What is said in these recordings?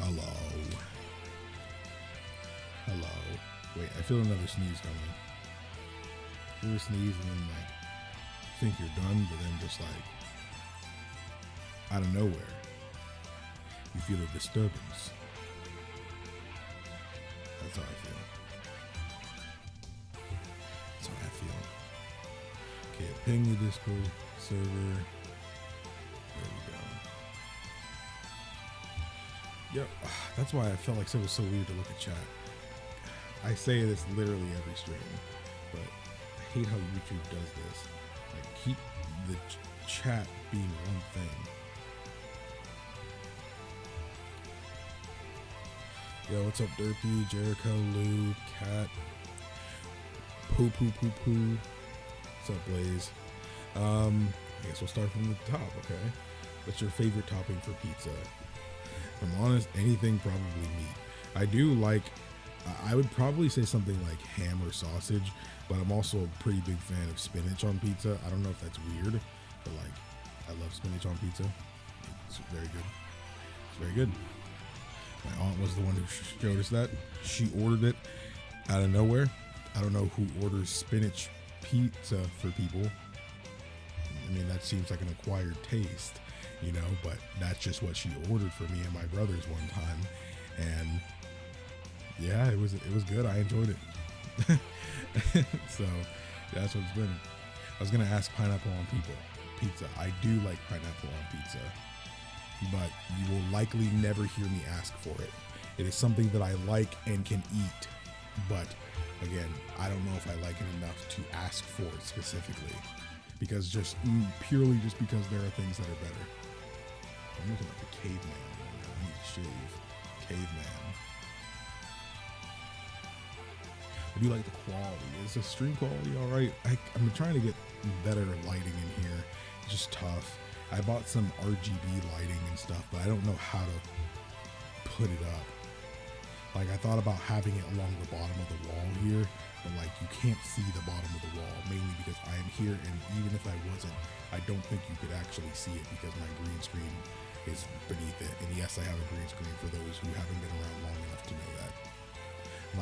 Hello. Hello. Wait, I feel another sneeze coming. You ever sneeze and then like think you're done, but then just like out of nowhere, you feel a disturbance. That's how I feel. That's how I feel. Okay, ping the Discord server. There we go. Yep, that's why I felt like it was so weird to look at chat. I say this literally every stream, but I hate how YouTube does this. Like, keep the chat being one thing. Yo, what's up, Derpy, Jericho, Lou, Cat, Poo Poo Poo Poo. What's up, Blaze? I guess we'll start from the top, okay? What's your favorite topping for pizza? If I'm honest, anything, probably meat. I do like, I would probably say something like ham or sausage, but I'm also a pretty big fan of spinach on pizza. I don't know if that's weird, but like, I love spinach on pizza. It's very good. It's very good. My aunt was the one who showed us that. She ordered it out of nowhere. I don't know who orders spinach pizza for people. I mean, that seems like an acquired taste, you know, but that's just what she ordered for me and my brothers one time. And yeah, it was good. I enjoyed it. So that's what it's been. I was going to ask pineapple on pizza. I do like pineapple on pizza, but you will likely never hear me ask for it. It is something that I like and can eat, but again, I don't know if I like it enough to ask for it specifically, because purely because there are things that are better. I'm looking like a caveman. I need to shave. Caveman. I do like the quality. Is the stream quality all right? I'm trying to get better lighting in here. It's just tough. I bought some RGB lighting and stuff, but I don't know how to put it up. Like, I thought about having it along the bottom of the wall here, but like, you can't see the bottom of the wall, mainly because I am here, and even if I wasn't, I don't think you could actually see it because my green screen is beneath it. And yes, I have a green screen for those who haven't been around long enough to know that.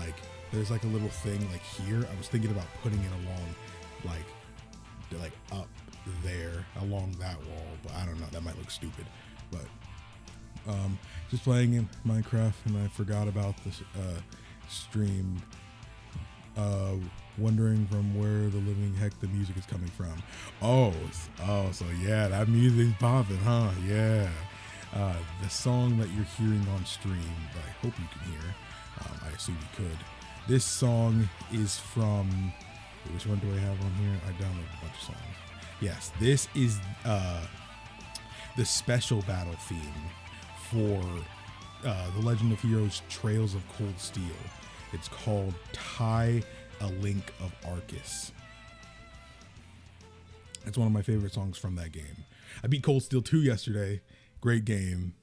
Like, there's like a little thing like here. I was thinking about putting it along like up there along that wall, but I don't know, that might look stupid. But just playing in Minecraft, and I forgot about this stream, wondering from where the living heck the music is coming from. So yeah, that music's popping, huh? Yeah. The song that you're hearing on stream, that I hope you can hear, I assume you could. This song is from, which one do I have on here? I downloaded a bunch of songs. Yes, this is the special battle theme for The Legend of Heroes Trails of Cold Steel. It's called Tie a Link of Arcus. It's one of my favorite songs from that game. I beat Cold Steel 2 yesterday. Great game.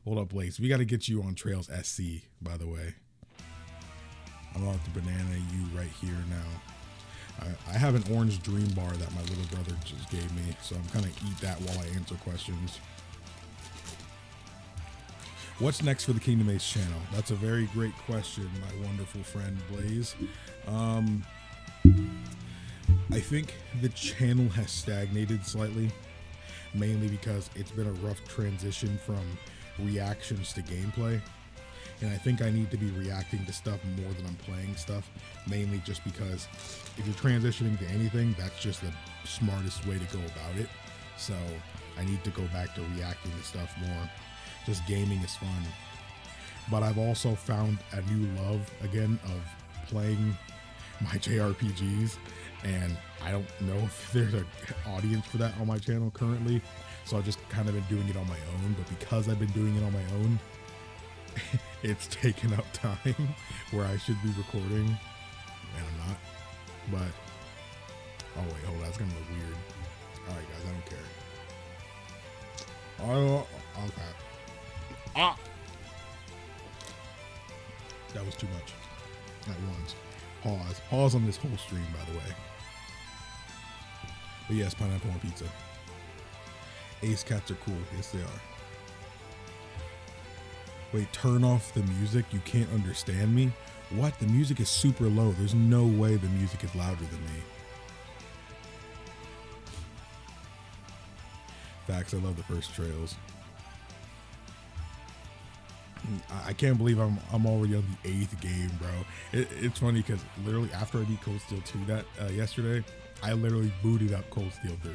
Hold up, Blaze. We got to get you on Trails SC, by the way. I'm on the banana you right here now. I have an orange dream bar that my little brother just gave me, so I'm gonna eat that while I answer questions. What's next for the KingdomAce channel? That's a very great question, my wonderful friend Blaze. I think the channel has stagnated slightly, mainly because it's been a rough transition from reactions to gameplay. And I think I need to be reacting to stuff more than I'm playing stuff, mainly just because if you're transitioning to anything, that's just the smartest way to go about it. So I need to go back to reacting to stuff more. Just gaming is fun. But I've also found a new love again of playing my JRPGs, and I don't know if there's an audience for that on my channel currently. So I've just kind of been doing it on my own, but because I've been doing it on my own, it's taken up time where I should be recording, and I'm not. But oh wait, hold on, that's gonna look weird. All right, guys, I don't care. Okay. That was too much at once. Pause on this whole stream, by the way. But yes, pineapple on pizza. Ace cats are cool. Yes, they are. Wait, turn off the music? You can't understand me? What? The music is super low. There's no way the music is louder than me. Facts, I love the first trails. I can't believe I'm already on the 8th game, bro. It's funny because literally after I beat Cold Steel 2 yesterday, I literally booted up Cold Steel 3.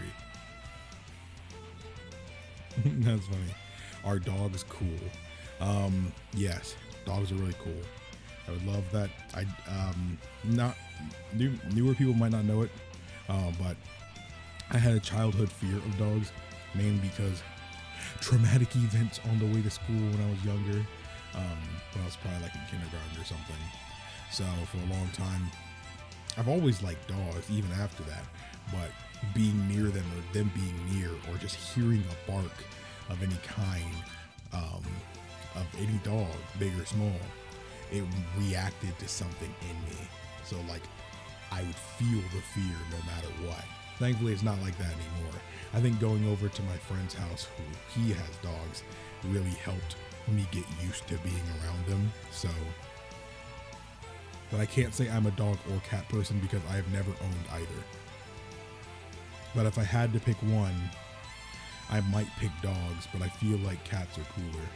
That's funny. Our dog is cool. Yes, dogs are really cool. I would love that. Not newer people might not know it, but I had a childhood fear of dogs, mainly because traumatic events on the way to school when I was younger, when I was probably like in kindergarten or something. So for a long time, I've always liked dogs, even after that, but being near them or them being near or just hearing a bark of any kind, of any dog, big or small, it reacted to something in me. So like I would feel the fear no matter what. Thankfully, it's not like that anymore. I think going over to my friend's house, who he has dogs, really helped me get used to being around them. So, but I can't say I'm a dog or cat person because I have never owned either. But if I had to pick one, I might pick dogs, but I feel like cats are cooler.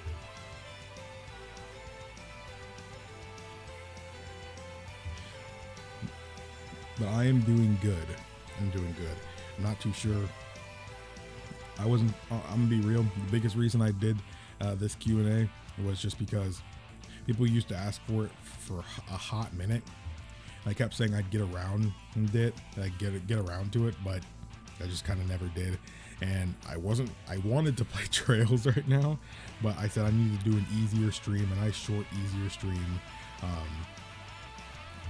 But I am doing good. I'm doing good. I'm not too sure. I'm gonna be real. The biggest reason I did this Q&A was just because people used to ask for it for a hot minute. I kept saying I'd get around it, I'd get around to it, but I just kind of never did. And I wanted to play Trails right now, but I said I need to do an easier stream, a nice short, easier stream.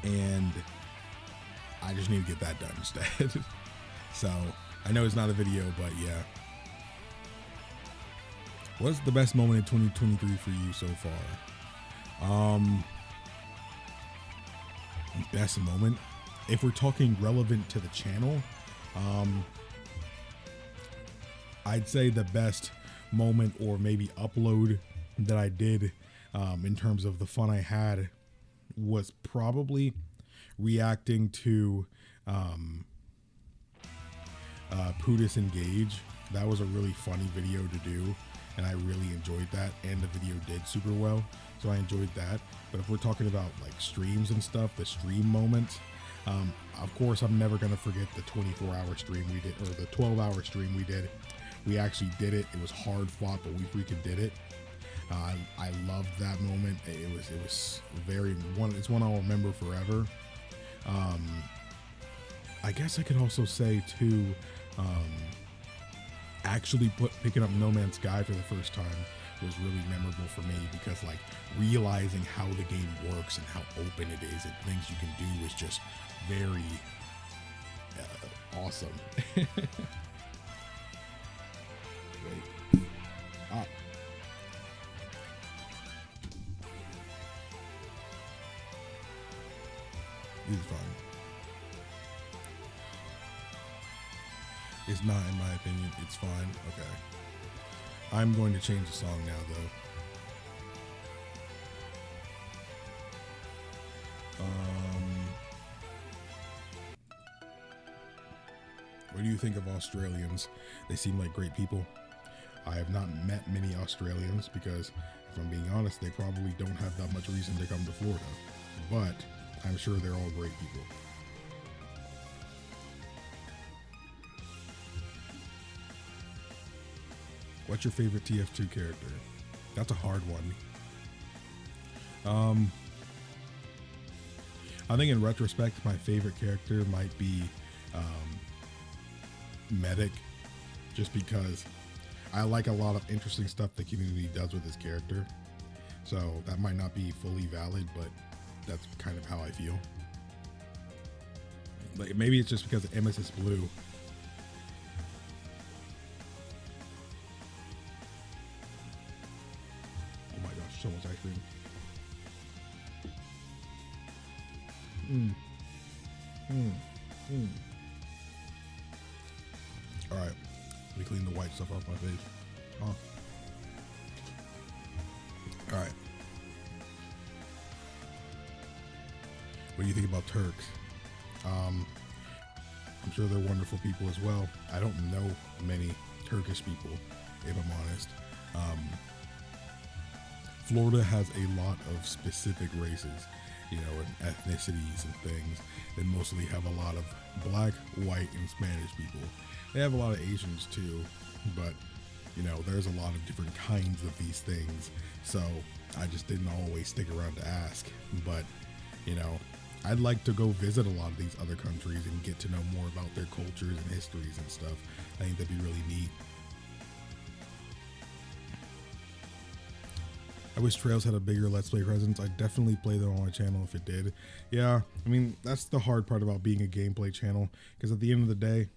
And I just need to get that done instead. So I know it's not a video, but yeah. What's the best moment in 2023 for you so far? Best moment? If we're talking relevant to the channel, I'd say the best moment or maybe upload that I did in terms of the fun I had was probably reacting to Pootis Engage. That was a really funny video to do, and I really enjoyed that, and the video did super well, so I enjoyed that. But if we're talking about like streams and stuff, the stream moments, of course I'm never gonna forget the 24-hour stream we did, or the 12-hour stream we did. We actually did it. It was hard fought, but we freaking did it. I loved that moment. It was very one. It's one I'll remember forever. I guess I could also say too, actually picking up No Man's Sky for the first time was really memorable for me, because like realizing how the game works and how open it is and things you can do is just very awesome. Wait. Ah. This is fine. It's not, in my opinion. It's fine. Okay. I'm going to change the song now, though. What do you think of Australians? They seem like great people. I have not met many Australians because, if I'm being honest, they probably don't have that much reason to come to Florida. But I'm sure they're all great people. What's your favorite TF2 character? That's a hard one. I think in retrospect, my favorite character might be Medic, just because I like a lot of interesting stuff the community does with his character. So that might not be fully valid, but that's kind of how I feel. Like maybe it's just because of MSS Blue. Oh my gosh, so much ice cream. All right, let me clean the white stuff off my face. All right. What do you think about Turks? I'm sure they're wonderful people as well. I don't know many Turkish people, if I'm honest. Florida has a lot of specific races, you know, and ethnicities and things. They mostly have a lot of black, white, and Spanish people. They have a lot of Asians too, but you know, there's a lot of different kinds of these things. So I just didn't always stick around to ask. But you know, I'd like to go visit a lot of these other countries and get to know more about their cultures and histories and stuff. I think that'd be really neat. I wish Trails had a bigger Let's Play presence. I'd definitely play them on my channel if it did. Yeah, I mean, that's the hard part about being a gameplay channel, because at the end of the day,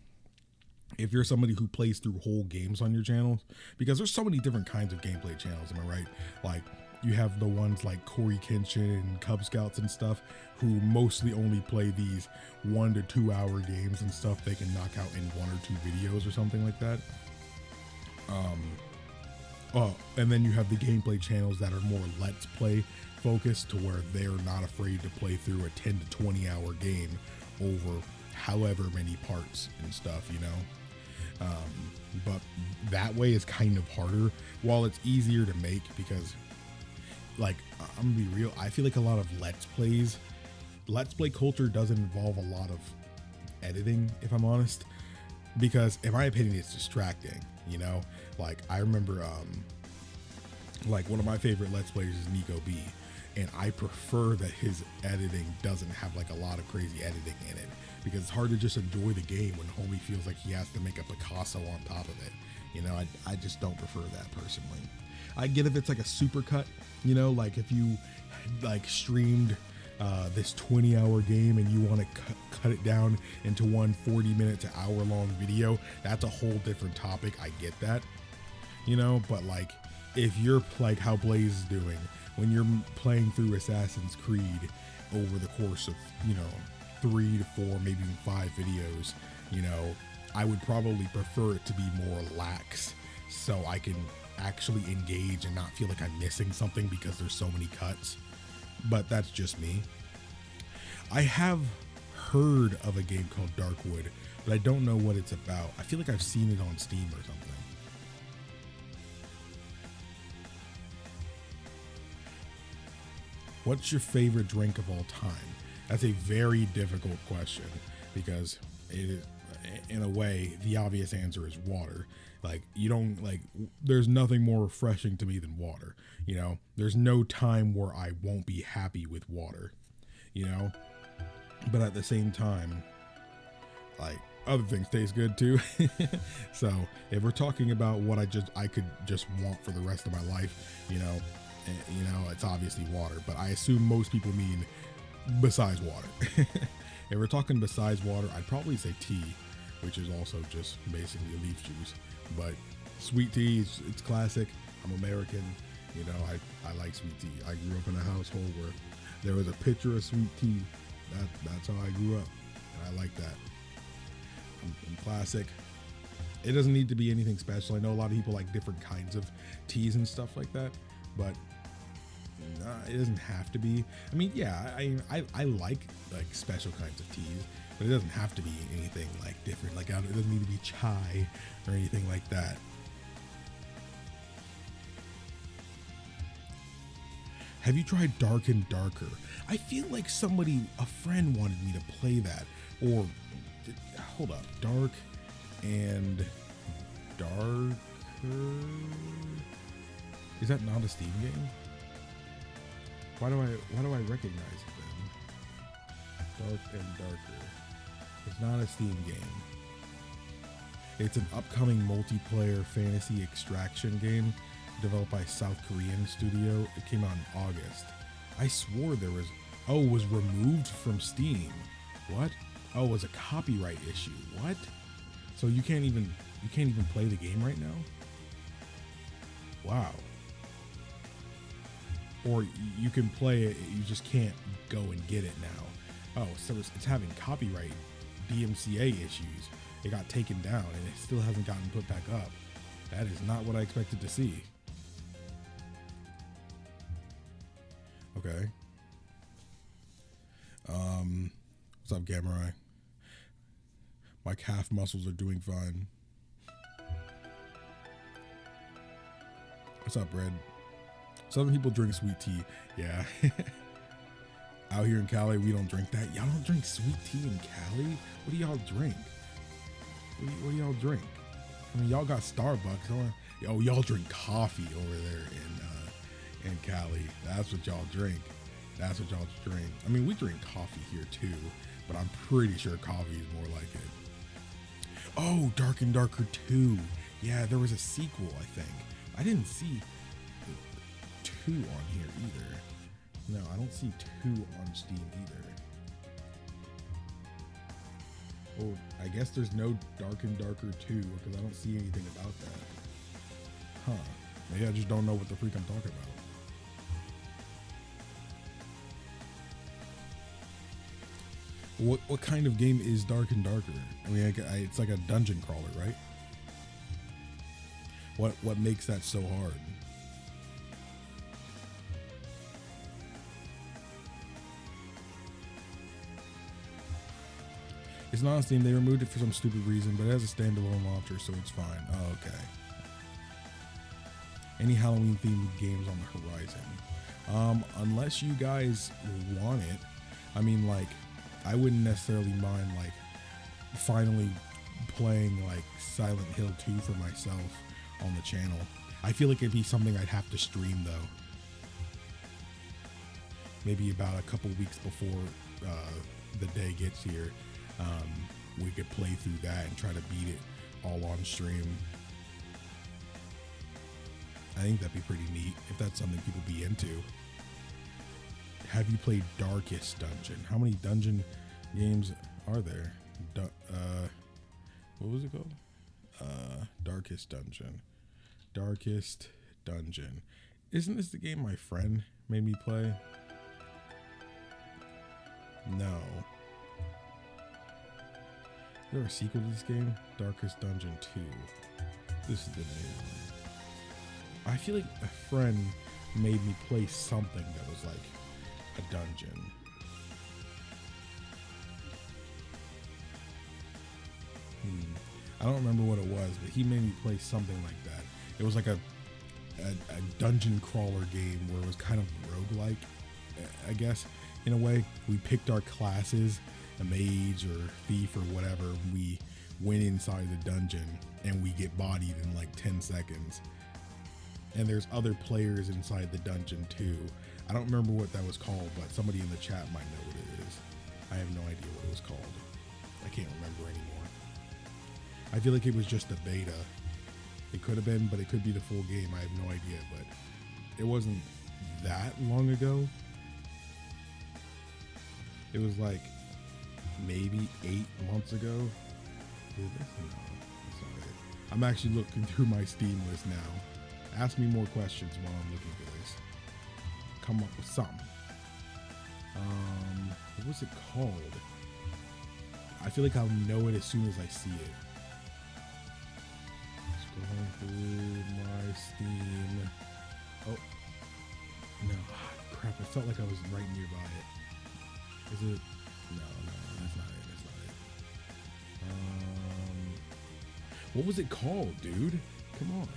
if you're somebody who plays through whole games on your channel, because there's so many different kinds of gameplay channels, am I right? Like, you have the ones like Corey Kenshin and Cub Scouts and stuff, who mostly only play these 1 to 2 hour games and stuff they can knock out in 1 or 2 videos or something like that. And then you have the gameplay channels that are more Let's Play focused, to where they're not afraid to play through a 10 to 20 hour game over however many parts and stuff, you know. But that way is kind of harder, while it's easier to make, because like, I'm gonna be real, I feel like a lot of Let's Play culture doesn't involve a lot of editing, if I'm honest, because in my opinion it's distracting, you know. Like, I remember like one of my favorite Let's Players is Nico B, and I prefer that his editing doesn't have like a lot of crazy editing in it, because it's hard to just enjoy the game when homie feels like he has to make a Picasso on top of it, you know. I just don't prefer that personally. I get if it's like a super cut, you know, like if you like streamed this 20-hour game and you want to cut it down into one 40-minute to hour-long video, that's a whole different topic. I get that, you know. But like, if you're like how Blaze is doing, when you're playing through Assassin's Creed over the course of, you know, 3 to 4, maybe even 5 videos, you know, I would probably prefer it to be more lax, so I can actually engage and not feel like I'm missing something because there's so many cuts. But that's just me. I have heard of a game called Darkwood, but I don't know what it's about. I feel like I've seen it on Steam or something. What's your favorite drink of all time? That's a very difficult question, because it is, in a way, the obvious answer is water. Like, you don't, like, there's nothing more refreshing to me than water, you know. There's no time where I won't be happy with water, you know. But at the same time, like, other things taste good too. So if we're talking about what I could just want for the rest of my life, you know, it's obviously water, but I assume most people mean besides water. If we're talking besides water, I'd probably say tea, which is also just basically leaf juice. But sweet tea, it's classic. I'm American, you know. I like sweet tea. I grew up in a household where there was a pitcher of sweet tea. That's how I grew up, and I like that. I'm classic. It doesn't need to be anything special. I know a lot of people like different kinds of teas and stuff like that, but it doesn't have to be. I mean, yeah, I like special kinds of teas, but it doesn't have to be anything like different. Like, it doesn't need to be chai or anything like that. Have you tried Dark and Darker? I feel like a friend wanted me to play that. Or, hold up, Dark and Darker? Is that not a Steam game? Why do I recognize it then? Dark and Darker. It's not a Steam game. It's an upcoming multiplayer fantasy extraction game developed by South Korean studio. It came out in August. I swore there was, it was removed from Steam. What? Oh, it was a copyright issue. What? So you can't even play the game right now? Wow. Or you can play it, you just can't go and get it now. Oh, so it's having copyright DMCA issues. It got taken down and it still hasn't gotten put back up. That is not what I expected to see. Okay. What's up, Gamurai? My calf muscles are doing fine. What's up, Red? Some people drink sweet tea. Yeah. Out here in Cali, we don't drink that. Y'all don't drink sweet tea in Cali? What do y'all drink? What do y'all drink? I mean, y'all got Starbucks. Oh, y'all drink coffee over there in Cali. That's what y'all drink. That's what y'all drink. I mean, we drink coffee here too, but I'm pretty sure coffee is more like it. Oh, Dark and Darker 2. Yeah, there was a sequel, I think. I didn't see 2 on here either. No, I don't see 2 on Steam either. Oh, I guess there's no Dark and Darker 2 because I don't see anything about that. Huh. Maybe I just don't know what the freak I'm talking about. What kind of game is Dark and Darker? I mean, it's like a dungeon crawler, right? What makes that so hard? It's not on Steam. They removed it for some stupid reason, but it has a standalone launcher, so it's fine. Oh, okay. Any Halloween themed games on the horizon? Unless you guys want it. I mean, like, I wouldn't necessarily mind like finally playing like Silent Hill 2 for myself on the channel. I feel like it'd be something I'd have to stream though. Maybe about a couple weeks before the day gets here, we could play through that and try to beat it all on stream. I think that'd be pretty neat if that's something people be into. Have you played Darkest Dungeon? How many dungeon games are there? What was it called? Darkest Dungeon. Darkest Dungeon. Isn't this the game my friend made me play? No. Is there a sequel to this game? Darkest Dungeon 2. This is the new one. I feel like a friend made me play something that was like a dungeon. I don't remember what it was, but he made me play something like that. It was like a dungeon crawler game where it was kind of roguelike, I guess, in a way. We picked our classes, a mage or thief or whatever. We went inside the dungeon and we get bodied in like 10 seconds. And there's other players inside the dungeon too. I don't remember what that was called, but somebody in the chat might know what it is. I have no idea what it was called. I can't remember anymore. I feel like it was just a beta. It could have been, but it could be the full game. I have no idea, but it wasn't that long ago. It was like maybe 8 months ago. No, that's not it. I'm actually looking through my Steam list now. Ask me more questions while I'm looking for this. Come up with something. What was it called? I feel like I'll know it as soon as I see it. Scrolling through my Steam. Oh. No. Crap, I felt like I was right nearby it. Is it? No, that's not it. That's not it. What was it called, dude? Come on.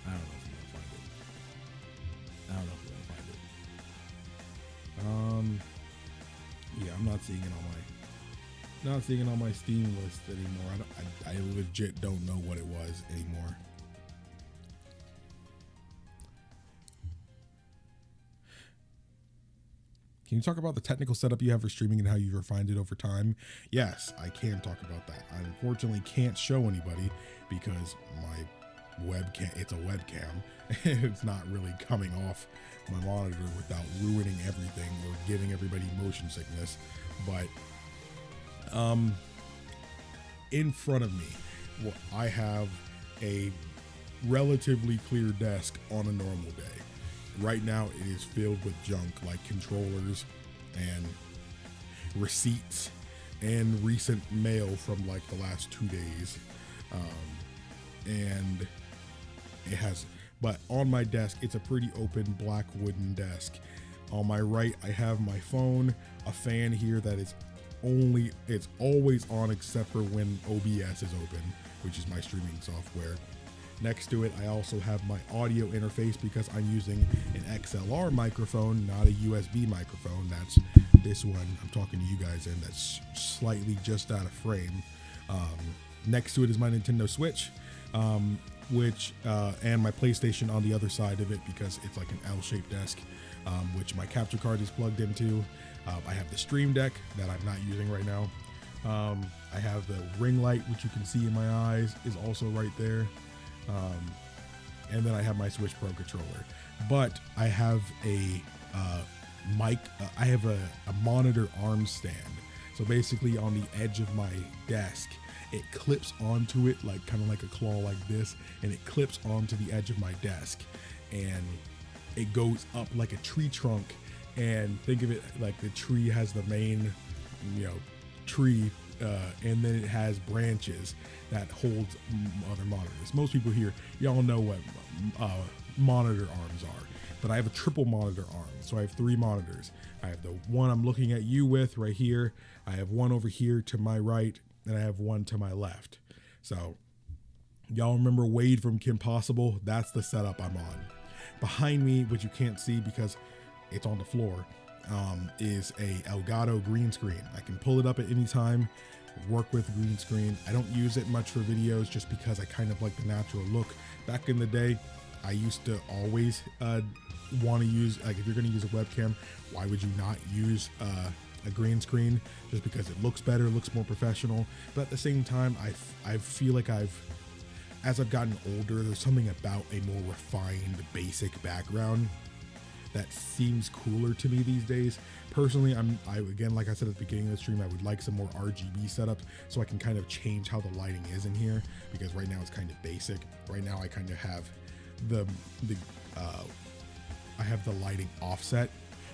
I don't know if I'm gonna find it. Yeah, I'm not seeing it on my Steam list anymore. I legit don't know what it was anymore. Can you talk about the technical setup you have for streaming and how you've refined it over time? Yes, I can talk about that. I unfortunately can't show anybody because my webcam, it's a webcam. It's not really coming off my monitor without ruining everything or giving everybody motion sickness. But in front of me, I have a relatively clear desk on a normal day. Right now it is filled with junk like controllers and receipts and recent mail from like the last 2 days. And it has, but on my desk, it's a pretty open black wooden desk. On my right, I have my phone, a fan here that is it's always on except for when OBS is open, which is my streaming software. Next to it, I also have my audio interface because I'm using an XLR microphone, not a USB microphone. That's this one I'm talking to you guys in, that's slightly just out of frame. Next to it is my Nintendo Switch, which and my PlayStation on the other side of it because it's like an L-shaped desk, which my capture card is plugged into. I have the Stream Deck that I'm not using right now. I have the ring light, which you can see in my eyes, is also right there. And then I have my Switch Pro controller. But I have a mic, I have a monitor arm stand. So basically on the edge of my desk, it clips onto it like kind of like a claw like this, and it clips onto the edge of my desk, and it goes up like a tree trunk. And think of it like the tree has the main, tree, and then it has branches that holds other monitors. Most people here, y'all know what monitor arms are, but I have a triple monitor arm. So I have 3 monitors. I have the one I'm looking at you with right here. I have one over here to my right, and I have one to my left. So y'all remember Wade from Kim Possible? That's the setup I'm on. Behind me, which you can't see because it's on the floor, is a Elgato green screen. I can pull it up at any time, work with green screen. I don't use it much for videos just because I kind of like the natural look. Back in the day, I used to always want to use, like, if you're going to use a webcam, why would you not use a green screen? Just because it looks better, looks more professional. But at the same time, I feel like as I've gotten older, there's something about a more refined, basic background that seems cooler to me these days. Personally, again, like I said at the beginning of the stream, I would like some more RGB setup so I can kind of change how the lighting is in here, because right now it's kind of basic. Right now I kind of have I have the lighting offset,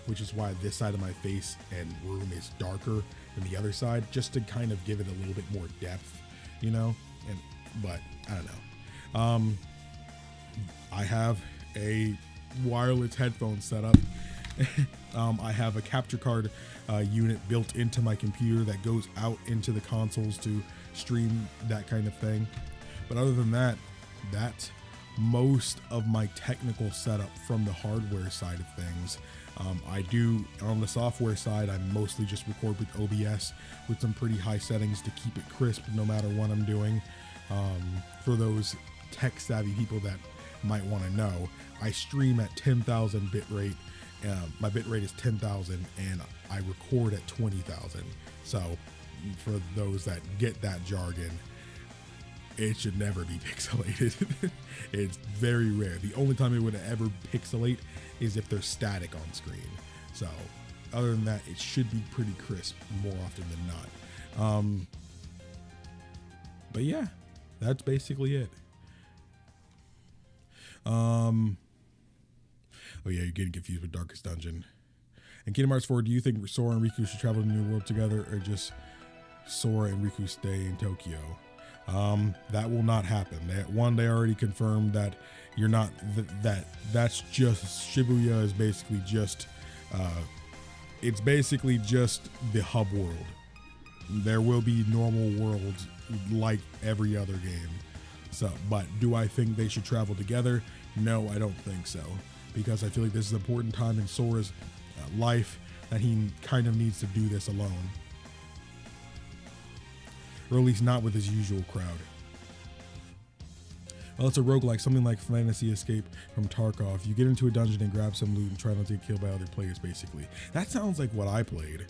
which is why this side of my face and room is darker than the other side, just to kind of give it a little bit more depth, but I don't know. I have a wireless headphone setup. I have a capture card unit built into my computer that goes out into the consoles to stream that kind of thing. But other than that, that's most of my technical setup from the hardware side of things. I do, on the software side, I mostly just record with OBS with some pretty high settings to keep it crisp no matter what I'm doing. For those tech savvy people that might want to know, I stream at 10,000 bit rate. My bit rate is 10,000 and I record at 20,000. So for those that get that jargon, it should never be pixelated. It's very rare. The only time it would ever pixelate is if they're static on screen. So other than that, it should be pretty crisp more often than not. But yeah, that's basically it. Oh yeah, you're getting confused with Darkest Dungeon. In Kingdom Hearts 4, do you think Sora and Riku should travel to the New World together, or just Sora and Riku stay in Tokyo? That will not happen. They already confirmed that you're not, that's just, Shibuya is basically just, it's basically just the hub world. There will be normal worlds like every other game. So, but do I think they should travel together? No, I don't think so. Because I feel like this is an important time in Sora's life that he kind of needs to do this alone. Or at least not with his usual crowd. Well, it's a roguelike, something like Fantasy Escape from Tarkov. You get into a dungeon and grab some loot and try not to get killed by other players, basically. That sounds like what I played.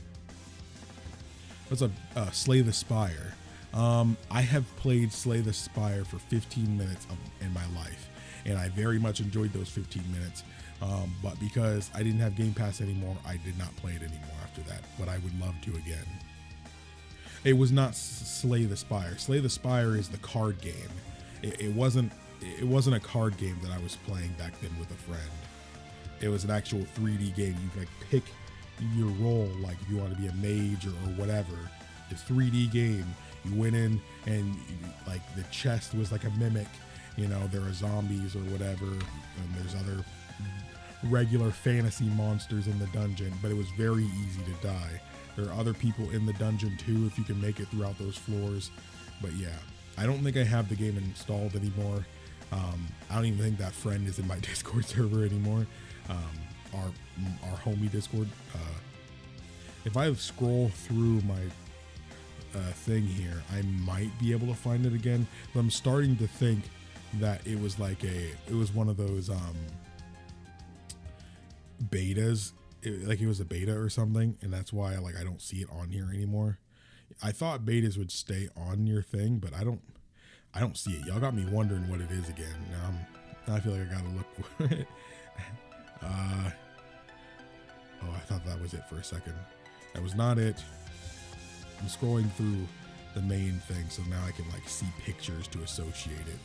That's a Slay the Spire. I have played Slay the Spire for 15 minutes in my life, and I very much enjoyed those 15 minutes. But because I didn't have Game Pass anymore, I did not play it anymore after that, but I would love to again. It was not Slay the Spire. Slay the Spire is the card game. It wasn't a card game that I was playing back then with a friend. It was an actual 3D game. You could like pick your role, like if you want to be a mage or whatever. The 3D game. You went in and like the chest was like a mimic. You know, there are zombies or whatever, and there's other regular fantasy monsters in the dungeon, but it was very easy to die. There are other people in the dungeon too if you can make it throughout those floors. But yeah, I don't think I have the game installed anymore. I don't even think that friend is in my Discord server anymore. Our homie Discord. If I scroll through my thing here, I might be able to find it again. But I'm starting to think that it was like it was one of those betas. Like it was a beta or something, and that's why like I don't see it on here anymore. I thought betas would stay on your thing, but I don't see it. Y'all got me wondering what it is again. Now I feel like I gotta look for it. Oh, I thought that was it for a second. That was not it. I'm scrolling through the main thing, so now I can like see pictures to associate it.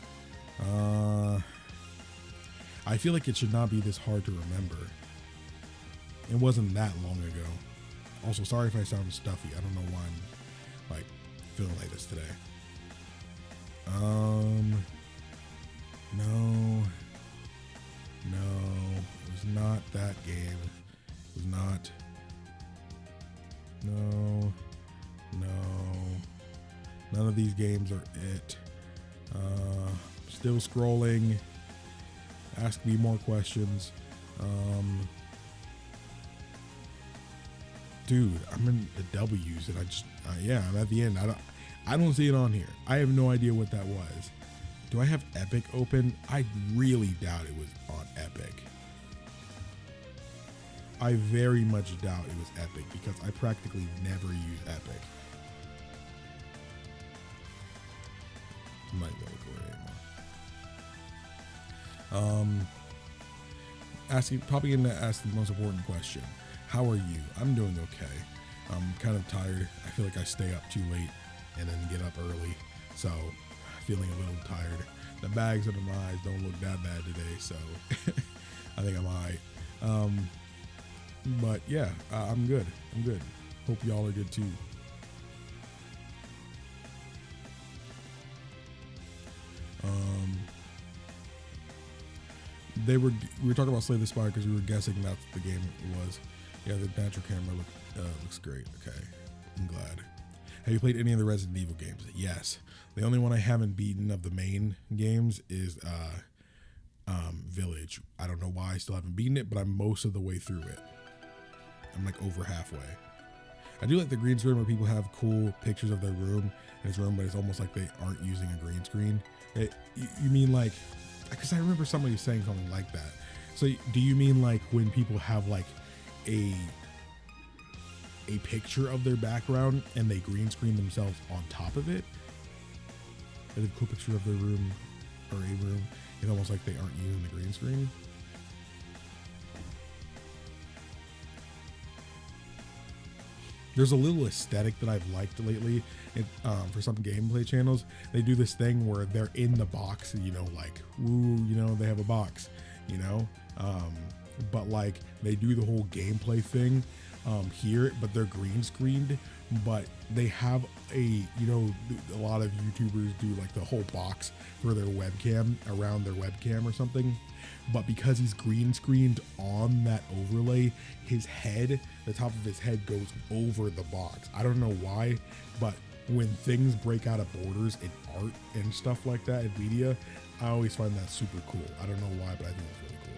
I feel like it should not be this hard to remember. It wasn't that long ago. Also, sorry if I sound stuffy. I don't know why I'm like feeling like this today. No, it was not that game. It was not. No, none of these games are it. Still scrolling. Ask me more questions. Dude, I'm in the W's and I just, yeah, I'm at the end. I don't see it on here. I have no idea what that was. Do I have Epic open? I really doubt it was on Epic. I very much doubt it was Epic because I practically never use Epic. I'm not going to go anymore. Probably going to ask the most important question. How are you? I'm doing okay. I'm kind of tired. I feel like I stay up too late and then get up early. So feeling a little tired. The bags under my eyes don't look that bad today. So I think I'm all right. But yeah, I'm good. Hope y'all are good too. We were talking about Slay the Spire because we were guessing that's the game it was. Yeah, the natural camera looks great. Okay, I'm glad. Have you played any of the Resident Evil games? Yes. The only one I haven't beaten of the main games is Village. I don't know why I still haven't beaten it, but I'm most of the way through it. I'm like over halfway. I do like the green screen where people have cool pictures of their room in his room, but it's almost like they aren't using a green screen. You mean like, because I remember somebody saying something like that. So do you mean like when people have like a picture of their background and they green screen themselves on top of it? They have a cool picture of their room or a room. It's almost like they aren't using the green screen. There's a little aesthetic that I've liked lately for some gameplay channels. They do this thing where they're in the box, you know, like, ooh, you know, they have a box, you know, but like they do the whole gameplay thing here, but they're green screened, but they have a lot of YouTubers do like the whole box for their webcam around their webcam or something. But because he's green screened on that overlay, his head, the top of his head goes over the box. I don't know why, but when things break out of borders in art and stuff like that in media, I always find that super cool. I don't know why, but I think it's really cool.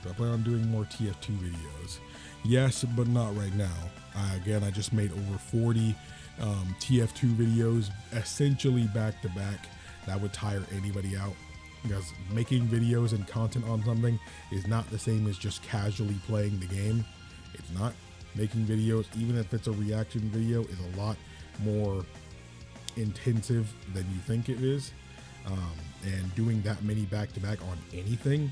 Do I plan on doing more TF2 videos? Yes, but not right now. Again, I just made over 40 TF2 videos, essentially back to back. That would tire anybody out, because making videos and content on something is not the same as just casually playing the game. It's not. Making videos, even if it's a reaction video, is a lot more intensive than you think it is. And doing that many back to back on anything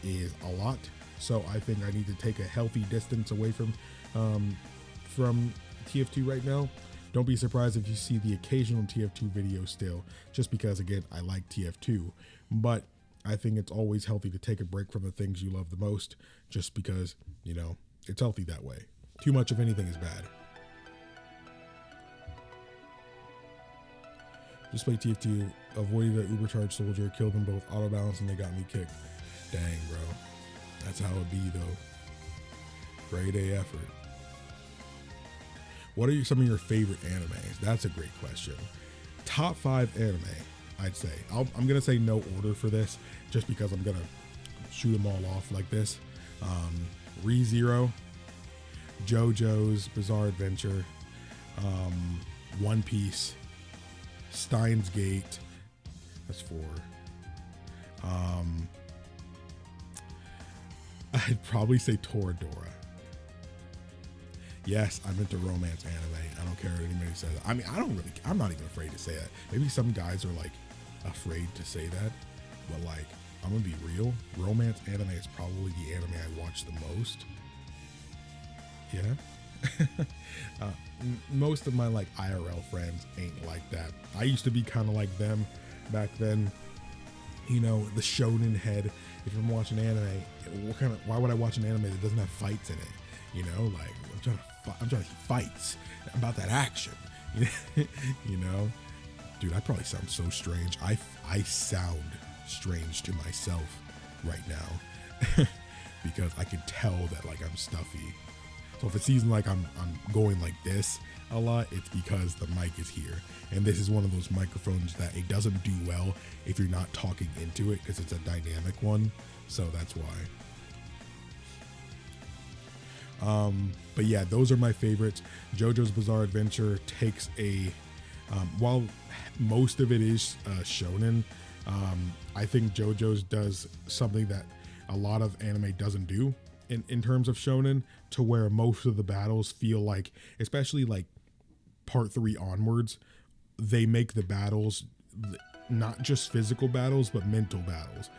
is a lot. So I think I need to take a healthy distance away from TF2 right now. Don't be surprised if you see the occasional TF2 video still, just because, again, I like TF2. But I think it's always healthy to take a break from the things you love the most, just because, you know, it's healthy that way. Too much of anything is bad. Just play TF2, avoided an Ubercharged soldier, killed them both, auto balance, and they got me kicked. Dang, bro. That's how it be, though. Grade A effort. What are some of your favorite animes? That's a great question. Top 5 anime, I'd say. I'm going to say no order for this, just because I'm going to shoot them all off like this. ReZero, JoJo's Bizarre Adventure, One Piece, Steins Gate, that's 4. I'd probably say Toradora. Yes, I'm into romance anime. I don't care what anybody says. I mean, I'm not even afraid to say that. Maybe some guys are like afraid to say that, but like, I'm gonna be real. Romance anime is probably the anime I watch the most. Yeah. Most of my like IRL friends ain't like that. I used to be kind of like them back then. You know, the shonen head. If I'm watching anime, why would I watch an anime that doesn't have fights in it? You know, like I'm trying to see fights. I'm about that action. You know, dude, I probably sound so strange. I sound strange to myself right now because I can tell that like I'm stuffy. So if it seems like I'm going like this a lot, it's because the mic is here. And this is one of those microphones that it doesn't do well if you're not talking into it because it's a dynamic one. So that's why. But yeah, those are my favorites. JoJo's Bizarre Adventure takes a, while most of it is shonen, I think JoJo's does something that a lot of anime doesn't do in terms of shonen, to where most of the battles feel like, especially like part 3 onwards, they make the battles not just physical battles, but mental battles.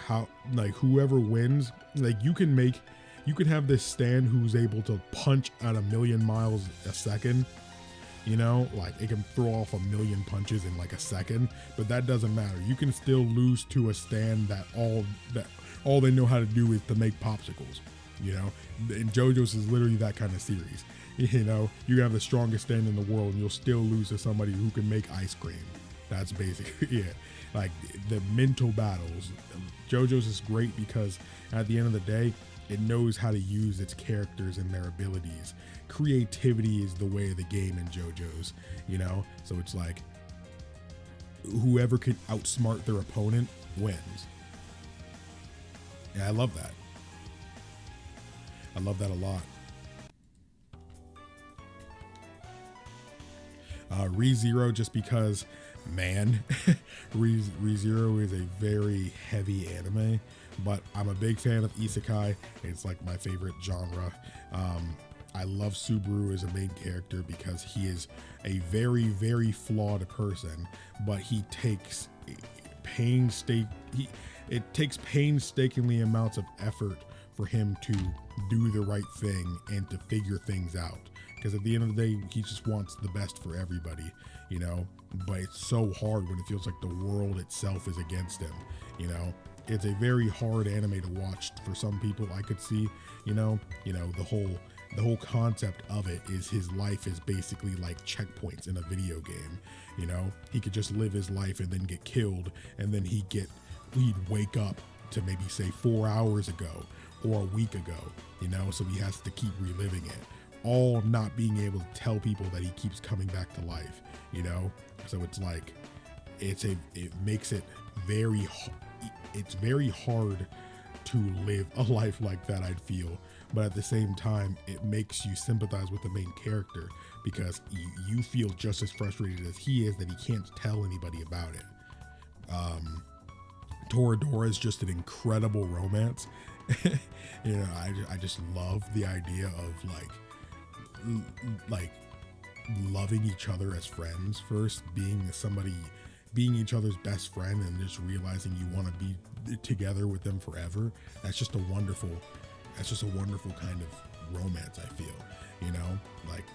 How, like, whoever wins, like you can have this stand who's able to punch at 1,000,000 miles a second, you know, like it can throw off 1,000,000 punches in like a second, but that doesn't matter. You can still lose to a stand that all they know how to do is to make popsicles, you know. And JoJo's is literally that kind of series. You know, you can have the strongest stand in the world and you'll still lose to somebody who can make ice cream. That's basically it. Like the mental battles, JoJo's is great because at the end of the day, it knows how to use its characters and their abilities. Creativity is the way of the game in JoJo's, you know? So it's like whoever can outsmart their opponent wins. Yeah, I love that. I love that a lot. ReZero, just because, man, ReZero is a very heavy anime, but I'm a big fan of isekai. It's like my favorite genre. I love Subaru as a main character because he is a very, very flawed person, but he takes painstakingly amounts of effort for him to do the right thing and to figure things out. Because at the end of the day, he just wants the best for everybody, you know? But it's so hard when it feels like the world itself is against him, you know? It's a very hard anime to watch for some people, I could see, you know? The whole concept of it is his life is basically like checkpoints in a video game, you know? He could just live his life and then get killed, and then he'd wake up to maybe say 4 hours ago or a week ago, you know? So he has to keep reliving it, all not being able to tell people that he keeps coming back to life, you know? So it's like, it makes it it's very hard to live a life like that, I'd feel. But at the same time, it makes you sympathize with the main character because you feel just as frustrated as he is that he can't tell anybody about it. Toradora is just an incredible romance. You know, I just love the idea of like loving each other as friends first, being each other's best friend, and just realizing you want to be together with them forever. That's just a wonderful kind of romance, I feel, you know? Like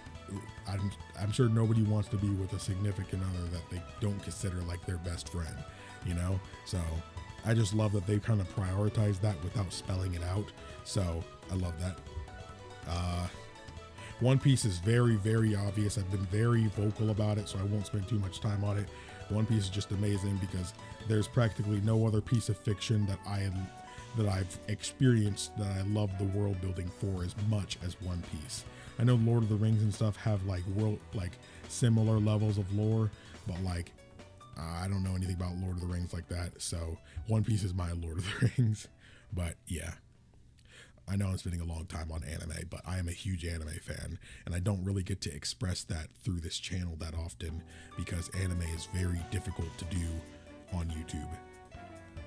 I'm sure nobody wants to be with a significant other that they don't consider like their best friend, you know? So I just love that they kind of prioritize that without spelling it out. So I love that. One Piece is very, very obvious. I've been very vocal about it, so I won't spend too much time on it. One Piece is just amazing because there's practically no other piece of fiction that I've experienced that I love the world building for as much as One Piece. I know Lord of the Rings and stuff have like similar levels of lore, but like I don't know anything about Lord of the Rings like that. So One Piece is my Lord of the Rings. But yeah, I know I'm spending a long time on anime, but I am a huge anime fan, and I don't really get to express that through this channel that often because anime is very difficult to do on YouTube.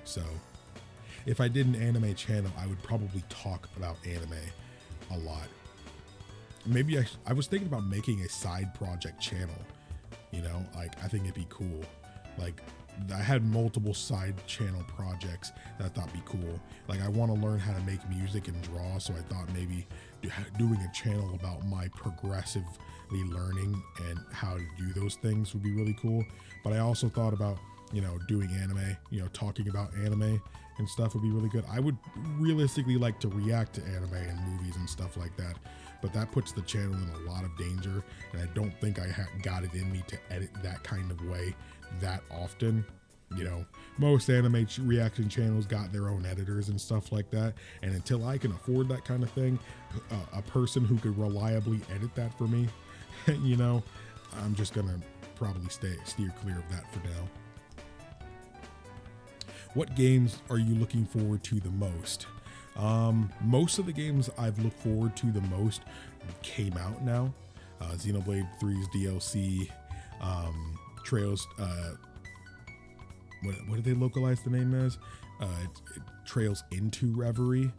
So if I did an anime channel, I would probably talk about anime a lot. Maybe I was thinking about making a side project channel, you know, like I think it'd be cool. Like I had multiple side channel projects that I thought would be cool. Like I want to learn how to make music and draw, so I thought maybe doing a channel about my progressively learning and how to do those things would be really cool. But I also thought about, you know, doing anime, you know, talking about anime and stuff would be really good. I would realistically like to react to anime and movies and stuff like that, but that puts the channel in a lot of danger, and I don't think I got it in me to edit that kind of way that often. You know, most anime reaction channels got their own editors and stuff like that, and until I can afford that kind of thing, a person who could reliably edit that for me, you know, I'm just gonna probably steer clear of that for now. What games are you looking forward to the most? Most of the games I've looked forward to the most came out now. Xenoblade 3's DLC, Trails, what did they localize the name as? Trails into Reverie.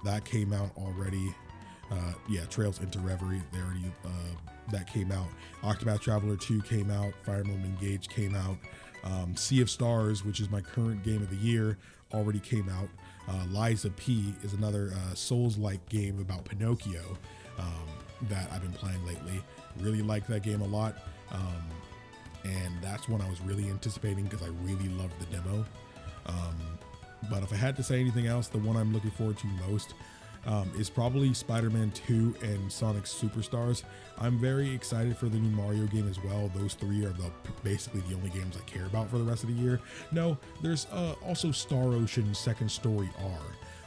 That came out already. Yeah, Trails into Reverie. They already that came out. Octopath Traveler 2 came out. Fire Emblem Engage came out. Sea of Stars, which is my current game of the year, already came out. Liza P is another Souls-like game about Pinocchio that I've been playing lately. Really like that game a lot. And that's one I was really anticipating because I really loved the demo. But if I had to say anything else, the one I'm looking forward to most is probably Spider-Man 2 and Sonic Superstars. I'm very excited for the new Mario game as well. Those three are basically the only games I care about for the rest of the year. No, there's also Star Ocean Second Story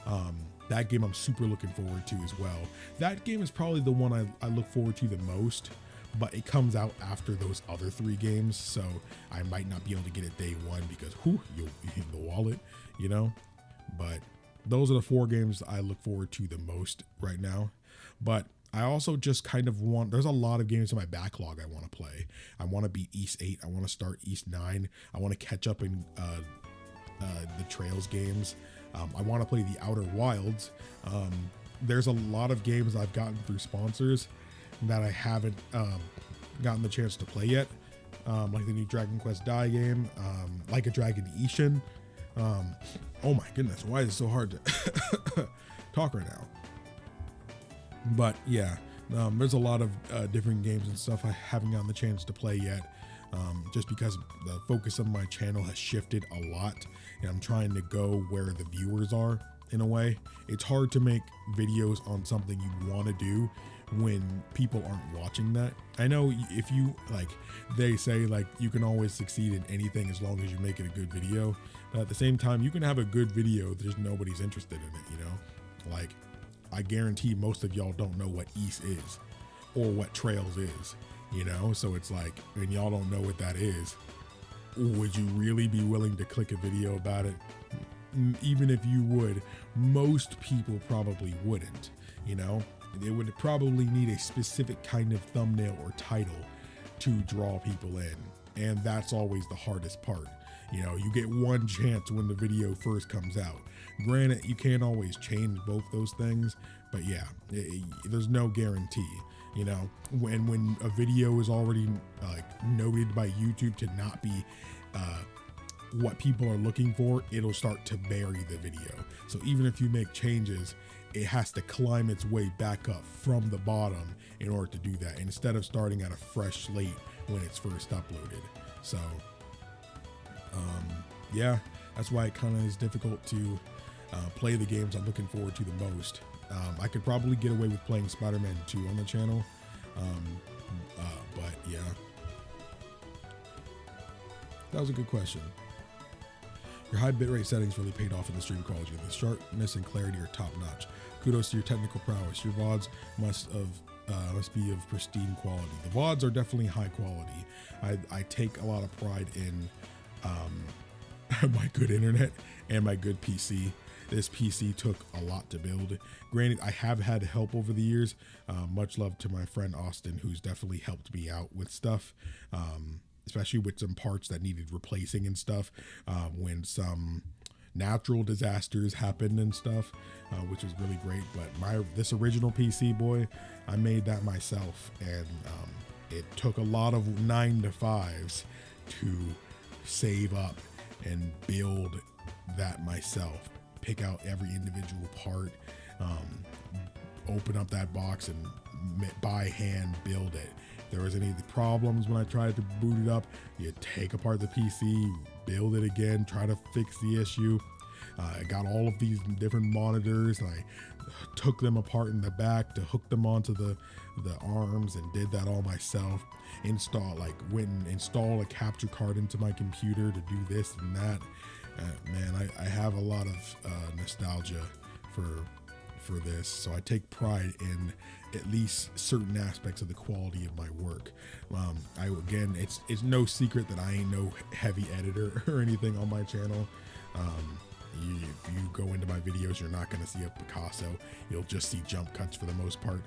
R. That game I'm super looking forward to as well. That game is probably the one I look forward to the most, but it comes out after those other three games, so I might not be able to get it day one because you'll be in the wallet, you know? But those are the four games I look forward to the most right now. But I also just kind of there's a lot of games in my backlog I want to play. I want to beat East 8. I want to start East 9. I want to catch up in the Trails games. I want to play the Outer Wilds. There's a lot of games I've gotten through sponsors that I haven't gotten the chance to play yet. Like the new Dragon Quest Die game, Like a Dragon Ishin. Oh my goodness, why is it so hard to talk right now? But yeah, there's a lot of different games and stuff I haven't gotten the chance to play yet, just because the focus of my channel has shifted a lot, and I'm trying to go where the viewers are in a way. It's hard to make videos on something you want to do when people aren't watching that. I know if you they say you can always succeed in anything as long as you make it a good video, but at the same time you can have a good video, there's nobody's interested in it, you know? Like, I guarantee most of y'all don't know what East is or what Trails is, you know? So it's like, and y'all don't know what that is, would you really be willing to click a video about it? Even if you would, most people probably wouldn't, you know? They would probably need a specific kind of thumbnail or title to draw people in. And that's always the hardest part. You know, you get one chance when the video first comes out. Granted, you can't always change both those things, but yeah, there's no guarantee, you know. When a video is already noted by YouTube to not be what people are looking for, it'll start to bury the video. So even if you make changes, it has to climb its way back up from the bottom in order to do that, instead of starting at a fresh slate when it's first uploaded. So yeah, that's why it kind of is difficult to play the games I'm looking forward to the most. I could probably get away with playing Spider-Man 2 on the channel, but yeah. That was a good question. Your high bitrate settings really paid off in the stream quality. The sharpness and clarity are top notch. Kudos to your technical prowess. Your VODs must be of pristine quality. The VODs are definitely high quality. I take a lot of pride in my good internet and my good PC. This PC took a lot to build. Granted, I have had help over the years. Much love to my friend Austin, who's definitely helped me out with stuff. Especially with some parts that needed replacing and stuff, when some natural disasters happened and stuff, which was really great. But this original PC, boy, I made that myself, and it took a lot of 9 to 5s to save up and build that myself. Pick out every individual part, open up that box, and by hand build it. If there was any problems when I tried to boot it up, you take apart the PC, build it again, try to fix the issue. I got all of these different monitors, and I took them apart in the back to hook them onto the arms, and did that all myself. Went and installed a capture card into my computer to do this and that. Man, I have a lot of nostalgia for this, so I take pride in at least certain aspects of the quality of my work. It's no secret that I ain't no heavy editor or anything on my channel. If you go into my videos, you're not going to see a Picasso. You'll just see jump cuts for the most part.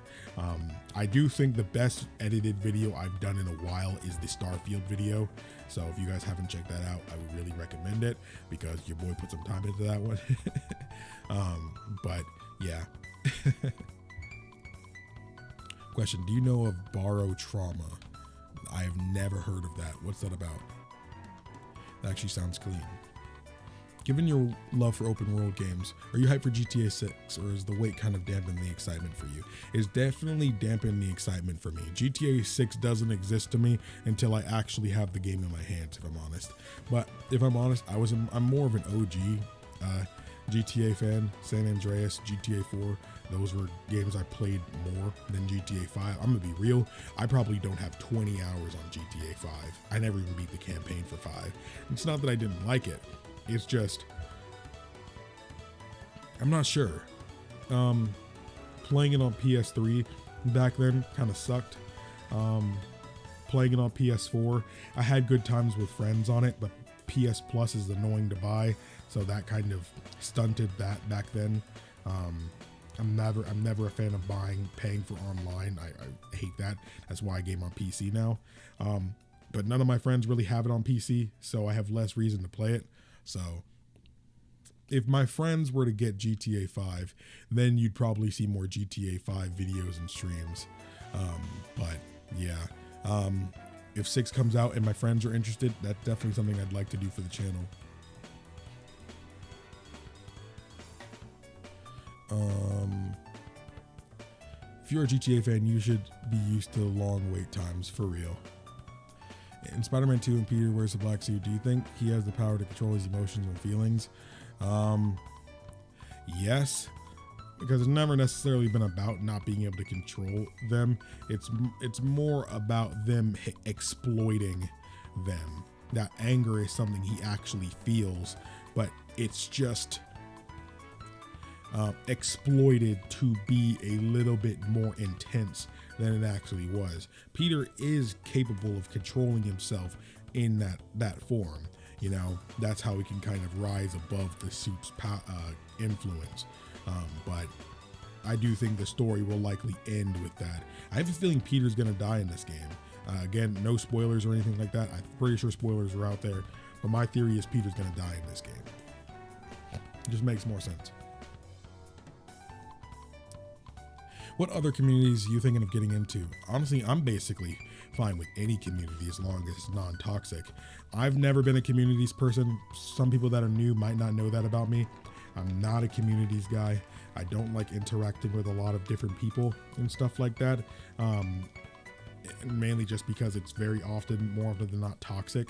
I do think the best edited video I've done in a while is the Starfield video. So if you guys haven't checked that out, I would really recommend it, because your boy put some time into that one. But yeah. Question, do you know of Borrow Trauma? I have never heard of that. What's that about? That actually sounds clean. Given your love for open world games, are you hyped for GTA 6, or is the wait kind of dampen the excitement for you? It's definitely dampened the excitement for me. GTA 6 doesn't exist to me until I actually have the game in my hands, if I'm honest. But if I'm honest, I'm more of an OG GTA fan. San Andreas, GTA 4, those were games I played more than GTA 5. I'm gonna be real, I probably don't have 20 hours on GTA 5. I never even beat the campaign for 5. It's not that I didn't like it. It's just, I'm not sure. Playing it on PS3 back then kind of sucked. Playing it on PS4, I had good times with friends on it, but PS Plus is annoying to buy, so that kind of stunted that back then. I'm never a fan of paying for online. I hate that. That's why I game on PC now. But none of my friends really have it on PC, so I have less reason to play it. So if my friends were to get GTA 5, then you'd probably see more GTA 5 videos and streams. But yeah, if 6 comes out and my friends are interested, that's definitely something I'd like to do for the channel. If you're a GTA fan, you should be used to long wait times, for real. In Spider-Man 2 and Peter wears a black suit, do you think he has the power to control his emotions and feelings? Yes, because it's never necessarily been about not being able to control them. It's more about them exploiting them. That anger is something he actually feels, but it's just exploited to be a little bit more intense than it actually was. Peter is capable of controlling himself in that form. You know, that's how he can kind of rise above the suit's influence. But I do think the story will likely end with that. I have a feeling Peter's gonna die in this game. Again, no spoilers or anything like that. I'm pretty sure spoilers are out there, but my theory is Peter's gonna die in this game. It just makes more sense. What other communities are you thinking of getting into? Honestly, I'm basically fine with any community as long as it's non-toxic. I've never been a communities person. Some people that are new might not know that about me. I'm not a communities guy. I don't like interacting with a lot of different people and stuff like that. Mainly just because it's very often, more often than not, toxic.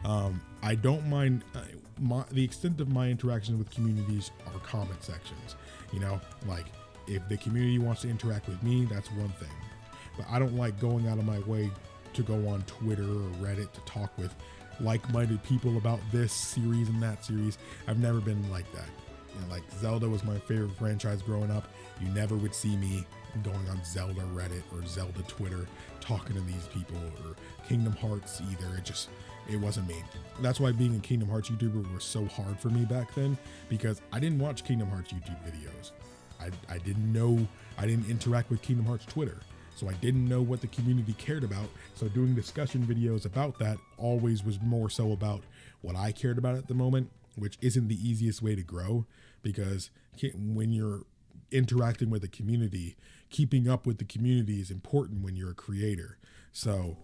I don't mind the extent of my interactions with communities are comment sections. You know, like, if the community wants to interact with me, that's one thing. But I don't like going out of my way to go on Twitter or Reddit to talk with like-minded people about this series and that series. I've never been like that. You know, like Zelda was my favorite franchise growing up. You never would see me going on Zelda Reddit or Zelda Twitter talking to these people, or Kingdom Hearts either. It wasn't me. That's why being a Kingdom Hearts YouTuber was so hard for me back then, because I didn't watch Kingdom Hearts YouTube videos. I didn't know, I didn't interact with Kingdom Hearts Twitter. So I didn't know what the community cared about. So doing discussion videos about that always was more so about what I cared about at the moment, which isn't the easiest way to grow, because when you're interacting with the community, keeping up with the community is important when you're a creator. So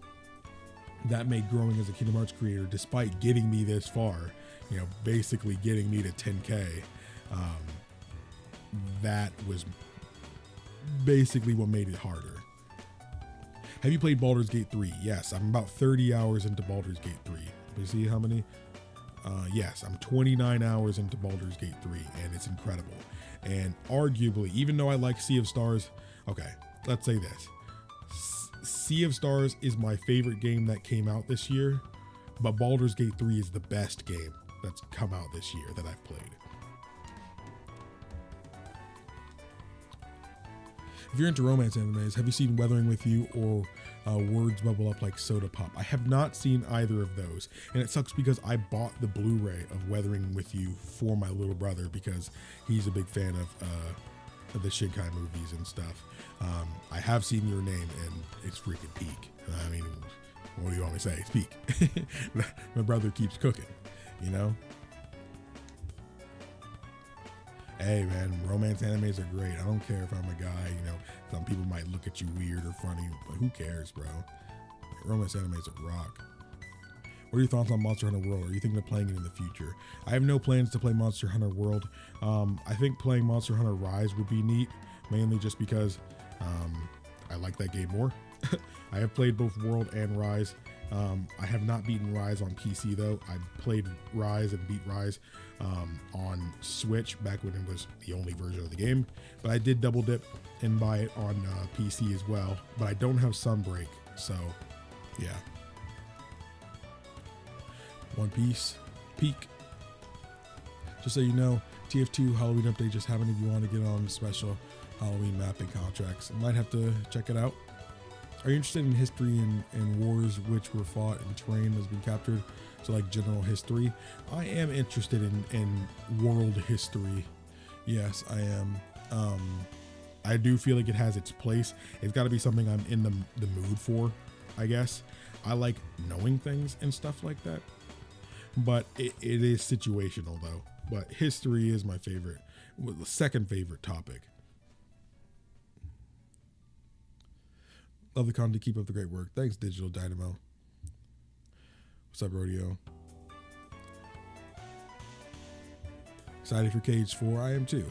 that made growing as a Kingdom Hearts creator, despite getting me this far, you know, basically getting me to 10K, that was basically what made it harder. Have you played Baldur's Gate 3? Yes, I'm about 30 hours into Baldur's Gate 3. You see how many? Yes, I'm 29 hours into Baldur's Gate 3, and it's incredible. And arguably, even though I like Sea of Stars, okay, let's say this. Sea of Stars is my favorite game that came out this year, but Baldur's Gate 3 is the best game that's come out this year that I've played. If you're into romance animes, have you seen Weathering With You or Words Bubble Up Like Soda Pop? I have not seen either of those, and it sucks because I bought the Blu-ray of Weathering With You for my little brother because he's a big fan of the Shinkai movies and stuff. I have seen Your Name, and it's freaking peak. I mean, what do you want me to say? It's peak. My brother keeps cooking, you know? Hey man, romance animes are great. I don't care if I'm a guy, you know, some people might look at you weird or funny, but who cares, bro? Romance animes are rock. What are your thoughts on Monster Hunter World? Are you thinking of playing it in the future? I have no plans to play Monster Hunter World. I think playing Monster Hunter Rise would be neat, mainly just because I like that game more. I have played both World and Rise. I have not beaten Rise on PC though. I played Rise and beat Rise on Switch back when it was the only version of the game, but I did double dip and buy it on PC as well, but I don't have Sunbreak, so yeah. One Piece, peak. Just so you know, TF2 Halloween update just happened if you want to get on special Halloween mapping contracts. I might have to check it out. Are you interested in history and wars which were fought and terrain has been captured? So like general history. I am interested in world history. Yes, I am. I do feel like it has its place. It's got to be something I'm in the mood for, I guess. I like knowing things and stuff like that. But it is situational though. But history is my favorite, the second favorite topic. Love the content. Keep up the great work. Thanks, Digital Dynamo. What's up, Rodeo? Excited for Cage 4? I am too.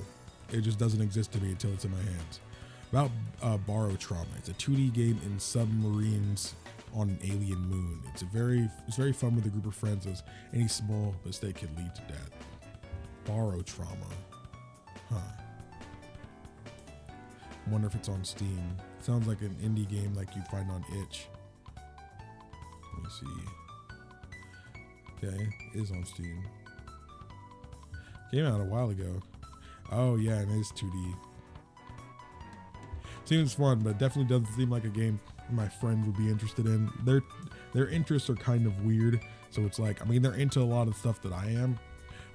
It just doesn't exist to me until it's in my hands. About Borrow Trauma. It's a 2D game in submarines on an alien moon. It's very fun with a group of friends, as any small mistake can lead to death. Borrow Trauma. Huh. I wonder if it's on Steam. Sounds like an indie game like you'd find on itch. Let me see. Okay, it is on Steam. Came out a while ago. Oh yeah, and it is 2D. Seems fun, but definitely doesn't seem like a game my friend would be interested in. Their interests are kind of weird, so it's like, I mean, they're into a lot of stuff that I am,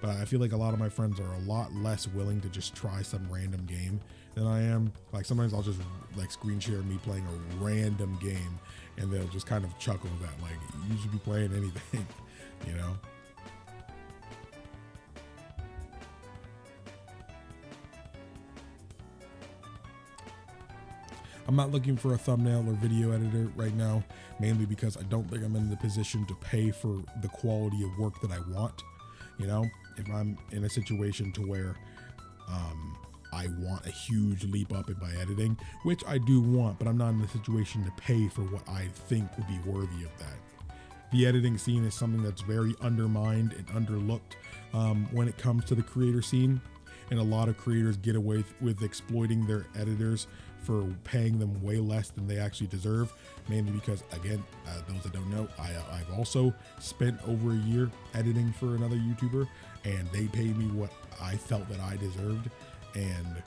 but I feel like a lot of my friends are a lot less willing to just try some random game than I am. Like sometimes I'll just like screen share me playing a random game and they'll just kind of chuckle at that, like, you should be playing anything, you know? I'm not looking for a thumbnail or video editor right now, mainly because I don't think I'm in the position to pay for the quality of work that I want. You know, if I'm in a situation to where I want a huge leap up in my editing, which I do want, but I'm not in a situation to pay for what I think would be worthy of that. The editing scene is something that's very undermined and underlooked when it comes to the creator scene. And a lot of creators get away with exploiting their editors for paying them way less than they actually deserve, mainly because, again, those that don't know, I've also spent over a year editing for another YouTuber, and they paid me what I felt that I deserved, and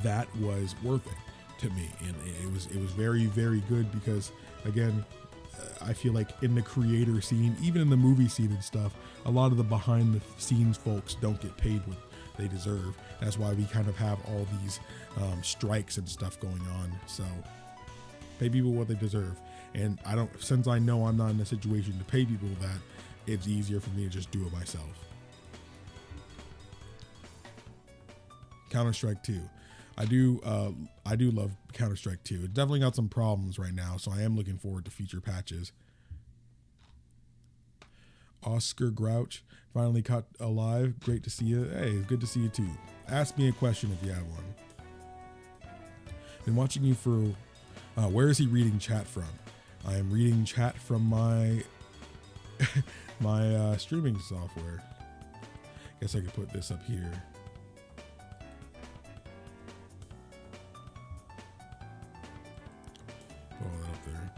that was worth it to me. And it was very, very good because, again, I feel like in the creator scene, even in the movie scene and stuff, a lot of the behind the scenes folks don't get paid what they deserve. That's why we kind of have all these strikes and stuff going on. So pay people what they deserve. And since I know I'm not in a situation to pay people that, it's easier for me to just do it myself. Counter-Strike 2. I do love Counter-Strike 2. It definitely got some problems right now, so I am looking forward to future patches. Oscar Grouch finally caught alive. Great to see you. Hey, it's good to see you too. Ask me a question if you have one. Been watching you for. Where is he reading chat from? I am reading chat from my my streaming software. Guess I could put this up here. Put all that up there.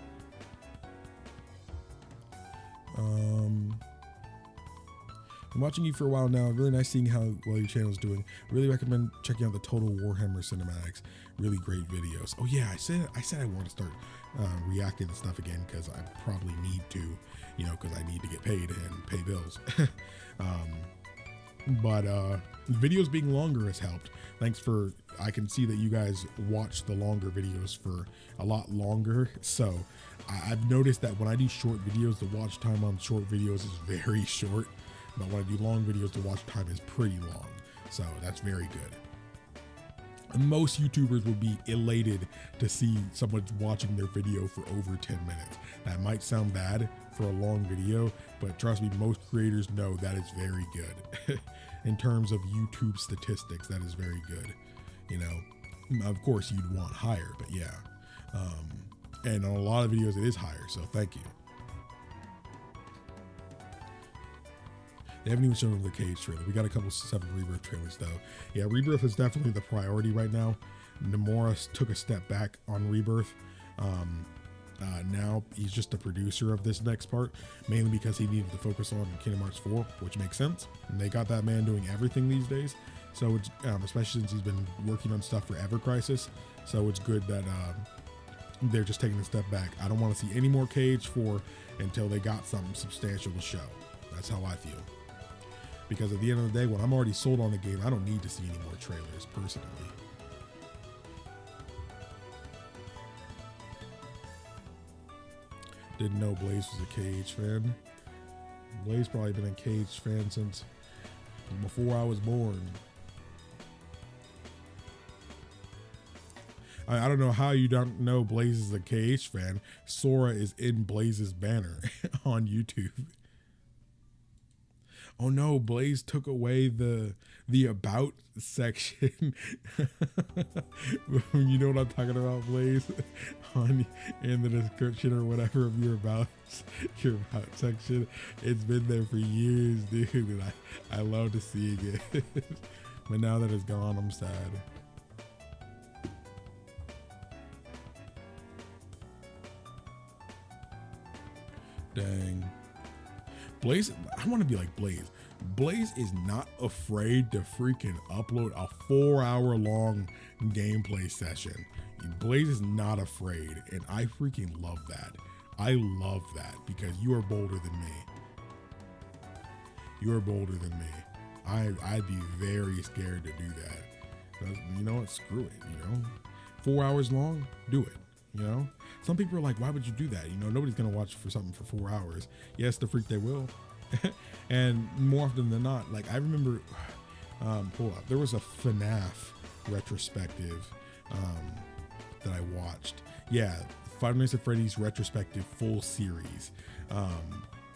I'm watching you for a while now. Really nice seeing how well your channel is doing. Really recommend checking out the Total Warhammer cinematics. Really great videos. Oh yeah, I said I want to start reacting to stuff again because I probably need to, because I need to get paid and pay bills. But videos being longer has helped. I can see that you guys watch the longer videos for a lot longer. So I've noticed that when I do short videos, the watch time on short videos is very short. But when I do long videos, the watch time is pretty long. So that's very good. And most YouTubers would be elated to see someone's watching their video for over 10 minutes. That might sound bad for a long video, but trust me, most creators know that is very good. In terms of YouTube statistics, that is very good. Of course you'd want higher, but yeah. And on a lot of videos, it is higher. So thank you. They haven't even shown the Cage trailer. We got a couple 7 Rebirth trailers though. Yeah, Rebirth is definitely the priority right now. Nomura took a step back on Rebirth. Now he's just the producer of this next part, mainly because he needed to focus on Kingdom Hearts 4, which makes sense. And they got that man doing everything these days. So it's especially since he's been working on stuff for Ever Crisis. So it's good that they're just taking a step back. I don't want to see any more Cage 4 until they got something substantial to show. That's how I feel. Because at the end of the day, when I'm already sold on the game, I don't need to see any more trailers, personally. Didn't know Blaze was a Cage fan. Blaze probably been a Cage fan since before I was born. I don't know how you don't know Blaze is a Cage fan. Sora is in Blaze's banner on YouTube. Oh no, Blaze took away the about section. You know what I'm talking about, Blaze? In the description or whatever of your about section. It's been there for years, dude, and I love to see it. But now that it's gone, I'm sad. Dang. Blaze, I want to be like Blaze. Blaze is not afraid to freaking upload a 4-hour long gameplay session. Blaze is not afraid, and I freaking love that. I love that because you are bolder than me. You are bolder than me. I'd be very scared to do that. You know what? Screw it. 4 hours long, do it. Some people are like, why would you do that? Nobody's gonna watch for something for 4 hours. Yes, the freak they will. And more often than not, like I remember, hold up, there was a FNAF retrospective that I watched. Yeah, Five Nights at Freddy's retrospective full series,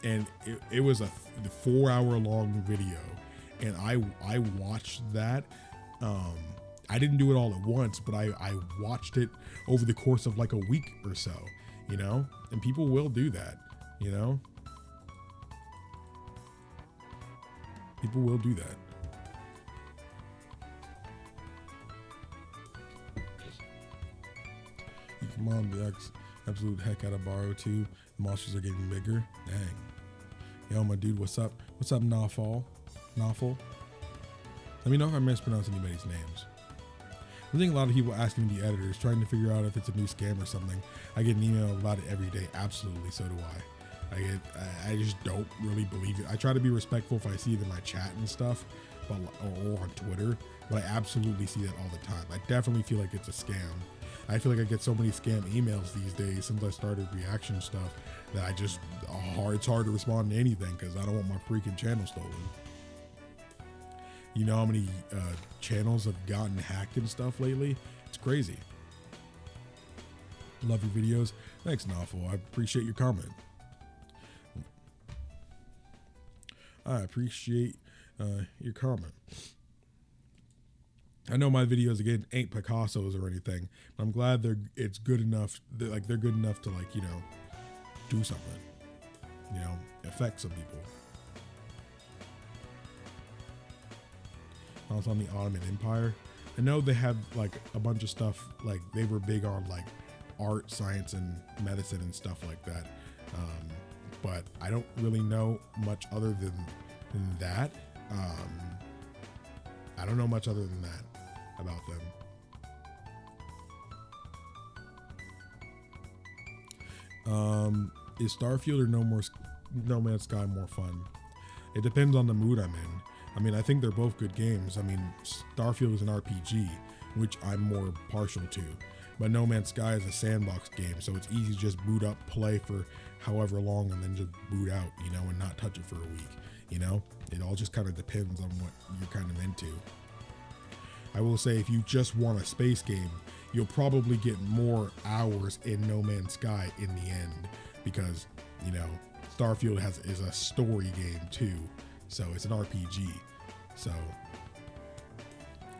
and it was a 4-hour long video, and I watched that. I didn't do it all at once, but I watched it over the course of like a week or so, and people will do that, People will do that. Come on, the absolute heck out of Borrow 2. The monsters are getting bigger. Dang. Yo, my dude, what's up? What's up, Nawful? Let me know if I mispronounce anybody's names. I think a lot of people asking the editors, trying to figure out if it's a new scam or something. I get an email about it every day. Absolutely, so do I. I just don't really believe it. I try to be respectful if I see it in my chat and stuff, but or on Twitter, but I absolutely see that all the time. I definitely feel like it's a scam. I feel like I get so many scam emails these days since I started reaction stuff that it's hard to respond to anything because I don't want my freaking channel stolen. You know how many channels have gotten hacked and stuff lately? It's crazy. Love your videos. Thanks, Nawful. I appreciate your comment. I appreciate your comment. I know my videos again ain't Picasso's or anything, but I'm glad it's good enough. They're good enough to do something. Affect some people. Also on the Ottoman Empire, I know they have a bunch of stuff, they were big on art, science, and medicine and stuff like that, but I don't really know much other than that. I don't know much other than that about them. Is Starfield or No Man's Sky more fun? It depends on the mood I'm in. I mean, I think they're both good games. I mean, Starfield is an RPG, which I'm more partial to, but No Man's Sky is a sandbox game, so it's easy to just boot up, play for however long, and then just boot out, and not touch it for a week. It all just kind of depends on what you're kind of into. I will say, if you just want a space game, you'll probably get more hours in No Man's Sky in the end, because Starfield is a story game too. So it's an RPG.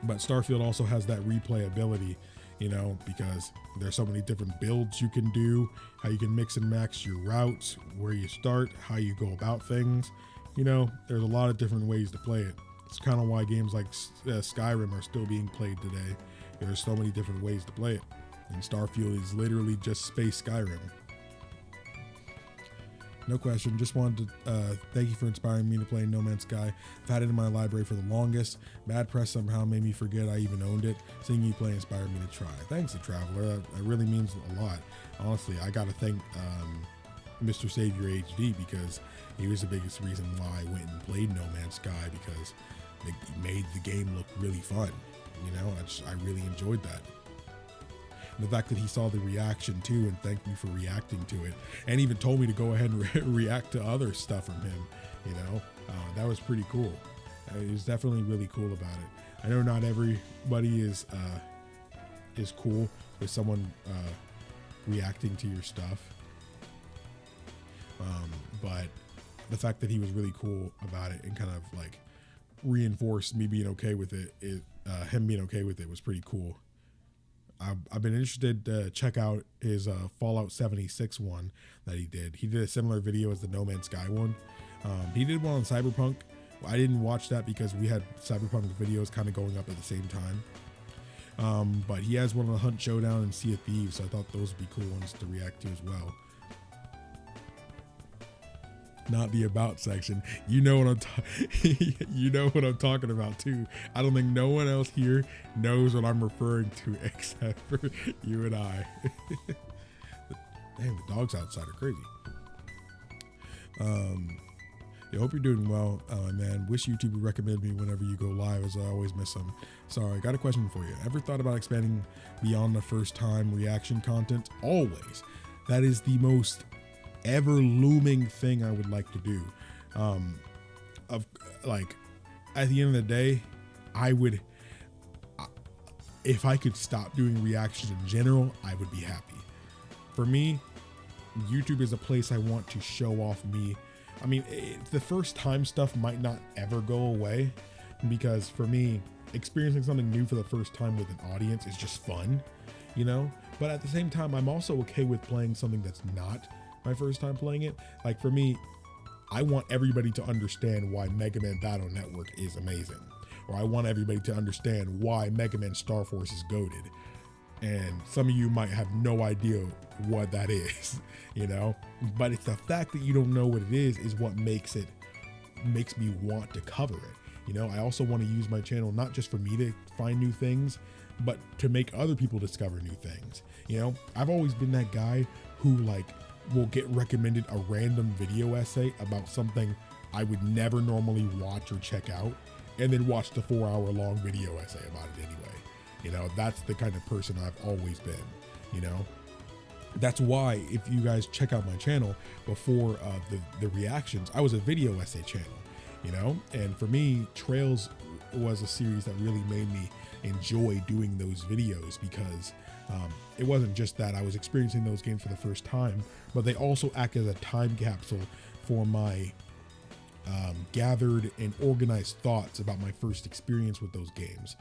But Starfield also has that replayability, because there's so many different builds you can do, how you can mix and match your routes, where you start, how you go about things. There's a lot of different ways to play it. It's kind of why games like Skyrim are still being played today. There's so many different ways to play it. And Starfield is literally just space Skyrim. No question. Just wanted to thank you for inspiring me to play No Man's Sky. I've had it in my library for the longest. Bad press somehow made me forget I even owned it. Seeing you play inspired me to try. Thanks, The Traveler. That really means a lot. Honestly, I got to thank Mr. Savior HD, because he was the biggest reason why I went and played No Man's Sky, because it made the game look really fun. I really enjoyed that. And the fact that he saw the reaction too and thanked me for reacting to it, and even told me to go ahead and react to other stuff from him, that was pretty cool. It was definitely really cool about it. I know not everybody is cool with someone reacting to your stuff, but the fact that he was really cool about it and kind of reinforced me being okay with it, him being okay with it, was pretty cool. I've been interested to check out his Fallout 76 one that he did. He did a similar video as the No Man's Sky one. He did one on Cyberpunk. I didn't watch that because we had Cyberpunk videos kind of going up at the same time. But he has one on the Hunt Showdown and Sea of Thieves, so I thought those would be cool ones to react to as well. Not the about section. You know what I'm talking about too. I don't think no one else here knows what I'm referring to except for you and I. Damn, the dogs outside are crazy. I hope you're doing well, man. Wish YouTube would recommend me whenever you go live, as I always miss them. Sorry, got a question for you. Ever thought about expanding beyond the first time reaction content? Always. That is the most ever looming thing I would like to do. At the end of the day, if I could stop doing reactions in general, I would be happy. For me, YouTube is a place I want to show off me. I mean, the first time stuff might not ever go away, because for me, experiencing something new for the first time with an audience is just fun, but at the same time, I'm also okay with playing something that's not my first time playing it. For me, I want everybody to understand why Mega Man Battle Network is amazing, or I want everybody to understand why Mega Man Star Force is goated. And some of you might have no idea what that is, you know, but it's the fact that you don't know what it is what makes me want to cover it. You know, I also want to use my channel not just for me to find new things, but to make other people discover new things. You know, I've always been that guy who like will get recommended a random video essay about something I would never normally watch or check out, and then watch the 4-hour-long video essay about it anyway. You know, that's the kind of person I've always been, you know. That's why if you guys check out my channel before the reactions, I was a video essay channel, you know, and for me, Trails was a series that really made me enjoy doing those videos because it wasn't just that I was experiencing those games for the first time, but they also act as a time capsule for my gathered and organized thoughts about my first experience with those games.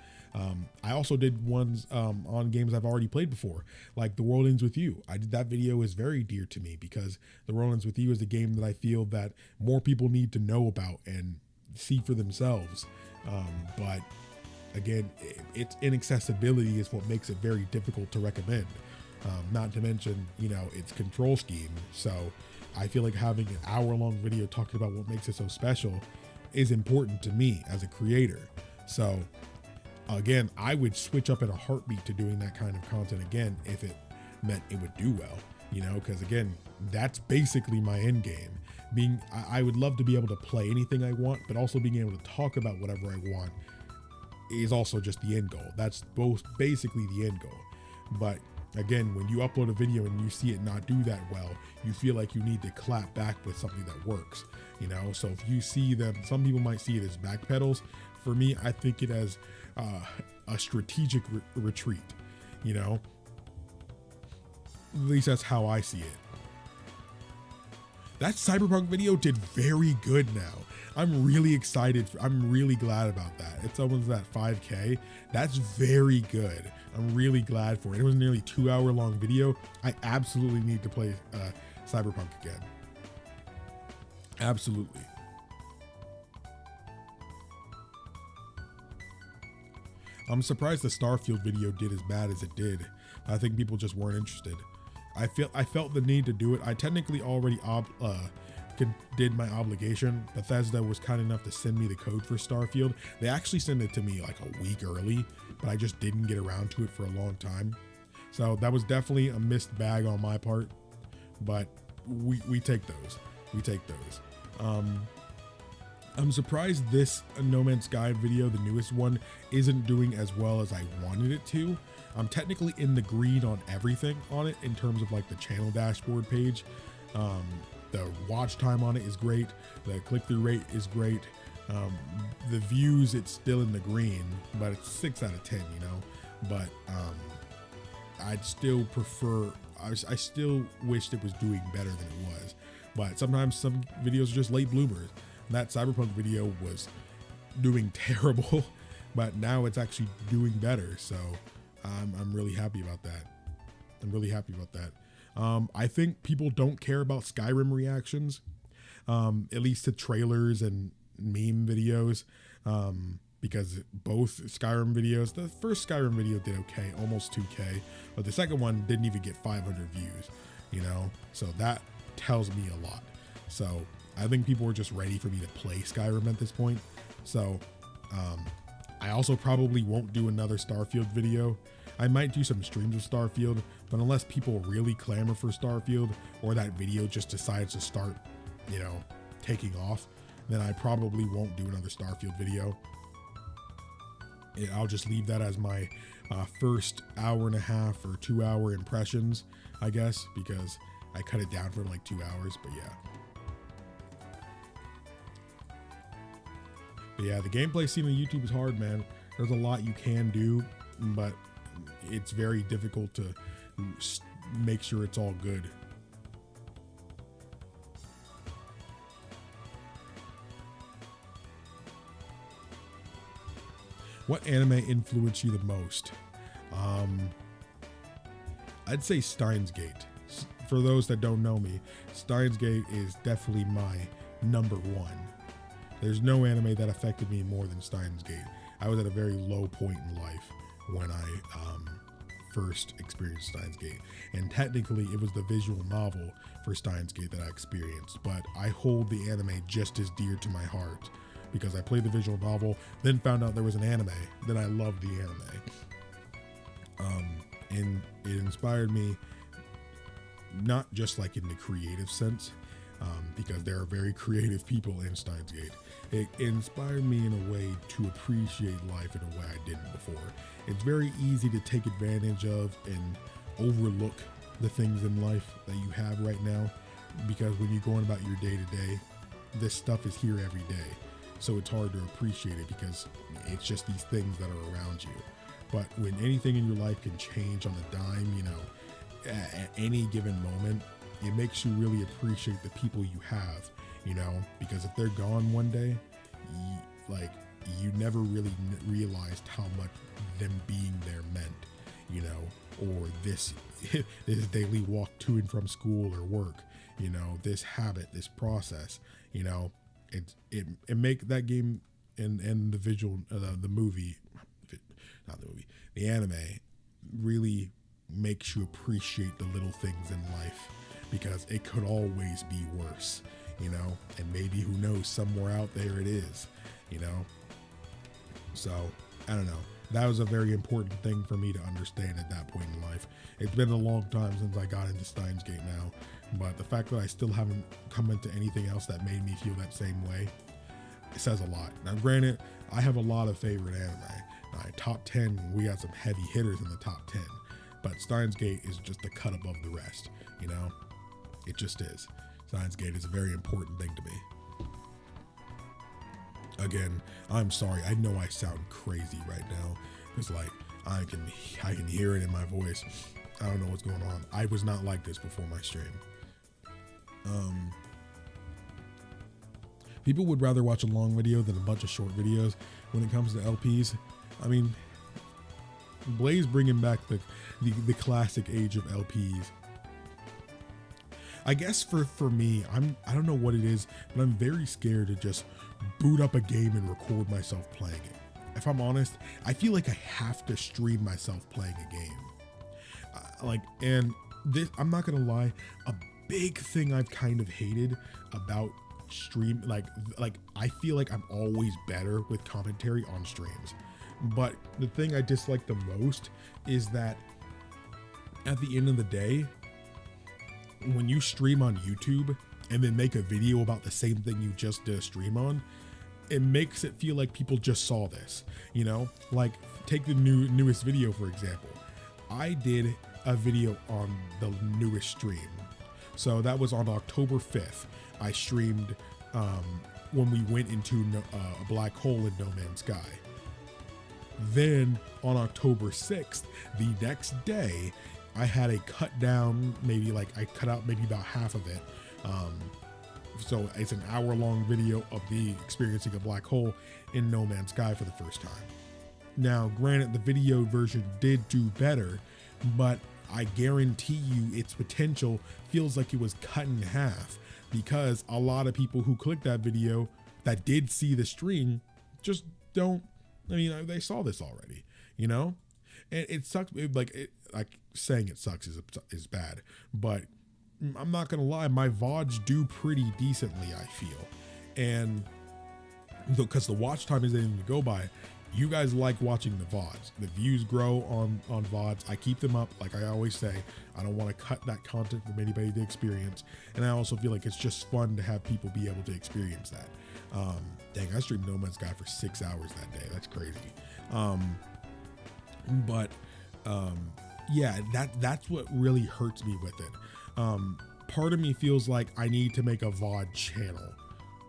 I also did ones on games I've already played before, like The World Ends With You. That video is very dear to me because The World Ends With You is a game that I feel that more people need to know about and see for themselves. But again, its inaccessibility is what makes it very difficult to recommend. Not to mention, you know, its control scheme. So I feel like having an hour-long video talking about what makes it so special is important to me as a creator. So again, I would switch up in a heartbeat to doing that kind of content again if it meant it would do well, you know, because again, that's basically my end game. I would love to be able to play anything I want, but also being able to talk about whatever I want is also just the end goal. That's both basically the end goal. But again, when you upload a video and you see it not do that well, you feel like you need to clap back with something that works, you know? So if you see them, some people might see it as backpedals. For me, I think it as a strategic retreat, you know? At least that's how I see it. That Cyberpunk video did very good now. I'm really excited. I'm really glad about that. It's almost at 5K. That's very good. I'm really glad for it. It was a nearly 2-hour-long video. I absolutely need to play Cyberpunk again. Absolutely. I'm surprised the Starfield video did as bad as it did. I think people just weren't interested. I felt the need to do it. I technically already did my obligation. Bethesda was kind enough to send me the code for Starfield. They actually sent it to me like a week early, but I just didn't get around to it for a long time. So that was definitely a missed bag on my part, but we take those. We take those. I'm surprised this No Man's Sky video, the newest one, isn't doing as well as I wanted it to. I'm technically in the green on everything on it in terms of like the channel dashboard page. The watch time on it is great. The click-through rate is great. The views, it's still in the green, but it's 6 out of 10, you know. But I'd still prefer, I still wished it was doing better than it was. But sometimes some videos are just late bloomers. That Cyberpunk video was doing terrible, but now it's actually doing better. So I'm really happy about that. I'm really happy about that. I think people don't care about Skyrim reactions, at least to trailers and meme videos, because both Skyrim videos, the first Skyrim video did okay, almost 2K, but the second one didn't even get 500 views, you know, so that tells me a lot. So I think people were just ready for me to play Skyrim at this point. So I also probably won't do another Starfield video. I might do some streams of Starfield, but unless people really clamor for Starfield or that video just decides to start, you know, taking off, then I probably won't do another Starfield video. I'll just leave that as my first hour and a half or 2 hour impressions, I guess, because I cut it down from like 2 hours, but yeah. But yeah, the gameplay scene on YouTube is hard, man. There's a lot you can do, but it's very difficult to make sure it's all good. What anime influenced you the most? I'd say Steins Gate. For those that don't know me, Steins Gate is definitely my number one. There's no anime that affected me more than Steins Gate. I was at a very low point in life when I first experienced Steins Gate. And technically it was the visual novel for Steins Gate that I experienced, but I hold the anime just as dear to my heart because I played the visual novel, then found out there was an anime, then I loved the anime. And it inspired me, not just like in the creative sense, because there are very creative people in Steins Gate. It inspired me in a way to appreciate life in a way I didn't before. It's very easy to take advantage of and overlook the things in life that you have right now, because when you're going about your day to day, this stuff is here every day. So it's hard to appreciate it because it's just these things that are around you. But when anything in your life can change on a dime, you know, at any given moment, it makes you really appreciate the people you have, you know, because if they're gone one day, you never really realized how much them being there meant, you know, or this daily walk to and from school or work, you know, this habit, this process, you know, it make that game and the visual, the movie, not the movie, the anime really makes you appreciate the little things in life, because it could always be worse, you know, and maybe, who knows, somewhere out there it is, you know. So I don't know, that was a very important thing for me to understand at that point in life. It's been a long time since I got into Steins Gate now, but the fact that I still haven't come into anything else that made me feel that same way, it says a lot. Now granted, I have a lot of favorite anime. Top 10, we got some heavy hitters in the top 10, but Steins Gate is just a cut above the rest, you know. It just is. Steins Gate is a very important thing to me. Again, I'm sorry. I know I sound crazy right now. It's like I can hear it in my voice. I don't know what's going on. I was not like this before my stream. People would rather watch a long video than a bunch of short videos when it comes to LPs. I mean, Blaze bringing back the classic age of LPs. I guess for me, I don't know what it is, but I'm very scared to just boot up a game and record myself playing it. If I'm honest, I feel like I have to stream myself playing a game. And this, I'm not gonna lie, a big thing I've kind of hated about stream, like I feel like I'm always better with commentary on streams. But the thing I dislike the most is that at the end of the day, when you stream on YouTube and then make a video about the same thing you just did a stream on, it makes it feel like people just saw this, you know? Like, take the newest video, for example. I did a video on the newest stream. So that was on October 5th. I streamed when we went into a black hole in No Man's Sky. Then on October 6th, the next day, I had a cut down, I cut out maybe about half of it. So it's an hour-long video of me experiencing a black hole in No Man's Sky for the first time. Now, granted, the video version did do better, but I guarantee you its potential feels like it was cut in half, because a lot of people who clicked that video that did see the stream just don't, they saw this already, you know? And it sucks. Saying it sucks is bad, but I'm not gonna lie, my VODs do pretty decently, I feel. And because the watch time is anything to go by, you guys like watching the VODs. The views grow on VODs. I keep them up. Like I always say, I don't want to cut that content from anybody to experience. And I also feel like it's just fun to have people be able to experience that. Dang, I streamed No Man's Sky for 6 hours that day. That's crazy. Yeah, that's what really hurts me with it. Part of me feels like I need to make a VOD channel,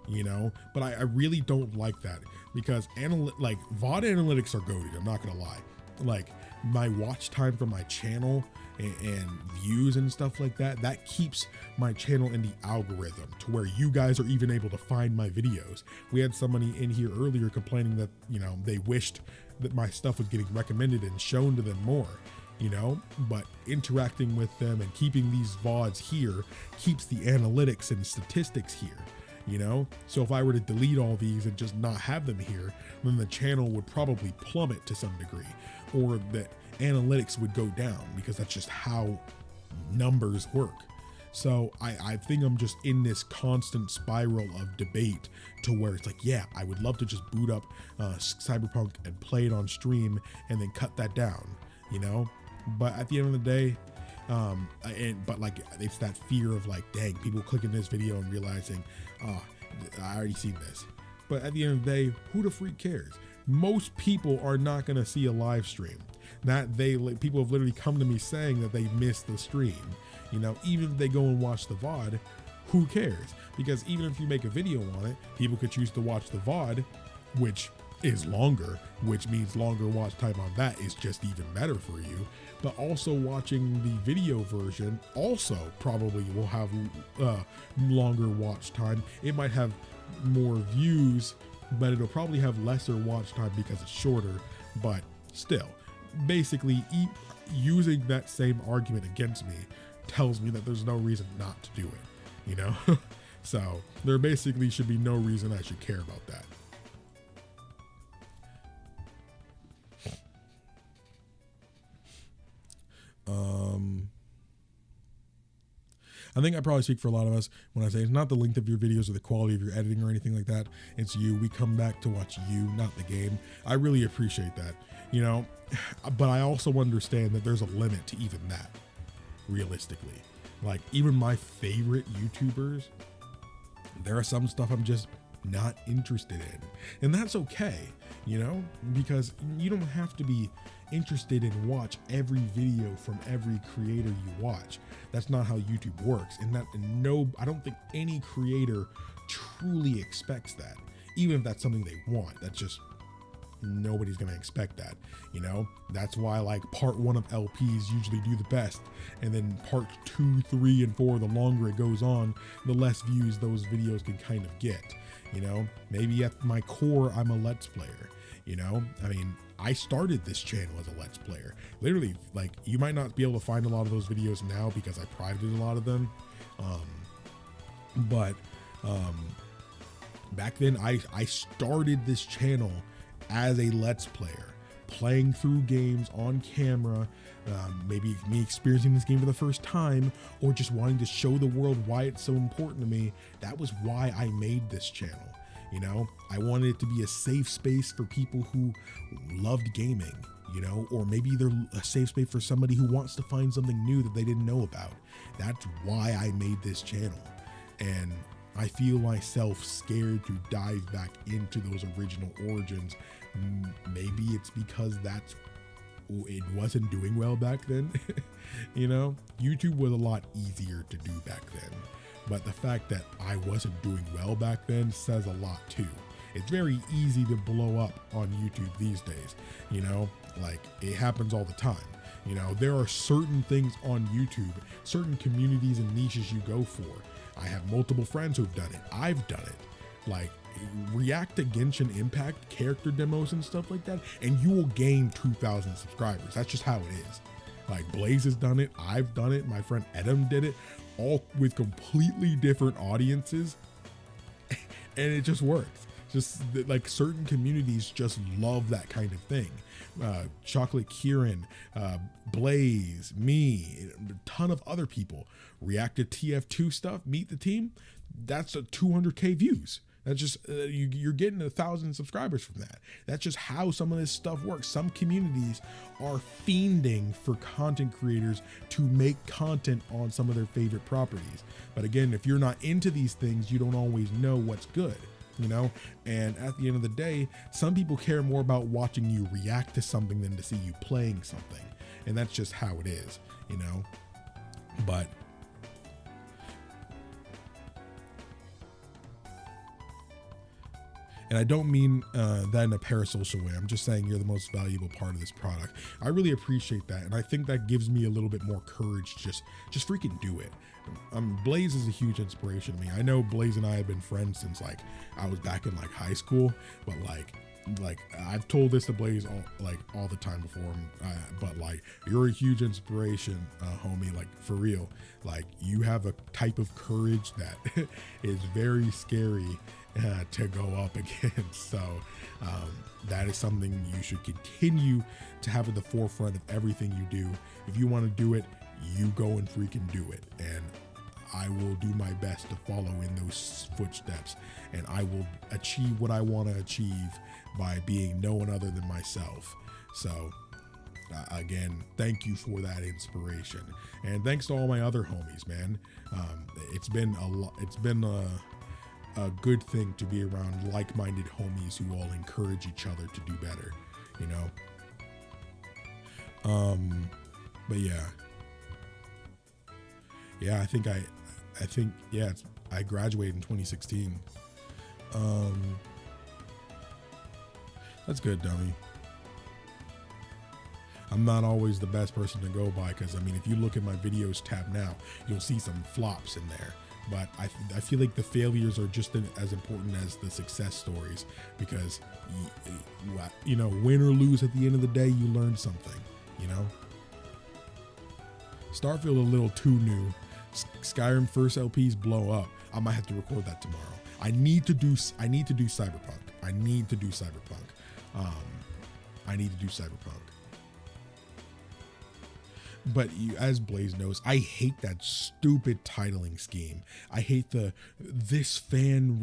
you know, but I really don't like that, because VOD analytics are goated. I'm not gonna lie. Like my watch time for my channel and views and stuff like that keeps my channel in the algorithm to where you guys are even able to find my videos. We had somebody in here earlier complaining that, you know, they wished that my stuff was getting recommended and shown to them more, you know, but interacting with them and keeping these VODs here keeps the analytics and statistics here, you know? So if I were to delete all these and just not have them here, then the channel would probably plummet to some degree, or that analytics would go down, because that's just how numbers work. So I think I'm just in this constant spiral of debate to where it's like, yeah, I would love to just boot up Cyberpunk and play it on stream and then cut that down, you know? But at the end of the day, but like, it's that fear of like, dang, people clicking this video and realizing, oh, I already seen this. But at the end of the day, who the freak cares? Most people are not going to see a live stream. People have literally come to me saying that they missed the stream. You know, even if they go and watch the VOD, who cares? Because even if you make a video on it, people could choose to watch the VOD, which is longer, which means longer watch time on that is just even better for you. But also watching the video version also probably will have longer watch time. It might have more views, but it'll probably have lesser watch time because it's shorter. But still, basically using that same argument against me tells me that there's no reason not to do it, you know? So there basically should be no reason I should care about that. I think I probably speak for a lot of us when I say it's not the length of your videos or the quality of your editing or anything like that. It's you. We come back to watch you, not the game. I really appreciate that, you know, but I also understand that there's a limit to even that, realistically. Like, even my favorite YouTubers, there are some stuff I'm just not interested in, and that's okay, you know, because you don't have to be interested in watch every video from every creator you watch. That's not how YouTube works, and I don't think any creator truly expects that, even if that's something they want. That's just, nobody's gonna expect that, you know? That's why like part 1 of LPs usually do the best, and then part 2, 3, and 4, the longer it goes on, the less views those videos can kind of get, you know? Maybe at my core, I'm a Let's Player, you know? I mean, I started this channel as a Let's Player. Literally, like, you might not be able to find a lot of those videos now because I privated a lot of them, but back then I started this channel as a Let's Player, playing through games on camera, maybe me experiencing this game for the first time, or just wanting to show the world why it's so important to me. That was why I made this channel. You know, I wanted it to be a safe space for people who loved gaming, you know, or maybe they're a safe space for somebody who wants to find something new that they didn't know about. That's why I made this channel. And I feel myself scared to dive back into those original origins. Maybe it's because it wasn't doing well back then. You know, YouTube was a lot easier to do back then. But the fact that I wasn't doing well back then says a lot too. It's very easy to blow up on YouTube these days. You know, like, it happens all the time. You know, there are certain things on YouTube, certain communities and niches you go for. I have multiple friends who've done it. I've done it. Like, react to Genshin Impact character demos and stuff like that, and you will gain 2,000 subscribers. That's just how it is. Like, Blaze has done it. I've done it. My friend Adam did it, all with completely different audiences. And it just works. Just like, certain communities just love that kind of thing. Chocolate Kieran, Blaze, me, a ton of other people react to TF2 stuff, Meet the Team. That's a 200K views. That's just, you're getting 1,000 subscribers from that. That's just how some of this stuff works. Some communities are fiending for content creators to make content on some of their favorite properties. But again, if you're not into these things, you don't always know what's good, you know? And at the end of the day, some people care more about watching you react to something than to see you playing something. And that's just how it is, you know? But and I don't mean that in a parasocial way. I'm just saying you're the most valuable part of this product. I really appreciate that, and I think that gives me a little bit more courage to just freaking do it. Blaze is a huge inspiration to me. I know Blaze and I have been friends since like I was back in like high school, but like like I've told this to Blaze all the time before, but like you're a huge inspiration, homie. Like for real, like you have a type of courage that is very scary to go up against. So that is something you should continue to have at the forefront of everything you do. If you want to do it, you go and freaking do it, and I will do my best to follow in those footsteps, and I will achieve what I want to achieve by being no one other than myself. So again, thank you for that inspiration, and thanks to all my other homies, man. It's been a good thing to be around like-minded homies who all encourage each other to do better, you know. But yeah, I think I graduated in 2016. That's good, dummy. I'm not always the best person to go by, because I mean, if you look at my videos tab now, you'll see some flops in there. But I feel like the failures are just as important as the success stories, because you know, win or lose, at the end of the day, you learn something, you know. Starfield a little too new. Skyrim first LPs blow up. I might have to record that tomorrow. I need to do Cyberpunk. I need to do Cyberpunk. But you, as Blaze knows, I hate that stupid titling scheme. I hate this fan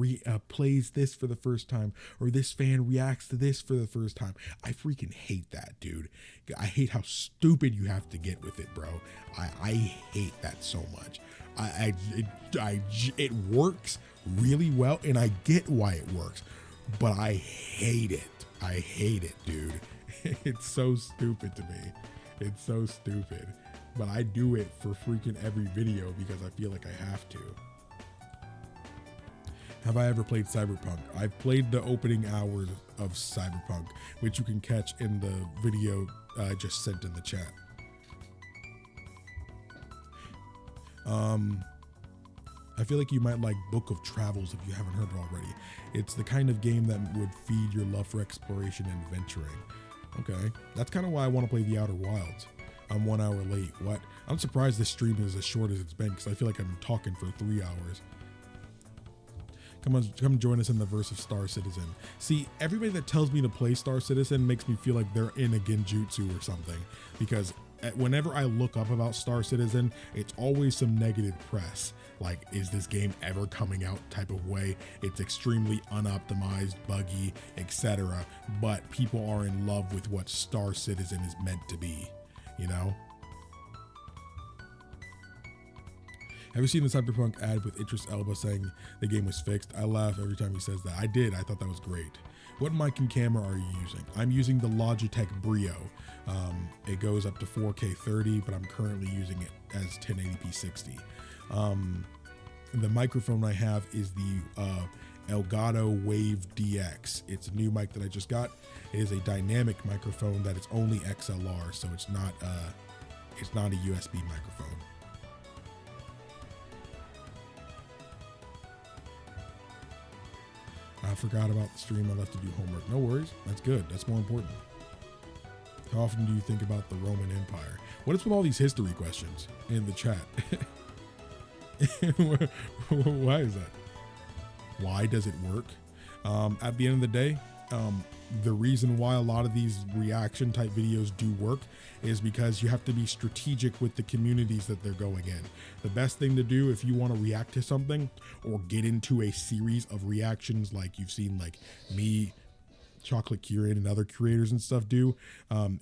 plays this for the first time, or this fan reacts to this for the first time. I freaking hate that, dude. I hate how stupid you have to get with it, bro. I hate that so much. It works really well, and I get why it works, but I hate it. I hate it, dude. It's so stupid to me. It's so stupid, but I do it for freaking every video because I feel like I have to. Have I ever played Cyberpunk? I've played the opening hours of Cyberpunk, which you can catch in the video I just sent in the chat. I feel like you might like Book of Travels if you haven't heard it already. It's the kind of game that would feed your love for exploration and adventuring. Okay, that's kind of why I want to play The Outer Wilds. I'm 1 hour late. What? I'm surprised this stream is as short as it's been, because I feel like I'm talking for 3 hours. Come join us in the verse of Star Citizen. See, everybody that tells me to play Star Citizen makes me feel like they're in a genjutsu or something, because whenever I look up about Star Citizen, it's always some negative press. Like, is this game ever coming out type of way? It's extremely unoptimized, buggy, etc. But people are in love with what Star Citizen is meant to be, you know? Have you seen the Cyberpunk ad with Idris Elba saying the game was fixed? I laugh every time he says that. I did. I thought that was great. What mic and camera are you using? I'm using the Logitech Brio. It goes up to 4K 30, but I'm currently using it as 1080p 60. The microphone I have is the Elgato Wave DX. It's a new mic that I just got. It is a dynamic microphone that is only XLR, so it's not a USB microphone. I forgot about the stream. I left to do homework. No worries. That's good. That's more important. How often do you think about the Roman Empire? What is with all these history questions in the chat? Why is that? Why does it work? At the end of the day, the reason why a lot of these reaction type videos do work is because you have to be strategic with the communities that they're going in. The best thing to do if you want to react to something or get into a series of reactions like you've seen like me, Chocolate Curate, and other creators and stuff do,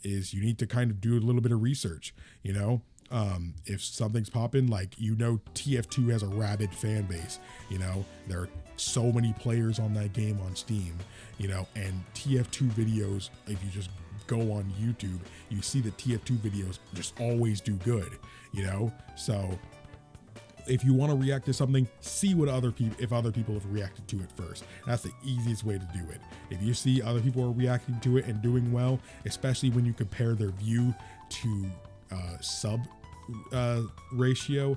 is you need to kind of do a little bit of research, you know? If something's popping, like, you know, TF2 has a rabid fan base, you know, there are so many players on that game on Steam, you know, and TF2 videos, if you just go on YouTube, you see that TF2 videos just always do good, you know? So if you want to react to something, see what if other people have reacted to it first. That's the easiest way to do it. If you see other people are reacting to it and doing well, especially when you compare their view to sub ratio,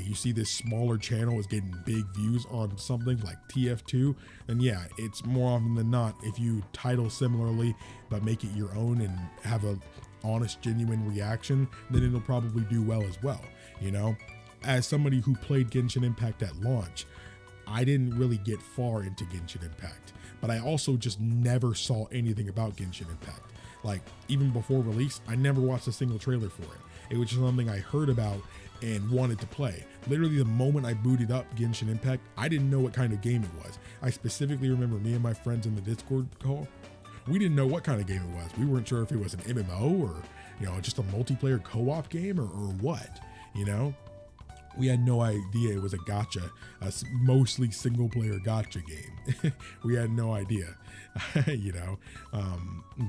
you see this smaller channel is getting big views on something like TF2, then yeah, it's more often than not, if you title similarly but make it your own and have a honest, genuine reaction, then it'll probably do well as well. As somebody who played Genshin Impact at launch, I didn't really get far into Genshin Impact, but I also just never saw anything about Genshin Impact. Like, even before release, I never watched a single trailer for it. It was just something I heard about and wanted to play. Literally, the moment I booted up Genshin Impact, I didn't know what kind of game it was. I specifically remember me and my friends in the Discord call, we didn't know what kind of game it was. We weren't sure if it was an MMO or, just a multiplayer co-op game or what, We had no idea it was a gacha, a mostly single player gacha game. We had no idea,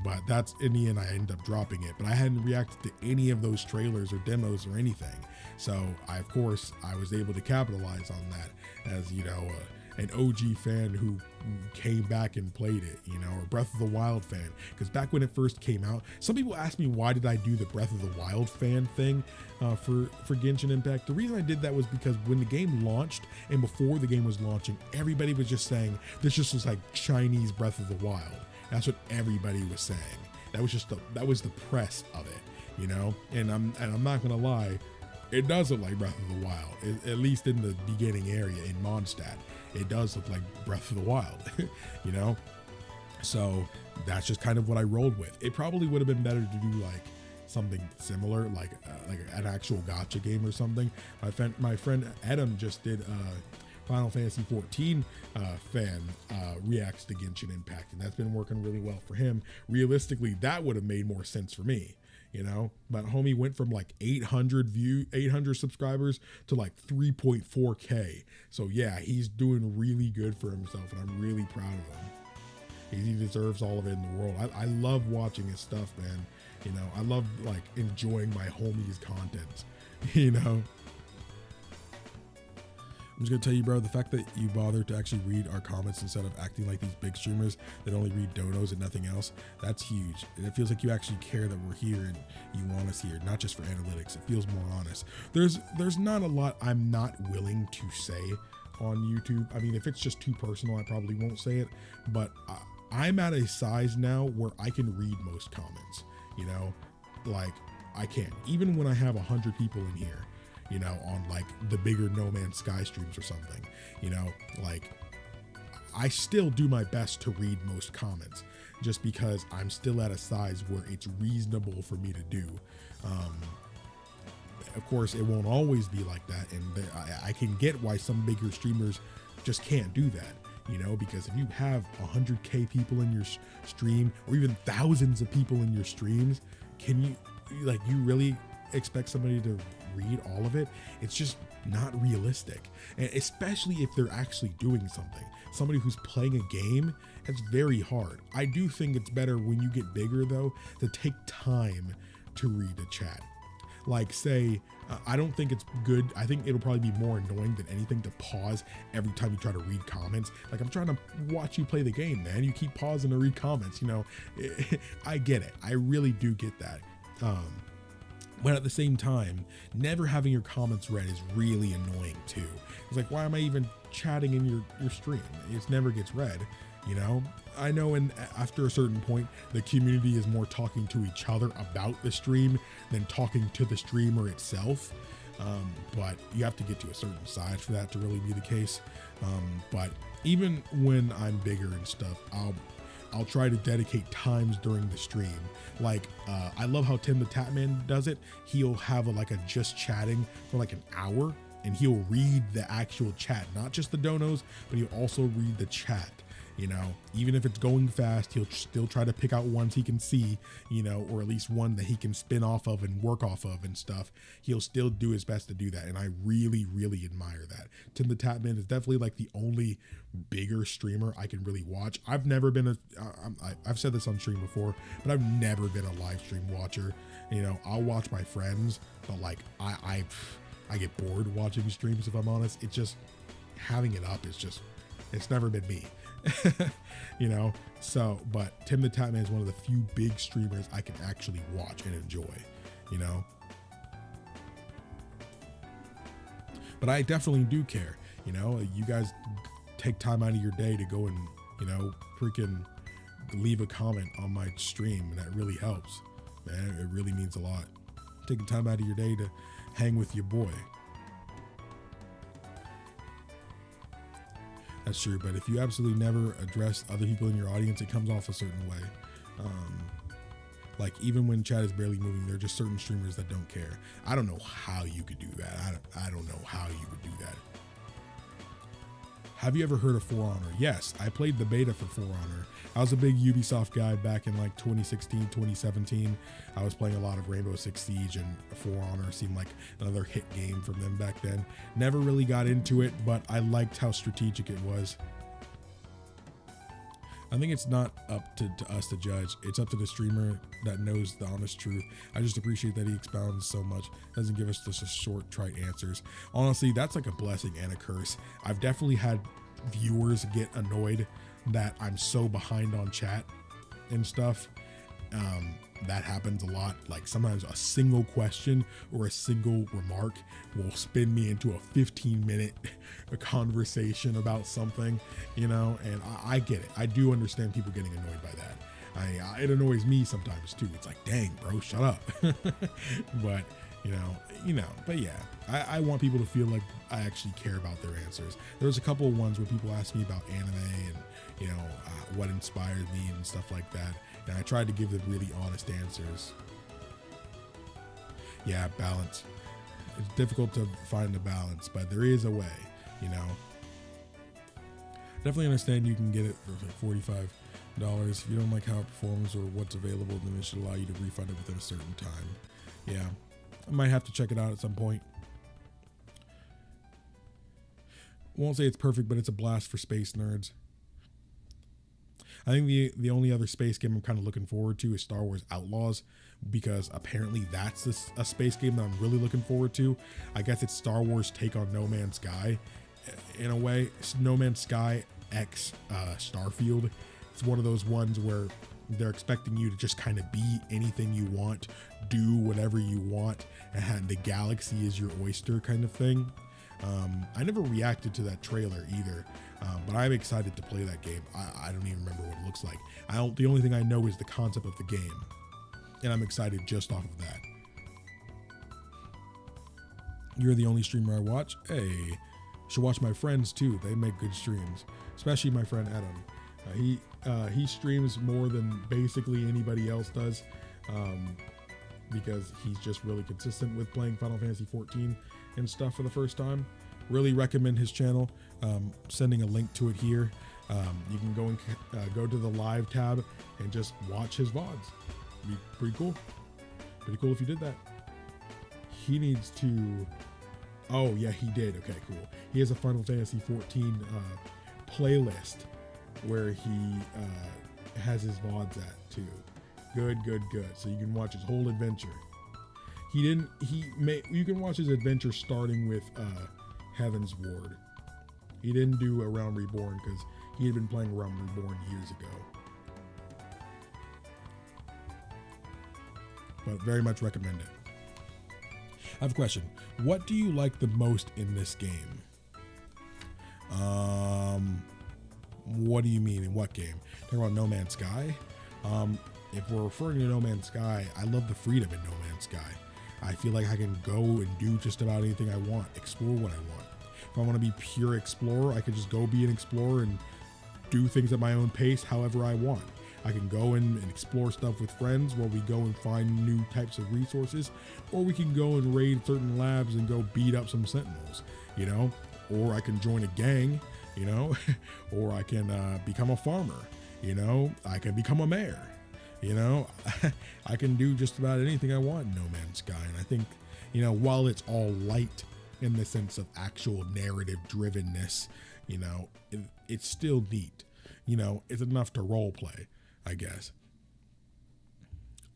but that's, in the end, I ended up dropping it, but I hadn't reacted to any of those trailers or demos or anything. So of course I was able to capitalize on that as, an OG fan who came back and played it, or Breath of the Wild fan. Because back when it first came out, some people asked me why did I do the Breath of the Wild fan thing for Genshin Impact. The reason I did that was because when the game launched and before the game was launching, everybody was just saying this just was like Chinese Breath of the Wild. That's what everybody was saying. That was the press of it, And I'm not gonna lie, it does look like Breath of the Wild, at least in the beginning area in Mondstadt. It does look like Breath of the Wild, So that's just kind of what I rolled with. It probably would have been better to do like something similar, like an actual gacha game or something. My friend Adam just did Final Fantasy 14 fan reacts to Genshin Impact, and that's been working really well for him. Realistically, that would have made more sense for me. But homie went from like 800 subscribers to like 3.4K. So yeah, he's doing really good for himself, and I'm really proud of him. He deserves all of it in the world. I love watching his stuff, man. I love like enjoying my homie's content, I'm just gonna tell you, bro, the fact that you bother to actually read our comments instead of acting like these big streamers that only read donos and nothing else, that's huge. And it feels like you actually care that we're here and you want us here, not just for analytics. It feels more honest. There's not a lot I'm not willing to say on YouTube. I mean, if it's just too personal, I probably won't say it, but I'm at a size now where I can read most comments, like I can, even when I have 100 people in here, on like the bigger No Man's Sky streams or something, like I still do my best to read most comments just because I'm still at a size where it's reasonable for me to do. Of course, it won't always be like that, and I can get why some bigger streamers just can't do that, because if you have 100K people in your stream or even thousands of people in your streams, can you really expect somebody to read all of it? It's just not realistic, and especially if they're actually doing somebody who's playing a game. It's very hard. I do think it's better when you get bigger though to take time to read the chat. Like say I don't think it's good. I think it'll probably be more annoying than anything to pause every time you try to read comments. Like, I'm trying to watch you play the game, man. You keep pausing to read comments, I get it. I really do get that. But at the same time, never having your comments read is really annoying too. It's like, why am I even chatting in your stream? It never gets read, I know, and after a certain point, the community is more talking to each other about the stream than talking to the streamer itself. But you have to get to a certain size for that to really be the case. But even when I'm bigger and stuff, I'll try to dedicate times during the stream. Like, I love how Tim the Tatman does it. He'll have a just chatting for like an hour, and he'll read the actual chat, not just the donos, but he'll also read the chat. Even if it's going fast, he'll still try to pick out ones he can see, or at least one that he can spin off of and work off of and stuff. He'll still do his best to do that, and I really, really admire that. Tim the Tatman is definitely like the only bigger streamer I can really watch. I've never been I've said this on stream before, but I've never been a live stream watcher. I'll watch my friends, but like I get bored watching streams, if I'm honest. It's just having it up is just, it's never been me. So, but Tim the Tatman is one of the few big streamers I can actually watch and enjoy, but I definitely do care. You guys take time out of your day to go and, freaking leave a comment on my stream, and that really helps, man. It really means a lot. Taking time out of your day to hang with your boy. That's true, but if you absolutely never address other people in your audience, it comes off a certain way. Like even when chat is barely moving, there are just certain streamers that don't care. I don't know how you could do that. I don't know how you would do that. Have you ever heard of For Honor? Yes, I played the beta for For Honor. I was a big Ubisoft guy back in like 2016, 2017. I was playing a lot of Rainbow Six Siege, and For Honor seemed like another hit game from them back then. Never really got into it, but I liked how strategic it was. I think it's not up to us to judge. It's up to the streamer that knows the honest truth. I just appreciate that he expounds so much. Doesn't give us just a short, trite answers. Honestly, that's like a blessing and a curse. I've definitely had viewers get annoyed that I'm so behind on chat and stuff. That happens a lot. Like sometimes a single question or a single remark will spin me into a 15-minute conversation about something, and I get it. I do understand people getting annoyed by that. It annoys me sometimes too. It's like, dang, bro, shut up. But but yeah, I want people to feel like I actually care about their answers. There's a couple of ones where people ask me about anime and what inspired me and stuff like that, and I tried to give them really honest answers. Yeah, balance. It's difficult to find a balance, but there is a way. Definitely understand you can get it for like $45. If you don't like how it performs or what's available, then it should allow you to refund it within a certain time. Yeah, I might have to check it out at some point. Won't say it's perfect, but it's a blast for space nerds. I think the only other space game I'm kind of looking forward to is Star Wars Outlaws, because apparently that's a space game that I'm really looking forward to. I guess it's Star Wars take on No Man's Sky in a way. It's No Man's Sky X Starfield. It's one of those ones where they're expecting you to just kind of be anything you want, do whatever you want, and the galaxy is your oyster kind of thing. I never reacted to that trailer either, but I'm excited to play that game. I don't even remember what it looks like. The only thing I know is the concept of the game, and I'm excited just off of that. You're the only streamer I watch. Hey, you should watch my friends too. They make good streams, especially my friend Adam. He streams more than basically anybody else does, because he's just really consistent with playing Final Fantasy 14 and stuff for the first time. Really recommend his channel. Sending a link to it here. You can go and go to the live tab and just watch his VODs. Be pretty cool. Pretty cool if you did that. He needs to. Oh yeah, he did. Okay, cool. He has a Final Fantasy 14 playlist where he has his VODs at too. Good. So you can watch his whole adventure. You can watch his adventure starting with Heaven's Ward. He didn't do A Realm Reborn because he had been playing A Realm Reborn years ago. But very much recommend it. I have a question. What do you like the most in this game? What do you mean in what game? Talking about No Man's Sky? If we're referring to No Man's Sky, I love the freedom in No Man's Sky. I feel like I can go and do just about anything I want, explore what I want. If I want to be pure explorer, I can just go be an explorer and do things at my own pace however I want. I can go in and explore stuff with friends where we go and find new types of resources, or we can go and raid certain labs and go beat up some sentinels, or I can join a gang, or I can become a farmer, I can become a mayor. I can do just about anything I want in No Man's Sky. And I think, while it's all light in the sense of actual narrative drivenness, it's still neat. It's enough to role play, I guess.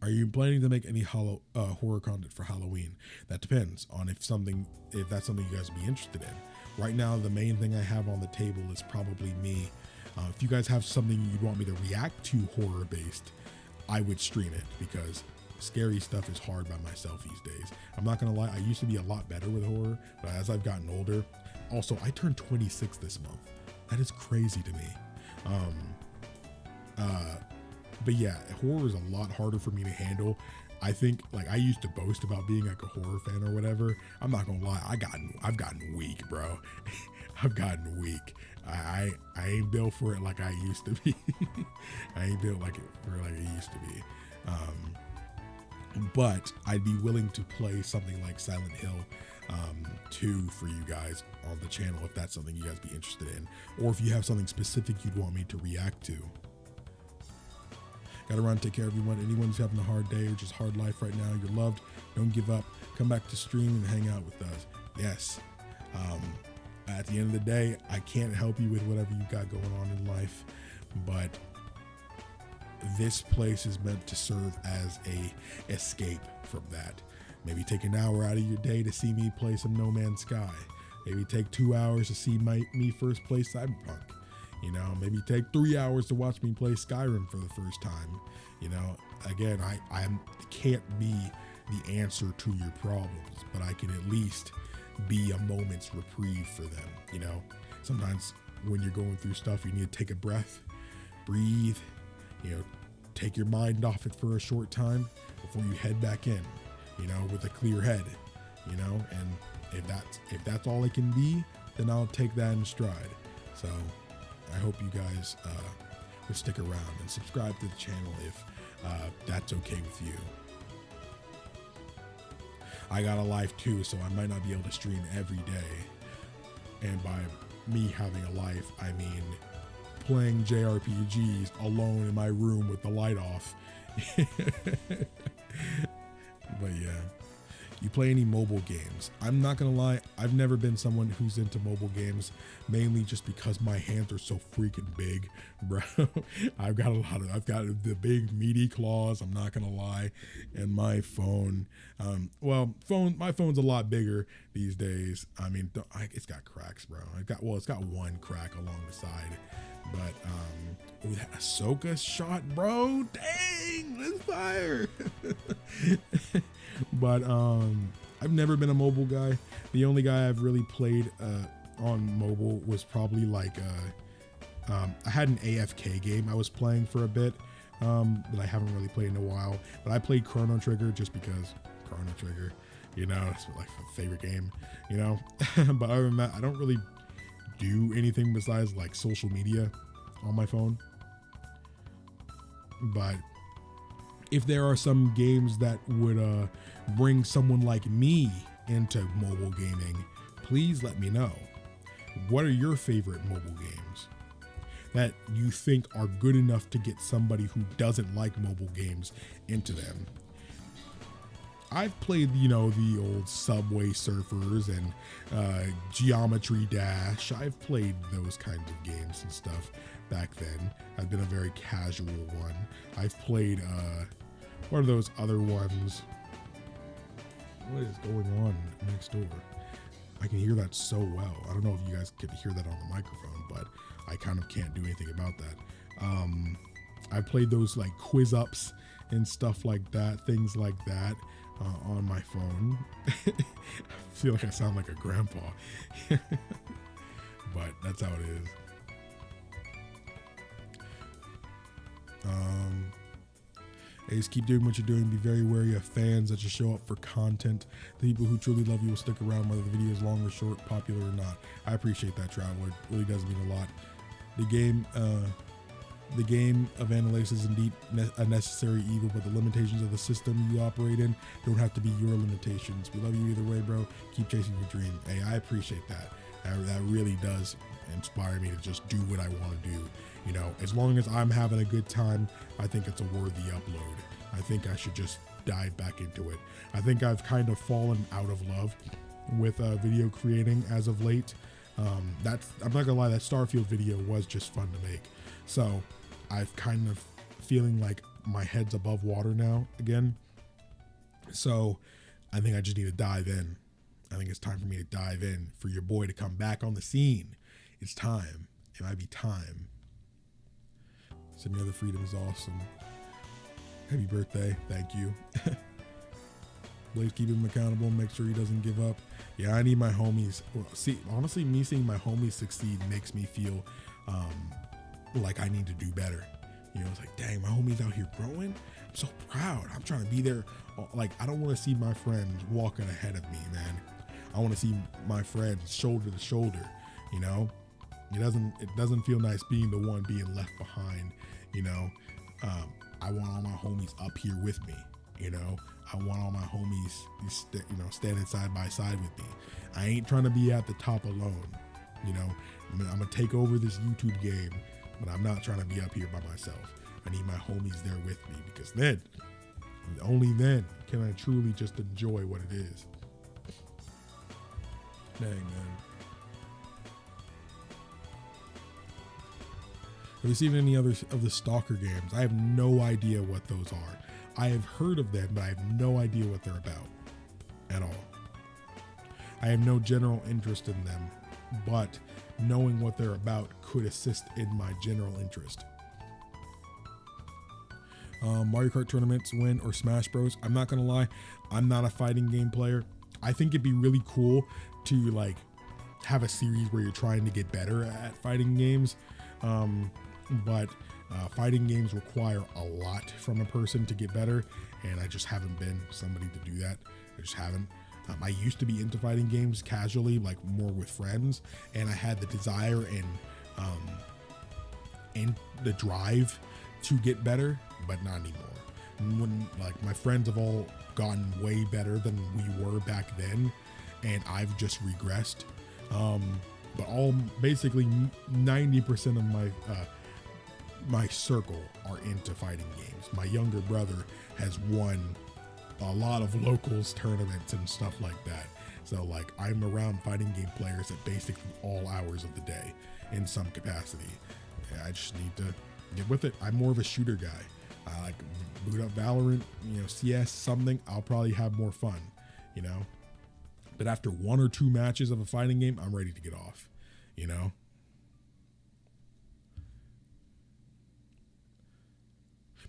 Are you planning to make any horror content for Halloween? That depends on if that's something you guys would be interested in. Right now, the main thing I have on the table is probably me. If you guys have something you'd want me to react to horror based, I would stream it, because scary stuff is hard by myself these days. I'm not gonna lie, I used to be a lot better with horror, but as I've gotten older, also I turned 26 this month. That is crazy to me. But yeah, horror is a lot harder for me to handle. I think, like, I used to boast about being like a horror fan or whatever. I'm not gonna lie, I've gotten weak, bro. I've gotten weak. I ain't built for it like I used to be. I ain't built like it for like it used to be. But I'd be willing to play something like Silent Hill 2 for you guys on the channel if that's something you guys be interested in, or if you have something specific you'd want me to react to. Gotta run, take care of everyone. Anyone who's having a hard day or just hard life right now, you're loved. Don't give up. Come back to stream and hang out with us. Yes. At the end of the day, I can't help you with whatever you got going on in life, but this place is meant to serve as a escape from that. Maybe take an hour out of your day to see me play some No Man's Sky. Maybe take 2 hours to see me first play Cyberpunk. You know, maybe take 3 hours to watch me play Skyrim for the first time. You know, again, I can't be the answer to your problems, but I can at least be a moment's reprieve for them. You know, sometimes when you're going through stuff, you need to take a breath, breathe, you know, take your mind off it for a short time before you head back in, you know, with a clear head, you know, and if that's all it can be, then I'll take that in stride. So I hope you guys will stick around and subscribe to the channel if that's okay with you. I got a life too, so I might not be able to stream every day. And by me having a life, I mean playing JRPGs alone in my room with the light off. But yeah. You play any mobile games? I'm not gonna lie, I've never been someone who's into mobile games, mainly just because my hands are so freaking big, bro. I've got the big meaty claws, I'm not gonna lie, and my phone, my phone's a lot bigger these days. I mean, it's got cracks, bro. It's got one crack along the side, but that Ahsoka shot, bro, dang, that's fire. But I've never been a mobile guy. The only guy I've really played on mobile was probably like I had an AFK game I was playing for a bit that I haven't really played in a while. But I played Chrono Trigger just because Chrono Trigger, you know, that's like my favorite game, you know. But other than that, I don't really do anything besides like social media on my phone. But if there are some games that would bring someone like me into mobile gaming, please let me know. What are your favorite mobile games that you think are good enough to get somebody who doesn't like mobile games into them? I've played, you know, the old Subway Surfers and Geometry Dash. I've played those kinds of games and stuff back then. I've been a very casual one. I've played, what are those other ones? What is going on next door? I can hear that so well. I don't know if you guys can hear that on the microphone, but I kind of can't do anything about that. I played those like quiz ups and stuff like that, things like that on my phone. I feel like I sound like a grandpa, but that's how it is. Ace, keep doing what you're doing. Be very wary of fans that just show up for content. The people who truly love you will stick around whether the video is long or short, popular or not. I appreciate that, Traveler. It really does mean a lot. The game of Annihilation is indeed a necessary evil, but the limitations of the system you operate in don't have to be your limitations. We love you either way, bro. Keep chasing your dream. Hey, I appreciate that. That really does inspire me to just do what I want to do. You know, as long as I'm having a good time, I think it's a worthy upload. I think I should just dive back into it. I think I've kind of fallen out of love with video creating as of late. I'm not gonna lie, that Starfield video was just fun to make. So I've kind of feeling like my head's above water now again. So I think I just need to dive in. I think it's time for me to dive in, for your boy to come back on the scene. It's time. It might be time. Send me other freedom is awesome. Happy birthday. Thank you. Blaze keep him accountable, make sure he doesn't give up. Yeah, I need my homies. Well, see, honestly, me seeing my homies succeed makes me feel like I need to do better. You know, it's like, dang, my homie's out here growing. I'm so proud. I'm trying to be there. Like, I don't want to see my friends walking ahead of me, man. I want to see my friends shoulder to shoulder. You know, it doesn't feel nice being the one being left behind. You know, I want all my homies up here with me. You know, I want all my homies, standing side by side with me. I ain't trying to be at the top alone. You know, I'm gonna take over this YouTube game, but I'm not trying to be up here by myself. I need my homies there with me, because then, only then, can I truly just enjoy what it is. Dang, man. Have you seen any other of the Stalker games? I have no idea what those are. I have heard of them, but I have no idea what they're about at all. I have no general interest in them, but knowing what they're about could assist in my general interest. Mario Kart tournaments win or Smash Bros. I'm not gonna lie, I'm not a fighting game player. I think it'd be really cool to like have a series where you're trying to get better at fighting games, but fighting games require a lot from a person to get better, and I just haven't been somebody to do that. I just haven't. I used to be into fighting games casually, like more with friends, and I had the desire and the drive to get better, but not anymore. When like my friends have all gotten way better than we were back then, and I've just regressed. But all basically 90% of my circle are into fighting games. My younger brother has won a lot of locals tournaments and stuff like that. So like I'm around fighting game players at basically all hours of the day in some capacity. I just need to get with it. I'm more of a shooter guy. I like boot up Valorant, CS, something. I'll probably have more fun, But after 1 or 2 matches of a fighting game, I'm ready to get off,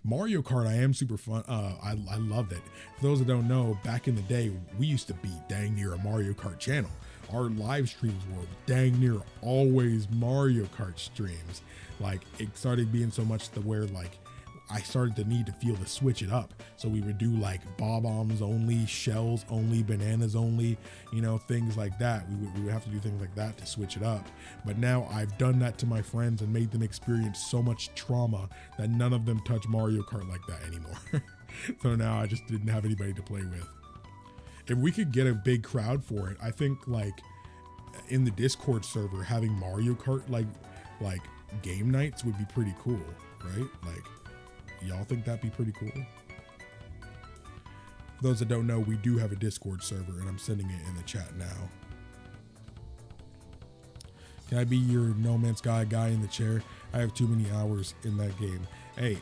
Mario Kart, I am super fun. I loved it. For those that don't know, back in the day, we used to be dang near a Mario Kart channel. Our live streams were dang near always Mario Kart streams. Like it started being so much to where like I started to need to feel to switch it up. So we would do like bob-ombs only, shells only, bananas only, things like that. We would have to do things like that to switch it up. But now I've done that to my friends and made them experience so much trauma that none of them touch Mario Kart like that anymore. So now I just didn't have anybody to play with. If we could get a big crowd for it, I think like in the Discord server, having Mario Kart like game nights would be pretty cool, right? Like, y'all think that'd be pretty cool? For those that don't know, we do have a Discord server, and I'm sending it in the chat now. Can I be your No Man's Sky guy in the chair? I have too many hours in that game. Hey,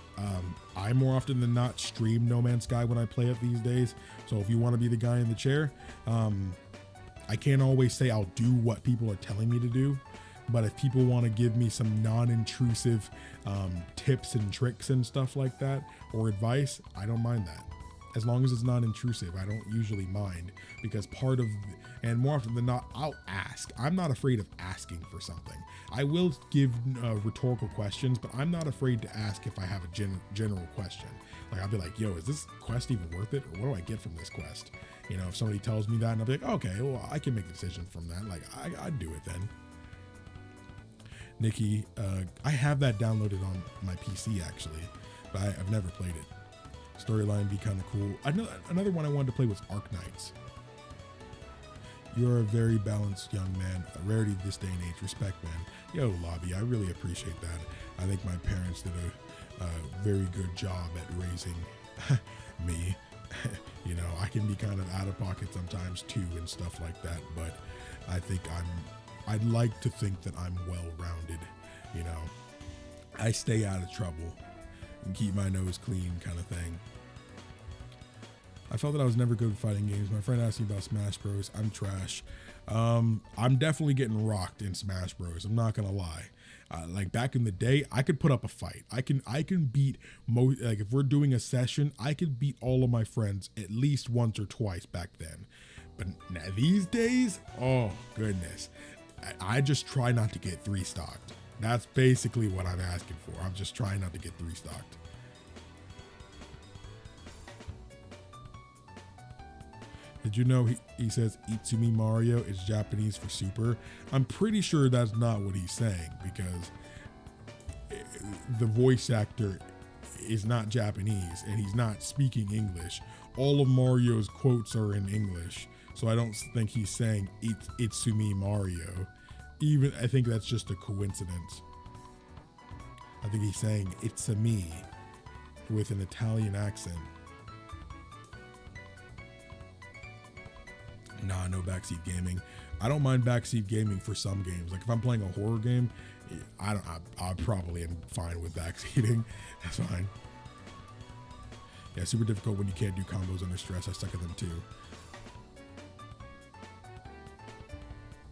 I more often than not stream No Man's Sky when I play it these days. So if you want to be the guy in the chair, I can't always say I'll do what people are telling me to do. But if people want to give me some non-intrusive tips and tricks and stuff like that, or advice, I don't mind that. As long as it's not intrusive, I don't usually mind, because and more often than not, I'll ask. I'm not afraid of asking for something. I will give rhetorical questions, but I'm not afraid to ask if I have a general question. Like I'll be like, yo, is this quest even worth it? Or what do I get from this quest? If somebody tells me that, and I'll be like, okay, well, I can make a decision from that. Like I'd do it then. Nikki, I have that downloaded on my PC actually, but I've never played it. Storyline be kind of cool. Another one I wanted to play was Arc Knights. You're a very balanced young man, a rarity this day and age. Respect, man. Yo, Lobby, I really appreciate that. I think my parents did a very good job at raising me. I can be kind of out of pocket sometimes too and stuff like that, but I think I'd like to think that I'm well-rounded, I stay out of trouble and keep my nose clean kind of thing. I felt that I was never good at fighting games. My friend asked me about Smash Bros. I'm trash. I'm definitely getting rocked in Smash Bros. I'm not gonna lie. Like back in the day, I could put up a fight. I can beat like if we're doing a session, I could beat all of my friends at least once or twice back then. But now these days, oh goodness, I just try not to get 3-stocked. That's basically what I'm asking for. I'm just trying not to get 3-stocked. Did you know he says Itsumi Mario is Japanese for super? I'm pretty sure that's not what he's saying, because the voice actor is not Japanese and he's not speaking English. All of Mario's quotes are in English, so I don't think he's saying Itsumi Mario. I think that's just a coincidence. I think he's saying it's a me with an Italian accent. Nah, no backseat gaming. I don't mind backseat gaming for some games. Like if I'm playing a horror game, I probably am fine with backseating. That's fine. Yeah, super difficult when you can't do combos under stress. I suck at them too.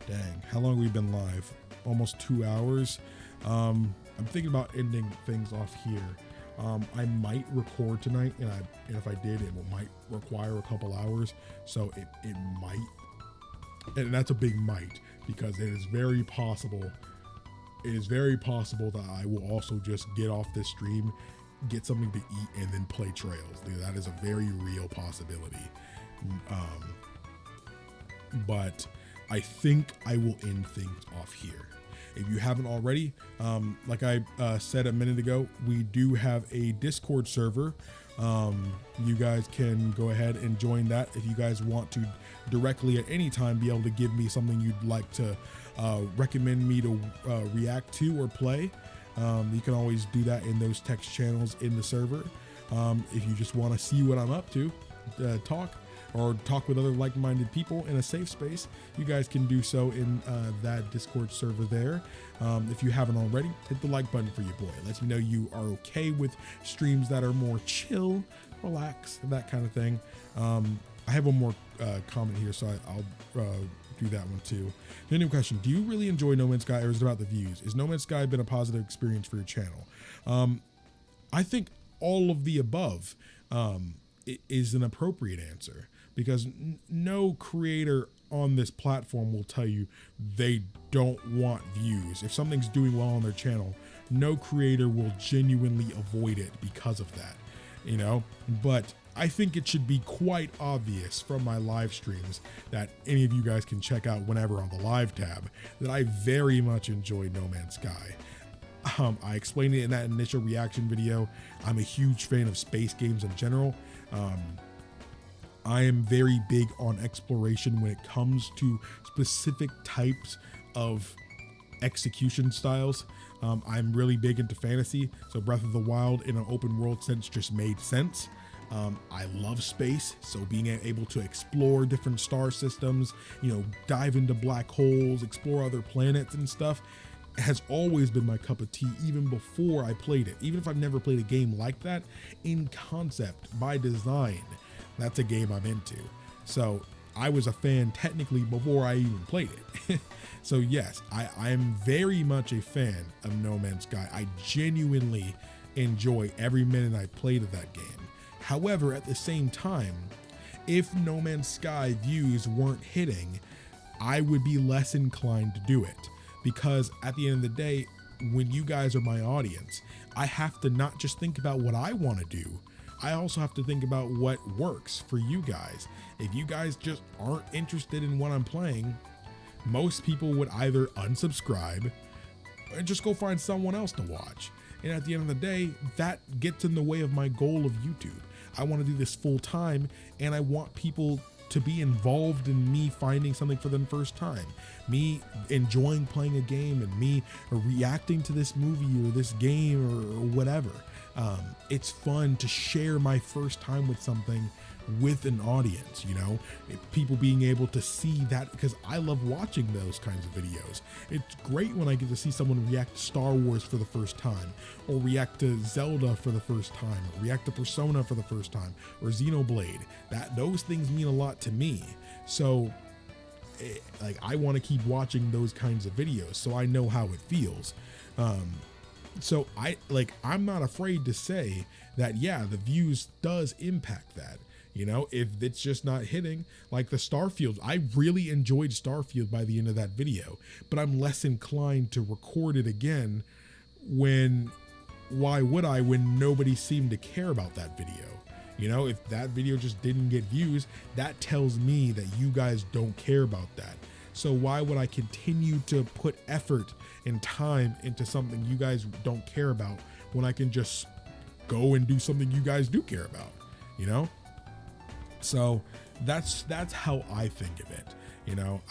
Dang, how long have we been live? Almost 2 hours. I'm thinking about ending things off here. I might record tonight, and if I did, it might require a couple hours. So it might, and that's a big might, because it is very possible. It is very possible that I will also just get off this stream, get something to eat, and then play Trails. That is a very real possibility. But I think I will end things off here. If you haven't already, like I said a minute ago, we do have a Discord server. You guys can go ahead and join that if you guys want to directly at any time be able to give me something you'd like to recommend me to react to or play. You can always do that in those text channels in the server. If you just want to see what I'm up to, talk with other like-minded people in a safe space, you guys can do so in that Discord server there. If you haven't already, hit the like button for your boy. It lets me know you are okay with streams that are more chill, relax, that kind of thing. I have one more comment here, so I'll do that one too. Genuine question: do you really enjoy No Man's Sky, or is it about the views? Is No Man's Sky been a positive experience for your channel? I think all of the above is an appropriate answer, because no creator on this platform will tell you they don't want views. If something's doing well on their channel, no creator will genuinely avoid it because of that, you know? But I think it should be quite obvious from my live streams that any of you guys can check out whenever on the live tab that I very much enjoy No Man's Sky. I explained it in that initial reaction video. I'm a huge fan of space games in general. I am very big on exploration when it comes to specific types of execution styles. I'm really big into fantasy, so Breath of the Wild in an open world sense just made sense. I love space, so being able to explore different star systems, dive into black holes, explore other planets and stuff, has always been my cup of tea, even before I played it. Even if I've never played a game like that, in concept, by design, that's a game I'm into. So I was a fan technically before I even played it. So yes, I am very much a fan of No Man's Sky. I genuinely enjoy every minute I played of that game. However, at the same time, if No Man's Sky views weren't hitting, I would be less inclined to do it. Because at the end of the day, when you guys are my audience, I have to not just think about what I want to do, I also have to think about what works for you guys. If you guys just aren't interested in what I'm playing, most people would either unsubscribe or just go find someone else to watch. And at the end of the day, that gets in the way of my goal of YouTube. I want to do this full time, and I want people to be involved in me finding something for them first time, me enjoying playing a game, and me reacting to this movie or this game or whatever. It's fun to share my first time with something with an audience, people being able to see that, because I love watching those kinds of videos. It's great when I get to see someone react to Star Wars for the first time, or react to Zelda for the first time, or react to Persona for the first time, or Xenoblade. Those things mean a lot to me. So like I want to keep watching those kinds of videos, so I know how it feels. So I'm not afraid to say that, yeah, the views does impact that. You know, if it's just not hitting, like the Starfield, I really enjoyed Starfield by the end of that video, but I'm less inclined to record it again when, why would I, when nobody seemed to care about that video? You know, if that video just didn't get views, that tells me that you guys don't care about that. So why would I continue to put effort and time into something you guys don't care about when I can just go and do something you guys do care about, you know? So that's how I think of it. You know,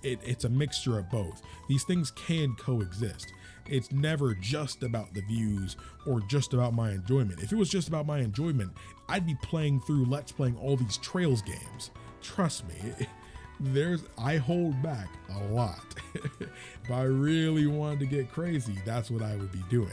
it's a mixture of both. These things can coexist. It's never just about the views or just about my enjoyment. If it was just about my enjoyment, I'd be playing through Let's Playing all these Trails games. Trust me, I hold back a lot. If I really wanted to get crazy, that's what I would be doing.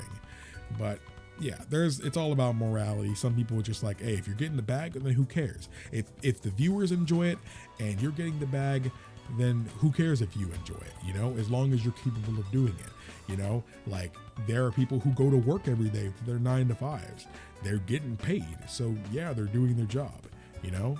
But yeah, it's all about morality. Some people are just like, hey, if you're getting the bag, then who cares? If the viewers enjoy it and you're getting the bag, then who cares if you enjoy it, you know, as long as you're capable of doing it. You know, like there are people who go to work every day for their 9 to 5s. They're getting paid. So yeah, they're doing their job, you know?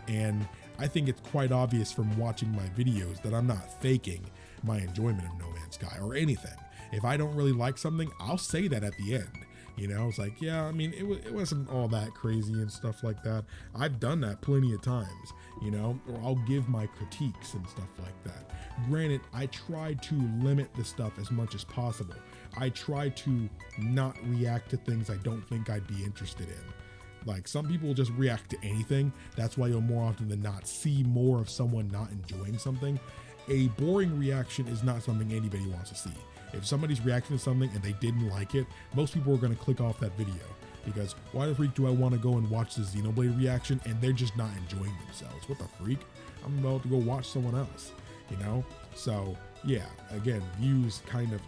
And I think it's quite obvious from watching my videos that I'm not faking my enjoyment of No Man's Sky or anything. If I don't really like something, I'll say that at the end. You know, it's like, yeah, I mean, it wasn't all that crazy and stuff like that. I've done that plenty of times, you know, or I'll give my critiques and stuff like that. Granted, I try to limit the stuff as much as possible. I try to not react to things I don't think I'd be interested in. Like some people will just react to anything. That's why you'll more often than not see more of someone not enjoying something. A boring reaction is not something anybody wants to see. If somebody's reacting to something and they didn't like it, most people are going to click off that video because why the freak do I want to go and watch the Xenoblade reaction and they're just not enjoying themselves? What the freak? I'm about to go watch someone else, you know? So yeah, again, views kind of,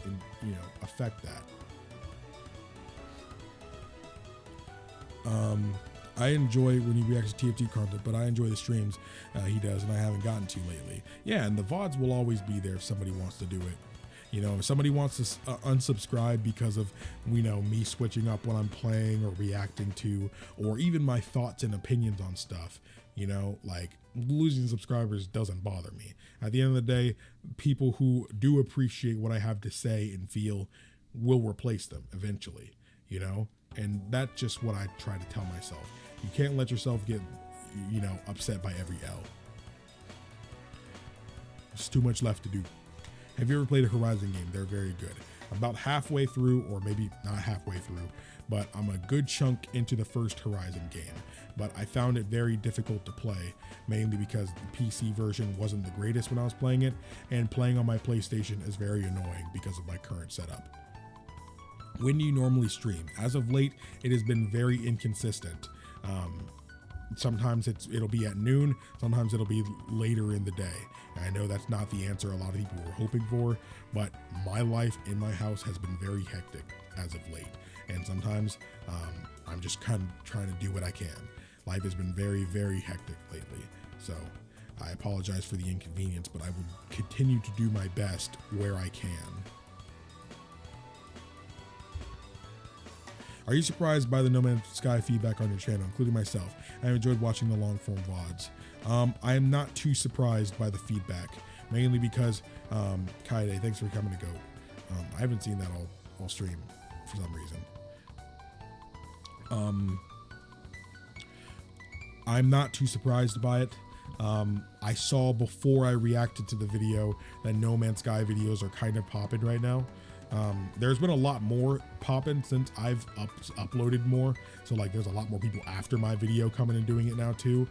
affect that. I enjoy when he reacts to TFT content, but I enjoy the streams he does, and I haven't gotten to lately. Yeah, and the VODs will always be there if somebody wants to do it. You know, if somebody wants to unsubscribe because of, me switching up what I'm playing or reacting to, or even my thoughts and opinions on stuff, like losing subscribers doesn't bother me. At the end of the day, people who do appreciate what I have to say and feel will replace them eventually, and that's just what I try to tell myself. You can't let yourself get, upset by every L. There's too much left to do. Have you ever played a Horizon game? They're very good. About halfway through, or maybe not halfway through, but I'm a good chunk into the first Horizon game. But I found it very difficult to play, mainly because the PC version wasn't the greatest when I was playing it, and playing on my PlayStation is very annoying because of my current setup. When do you normally stream? As of late, it has been very inconsistent. Sometimes it'll be at noon, sometimes it'll be later in the day. And I know that's not the answer a lot of people were hoping for, but my life in my house has been very hectic as of late. And sometimes I'm just kind of trying to do what I can. Life has been very, very hectic lately. So I apologize for the inconvenience, but I will continue to do my best where I can. Are you surprised by the No Man's Sky feedback on your channel, including myself? I enjoyed watching the long form VODs. I am not too surprised by the feedback, mainly because, Kaide, thanks for coming to GOAT. I haven't seen that all stream for some reason. I'm not too surprised by it. I saw before I reacted to the video that No Man's Sky videos are kind of popping right now. There's been a lot more popping since I've uploaded more. So like there's a lot more people after my video coming and doing it now too.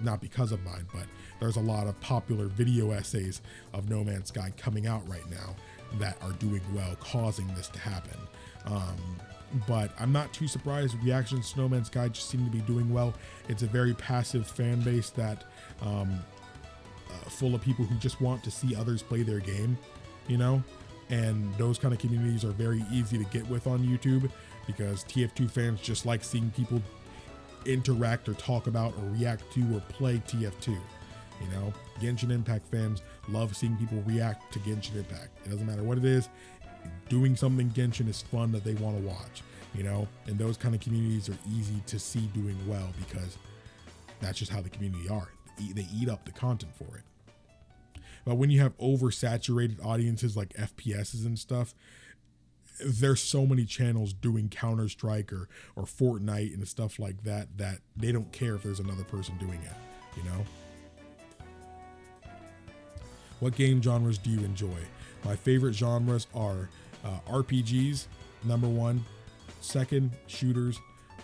Not because of mine, but there's a lot of popular video essays of No Man's Sky coming out right now that are doing well, causing this to happen. But I'm not too surprised. Reactions to No Man's Sky just seem to be doing well. It's a very passive fan base that full of people who just want to see others play their game, and those kind of communities are very easy to get with on YouTube because TF2 fans just like seeing people interact or talk about or react to or play TF2. You know, Genshin Impact fans love seeing people react to Genshin Impact. It doesn't matter what it is. Doing something Genshin is fun that they want to watch, you know, and those kind of communities are easy to see doing well because that's just how the community are. They eat up the content for it. But when you have oversaturated audiences like FPSs and stuff, there's so many channels doing Counter-Strike or Fortnite and stuff like that they don't care if there's another person doing it, you know? What game genres do you enjoy? My favorite genres are RPGs, number one, second, shooters,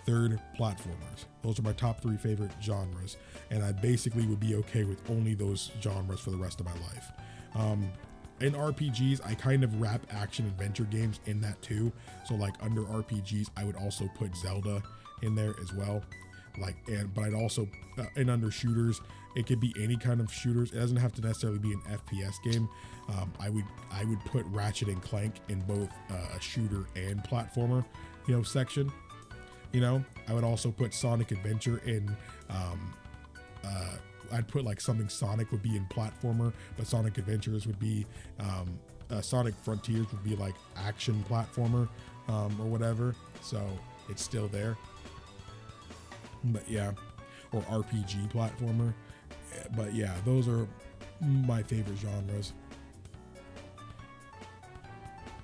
third, platformers. Those are my top 3 favorite genres, and I basically would be okay with only those genres for the rest of my life. In RPGs, I kind of wrap action adventure games in that too. So like under RPGs, I would also put Zelda in there as well. But I'd also, and under shooters, it could be any kind of shooters. It doesn't have to necessarily be an FPS game. I would put Ratchet and Clank in both a shooter and platformer, you know, section. You know, I would also put Sonic Adventure in. I'd put like something Sonic would be in platformer, but Sonic Adventures would be Sonic Frontiers would be like action platformer or whatever. So it's still there. But yeah, or RPG platformer. But yeah, those are my favorite genres.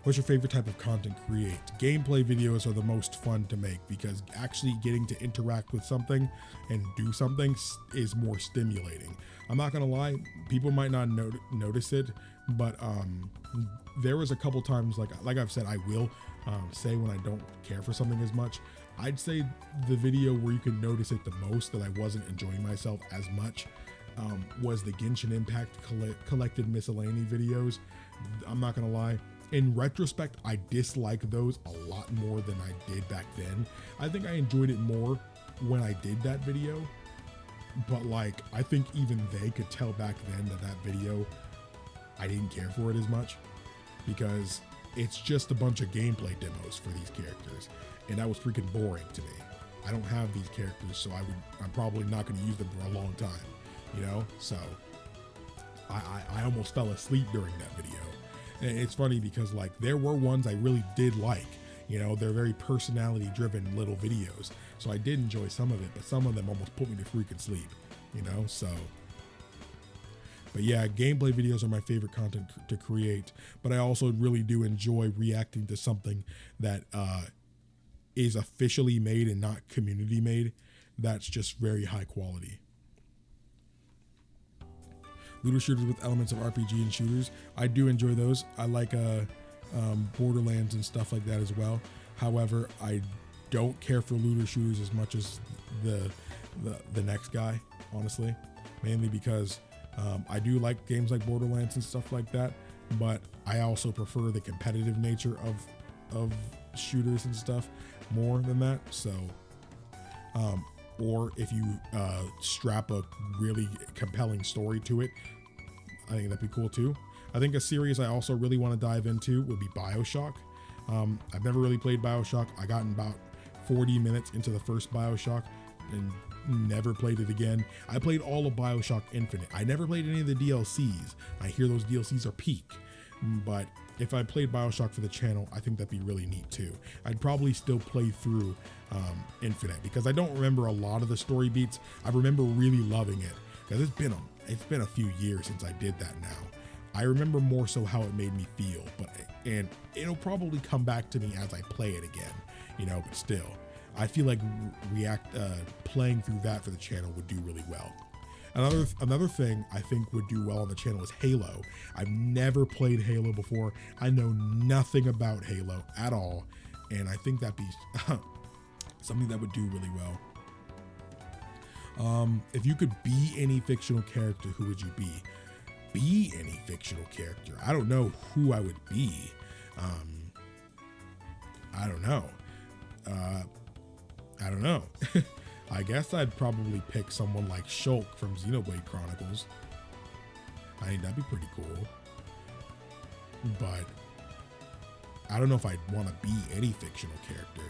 What's your favorite type of content to create? Gameplay videos are the most fun to make because actually getting to interact with something and do something is more stimulating. I'm not gonna lie, people might not notice it, but there was a couple times, like I've said, I will say when I don't care for something as much. I'd say the video where you can notice it the most that I wasn't enjoying myself as much was the Genshin Impact collected miscellany videos. I'm not gonna lie. In retrospect, I dislike those a lot more than I did back then. I think I enjoyed it more when I did that video, but like, I think even they could tell back then that video, I didn't care for it as much because it's just a bunch of gameplay demos for these characters. And that was freaking boring to me. I don't have these characters, so I'm probably not gonna use them for a long time, you know? So I almost fell asleep during that video. And it's funny because like there were ones I really did like, you know, they're very personality driven little videos. So I did enjoy some of it, but some of them almost put me to freaking sleep, you know? So, but yeah, gameplay videos are my favorite content to create, but I also really do enjoy reacting to something that is officially made and not community made. That's just very high quality. Looter shooters with elements of RPG and shooters. I do enjoy those. I like Borderlands and stuff like that as well. However, I don't care for looter shooters as much as the next guy, honestly. Mainly because I do like games like Borderlands and stuff like that, but I also prefer the competitive nature of shooters and stuff more than that. So, or if you strap a really compelling story to it, I think that'd be cool too. I think a series I also really want to dive into would be BioShock. I've never really played BioShock. I got in about 40 minutes into the first BioShock and never played it again. I played all of BioShock Infinite. I never played any of the DLCs. I hear those DLCs are peak, but if I played BioShock for the channel, I think that'd be really neat too. I'd probably still play through Infinite because I don't remember a lot of the story beats. I remember really loving it because it's been a few years since I did that now. I remember more so how it made me feel, and it'll probably come back to me as I play it again, you know, but still, I feel like playing through that for the channel would do really well. Another thing I think would do well on the channel is Halo. I've never played Halo before. I know nothing about Halo at all, and I think that'd be something that would do really well. If you could be any fictional character, who would you be? Be any fictional character? I don't know who I would be. I don't know. I don't know. I guess I'd probably pick someone like Shulk from Xenoblade Chronicles. I think that'd be pretty cool. But I don't know if I'd want to be any fictional character.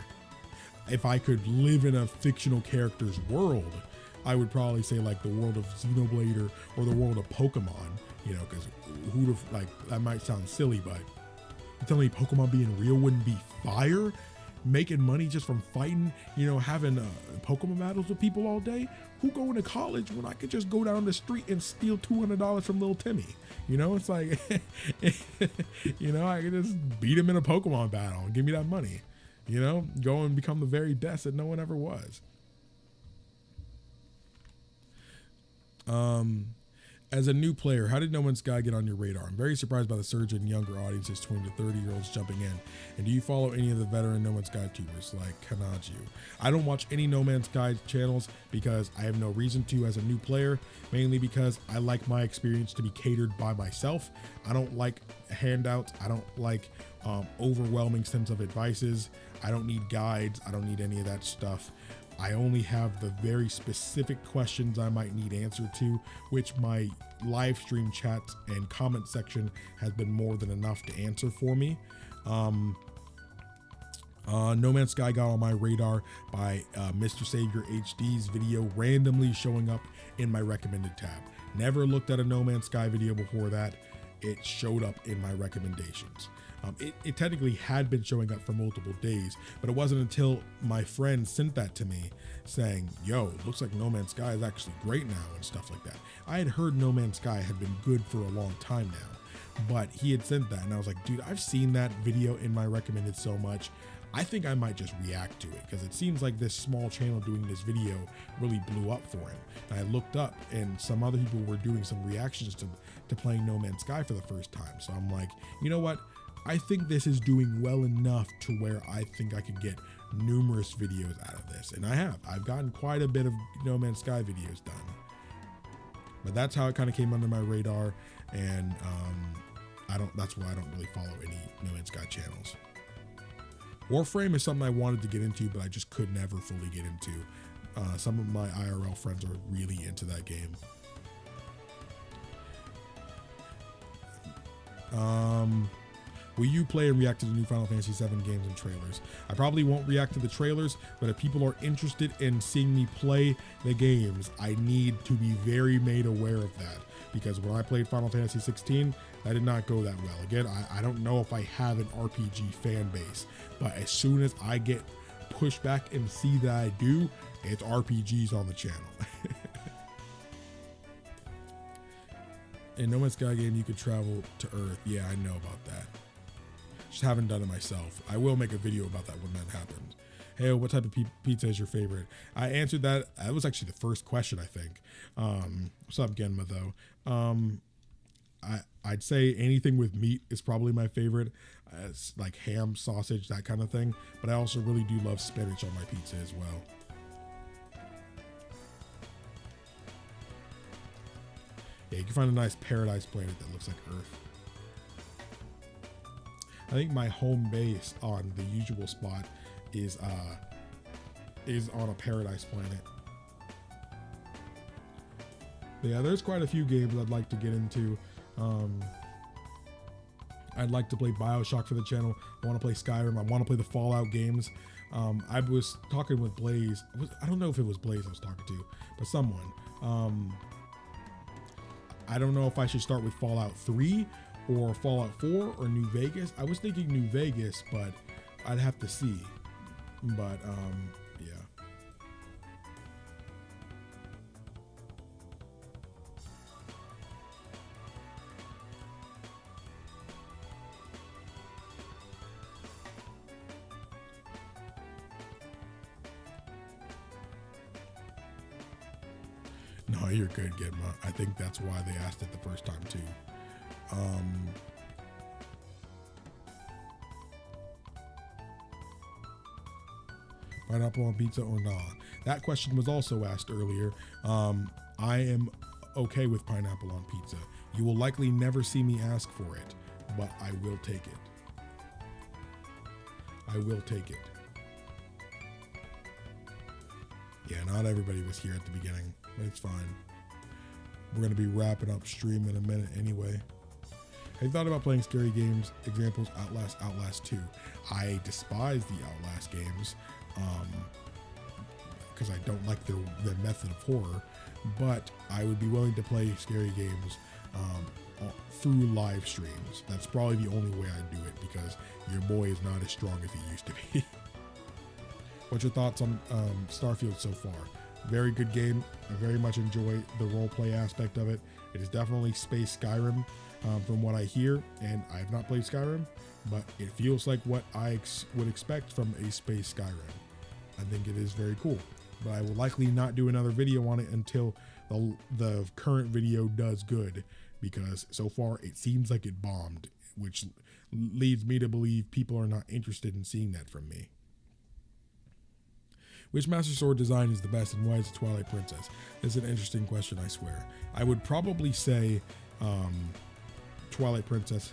if I could live in a fictional character's world, I would probably say like the world of Xenoblade or the world of Pokemon, you know, because like, that might sound silly, but you tell me Pokemon being real wouldn't be fire? Making money just from fighting, you know, having Pokemon battles with people all day? Who going to college when I could just go down the street and steal $200 from little Timmy? You know, it's like, you know, I could just beat him in a Pokemon battle and give me that money. You know, go and become the very Desc that no one ever was. As a new player, how did No Man's Sky get on your radar? I'm very surprised by the surge in younger audiences, 20 to 30-year-olds jumping in. And do you follow any of the veteran No Man's Sky tubers like Kanaju? I don't watch any No Man's Sky channels because I have no reason to as a new player, mainly because I like my experience to be catered by myself. I don't like handouts. I don't like overwhelming sense of advices. I don't need guides. I don't need any of that stuff. I only have the very specific questions I might need answered to, which my live stream chats and comment section has been more than enough to answer for me. No Man's Sky got on my radar by Mr. Savior HD's video randomly showing up in my recommended tab. Never looked at a No Man's Sky video before that. It showed up in my recommendations. It technically had been showing up for multiple days, but it wasn't until my friend sent that to me saying, yo, looks like No Man's Sky is actually great now and stuff like that. I had heard No Man's Sky had been good for a long time now, but he had sent that and I was like, dude, I've seen that video in my recommended so much. I think I might just react to it because it seems like this small channel doing this video really blew up for him. And I looked up and some other people were doing some reactions to playing No Man's Sky for the first time. So I'm like, you know what? I think this is doing well enough to where I think I could get numerous videos out of this. And I have. I've gotten quite a bit of No Man's Sky videos done. But that's how it kind of came under my radar. And that's why I don't really follow any No Man's Sky channels. Warframe is something I wanted to get into, but I just could never fully get into. Some of my IRL friends are really into that game. Will you play and react to the new Final Fantasy VII games and trailers? I probably won't react to the trailers, but if people are interested in seeing me play the games, I need to be very made aware of that. Because when I played Final Fantasy 16, that did not go that well. Again, I don't know if I have an RPG fan base, but as soon as I get pushed back and see that I do, it's RPGs on the channel. In No Man's Sky game, you could travel to Earth. Yeah, I know about that. Just haven't done it myself. I will make a video about that when that happens. Hey, what type of pizza is your favorite? I answered that. That was actually the first question, I think. What's up, Genma, though? I'd say anything with meat is probably my favorite. It's like ham, sausage, that kind of thing. But I also really do love spinach on my pizza as well. Yeah, you can find a nice paradise planet that looks like Earth. I think my home base on the usual spot is on a paradise planet. But yeah, there's quite a few games I'd like to get into. I'd like to play BioShock for the channel. I want to play Skyrim. I want to play the Fallout games. I was talking with Blaze. I don't know if it was Blaze I was talking to, but someone. I don't know if I should start with Fallout 3 or Fallout 4 or New Vegas. I was thinking New Vegas, but I'd have to see. But yeah. No, you're good, Gitma. I think that's why they asked it the first time too. Pineapple on pizza or not? That question was also asked earlier. I am okay with pineapple on pizza. You will likely never see me ask for it, but I will take it. I will take it. Yeah, not everybody was here at the beginning, but it's fine. We're going to be wrapping up stream in a minute anyway. Have you thought about playing scary games? Examples, Outlast, Outlast 2. I despise the Outlast games. because I don't like their method of horror, but I would be willing to play scary games through live streams. That's probably the only way I'd do it, because your boy is not as strong as he used to be. What's your thoughts on Starfield so far? Very good game. I very much enjoy the roleplay aspect of it. It is definitely Space Skyrim from what I hear, and I have not played Skyrim, but it feels like what I would expect from a Space Skyrim. I think it is very cool, but I will likely not do another video on it until the current video does good, because so far it seems like it bombed, which leads me to believe people are not interested in seeing that from me. Which Master Sword design is the best, and why is it Twilight Princess? It's an interesting question, I swear. I would probably say Twilight Princess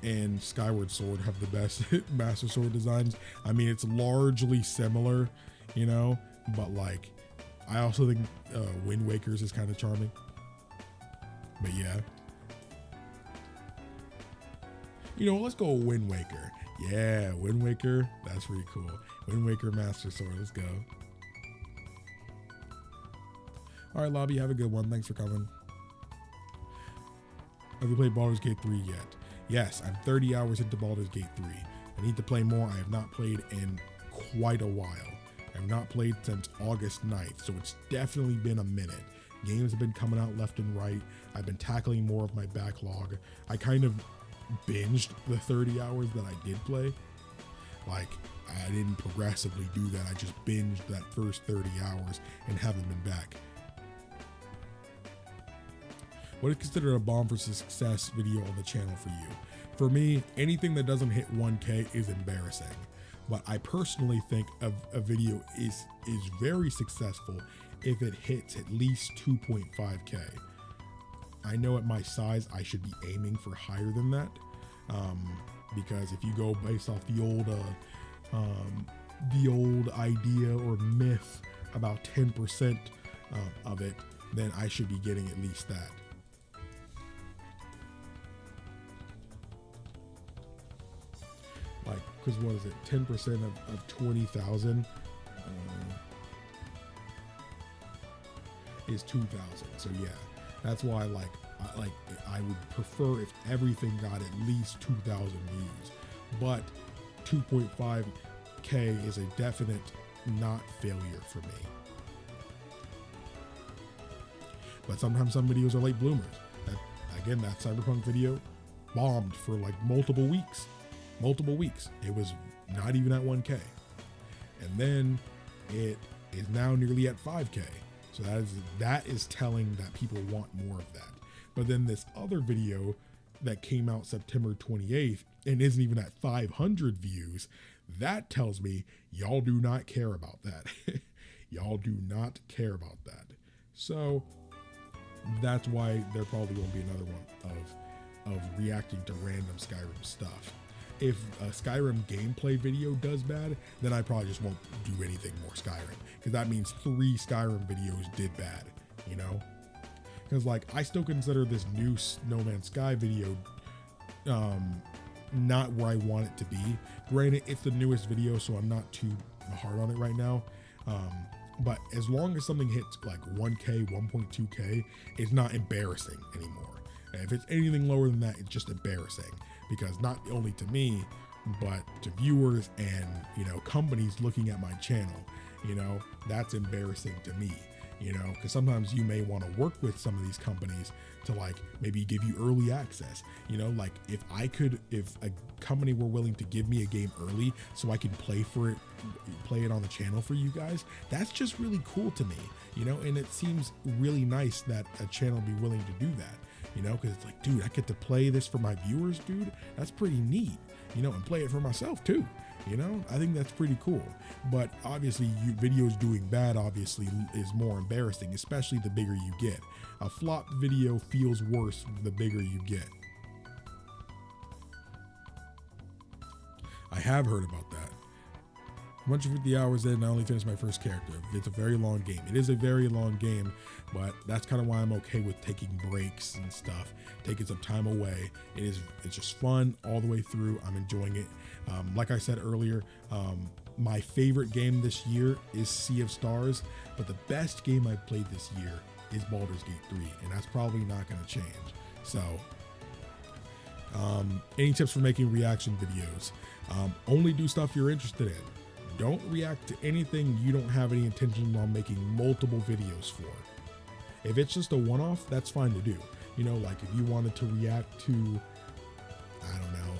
and Skyward Sword have the best Master Sword designs. I mean, it's largely similar, you know, but like, I also think Wind Waker's is kind of charming. But yeah. You know, let's go Wind Waker. Yeah, Wind Waker, that's pretty cool. Wind Waker Master Sword, let's go. All right, Lobby, have a good one. Thanks for coming. Have you played Baldur's Gate 3 yet? Yes, I'm 30 hours into Baldur's Gate 3. I need to play more. I have not played in quite a while. I have not played since August 9th, so it's definitely been a minute. Games have been coming out left and right. I've been tackling more of my backlog. I kind of binged the 30 hours that I did play. Like, I didn't progressively do that. I just binged that first 30 hours and haven't been back. What is considered a bomb for success video on the channel for you? For me, anything that doesn't hit 1K is embarrassing. But I personally think a video is very successful if it hits at least 2.5K. I know at my size I should be aiming for higher than that, because if you go based off the old idea or myth about 10% of it, then I should be getting at least that. Like, because what is it? 10% of 20,000 is 2,000. So yeah, that's why I would prefer if everything got at least 2,000 views, but 2.5K is a definite not failure for me. But sometimes some videos are late bloomers. That Cyberpunk video bombed for like multiple weeks. It was not even at 1K. And then it is now nearly at 5K. So that is telling that people want more of that. But then this other video that came out September 28th and isn't even at 500 views, that tells me y'all do not care about that. Y'all do not care about that. So that's why there probably won't be another one of reacting to random Skyrim stuff. If a Skyrim gameplay video does bad, then I probably just won't do anything more Skyrim, because that means 3 Skyrim videos did bad, you know? Because like, I still consider this new No Man's Sky video not where I want it to be. Granted, it's the newest video, so I'm not too hard on it right now. But as long as something hits like 1K, 1.2K, it's not embarrassing anymore. If it's anything lower than that, it's just embarrassing, because not only to me, but to viewers and, you know, companies looking at my channel, you know, that's embarrassing to me, you know, because sometimes you may want to work with some of these companies to like maybe give you early access, you know, like if a company were willing to give me a game early so I can play it on the channel for you guys, that's just really cool to me, you know, and it seems really nice that a channel be willing to do that. You know, because it's like, dude, I get to play this for my viewers, dude. That's pretty neat, you know, and play it for myself too. You know, I think that's pretty cool. But obviously, videos doing bad obviously is more embarrassing, especially the bigger you get. A flop video feels worse the bigger you get. I have heard about that. 150 hours in, I only finished my first character. It's a very long game. It is a very long game, but that's kind of why I'm okay with taking breaks and stuff, taking some time away. It's just fun all the way through. I'm enjoying it. Like I said earlier, My favorite game this year is Sea of Stars, but the best game I've played this year is Baldur's Gate 3, and that's probably not going to change. So, any tips for making reaction videos? Only do stuff you're interested in. Don't react to anything you don't have any intention on making multiple videos for. If it's just a one-off, that's fine to do. You know, like if you wanted to react to, I don't know,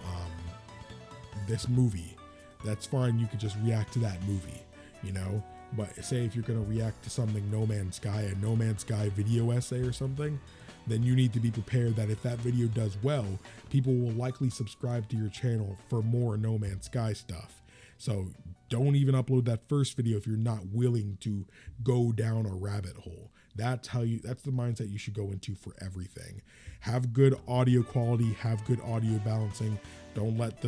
this movie, that's fine. You could just react to that movie, you know. But say if you're going to react to something No Man's Sky, a No Man's Sky video essay or something, then you need to be prepared that if that video does well, people will likely subscribe to your channel for more No Man's Sky stuff. So don't even upload that first video if you're not willing to go down a rabbit hole. That's the mindset you should go into for everything. Have good audio quality, have good audio balancing. Don't let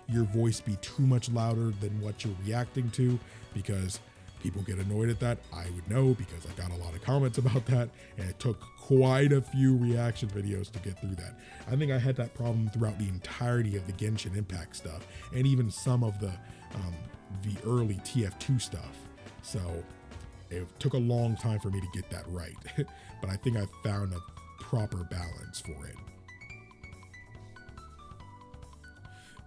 your voice be too much louder than what you're reacting to, because people get annoyed at that. I would know because I got a lot of comments about that, and it took quite a few reaction videos to get through that. I think I had that problem throughout the entirety of the Genshin Impact stuff, and even some of the early TF2 stuff. So it took a long time for me to get that right, but I think I found a proper balance for it.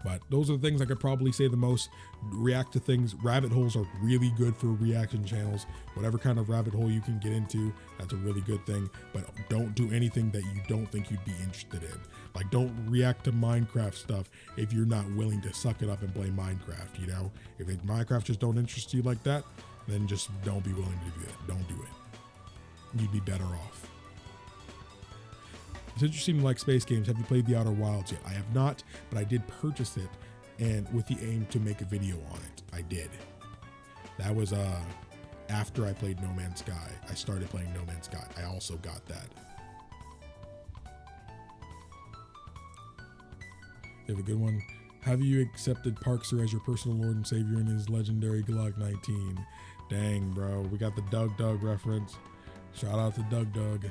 But those are the things I could probably say the most. React to things. Rabbit holes are really good for reaction channels. Whatever kind of rabbit hole you can get into, that's a really good thing. But don't do anything that you don't think you'd be interested in. Like, don't react to Minecraft stuff if you're not willing to suck it up and play Minecraft, you know? If Minecraft just don't interest you like that, then just don't be willing to do that. Don't do it. You'd be better off. Since you seem to like space games, have you played The Outer Wilds yet? I have not, but I did purchase it, and with the aim to make a video on it. I did. That was after I played No Man's Sky. I started playing No Man's Sky. I also got that. You have a good one. Have you accepted Parkser as your personal Lord and Savior in his legendary Glock 19? Dang, bro. We got the Doug reference. Shout out to Doug.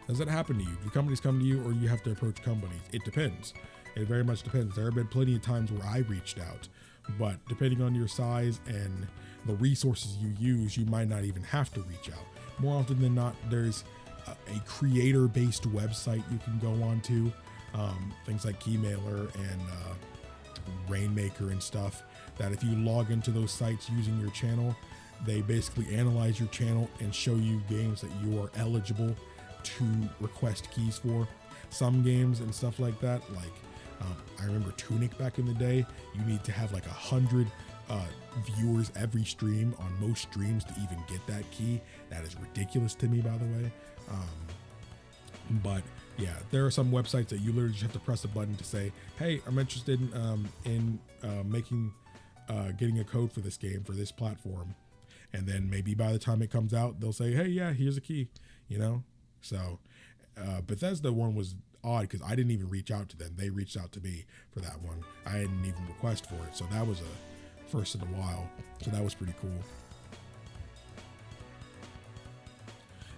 Does that happen to you? Do companies come to you, or you have to approach companies? It depends. It very much depends. There have been plenty of times where I reached out, but depending on your size and the resources you use, you might not even have to reach out. More often than not, there's a creator-based website you can go on to, things like Keymailer and Rainmaker and stuff, that if you log into those sites using your channel, they basically analyze your channel and show you games that you are eligible to request keys for. Some games and stuff like that, like I remember Tunic back in the day, you need to have like 100 viewers every stream on most streams to even get that key. That is ridiculous to me, by the way. But yeah, there are some websites that you literally just have to press a button to say, hey, I'm interested in getting a code for this game, for this platform. And then maybe by the time it comes out, they'll say, hey, yeah, here's a key, you know? So Bethesda one was odd because I didn't even reach out to them. They reached out to me for that one. I didn't even request for it. So that was a first in a while. So that was pretty cool.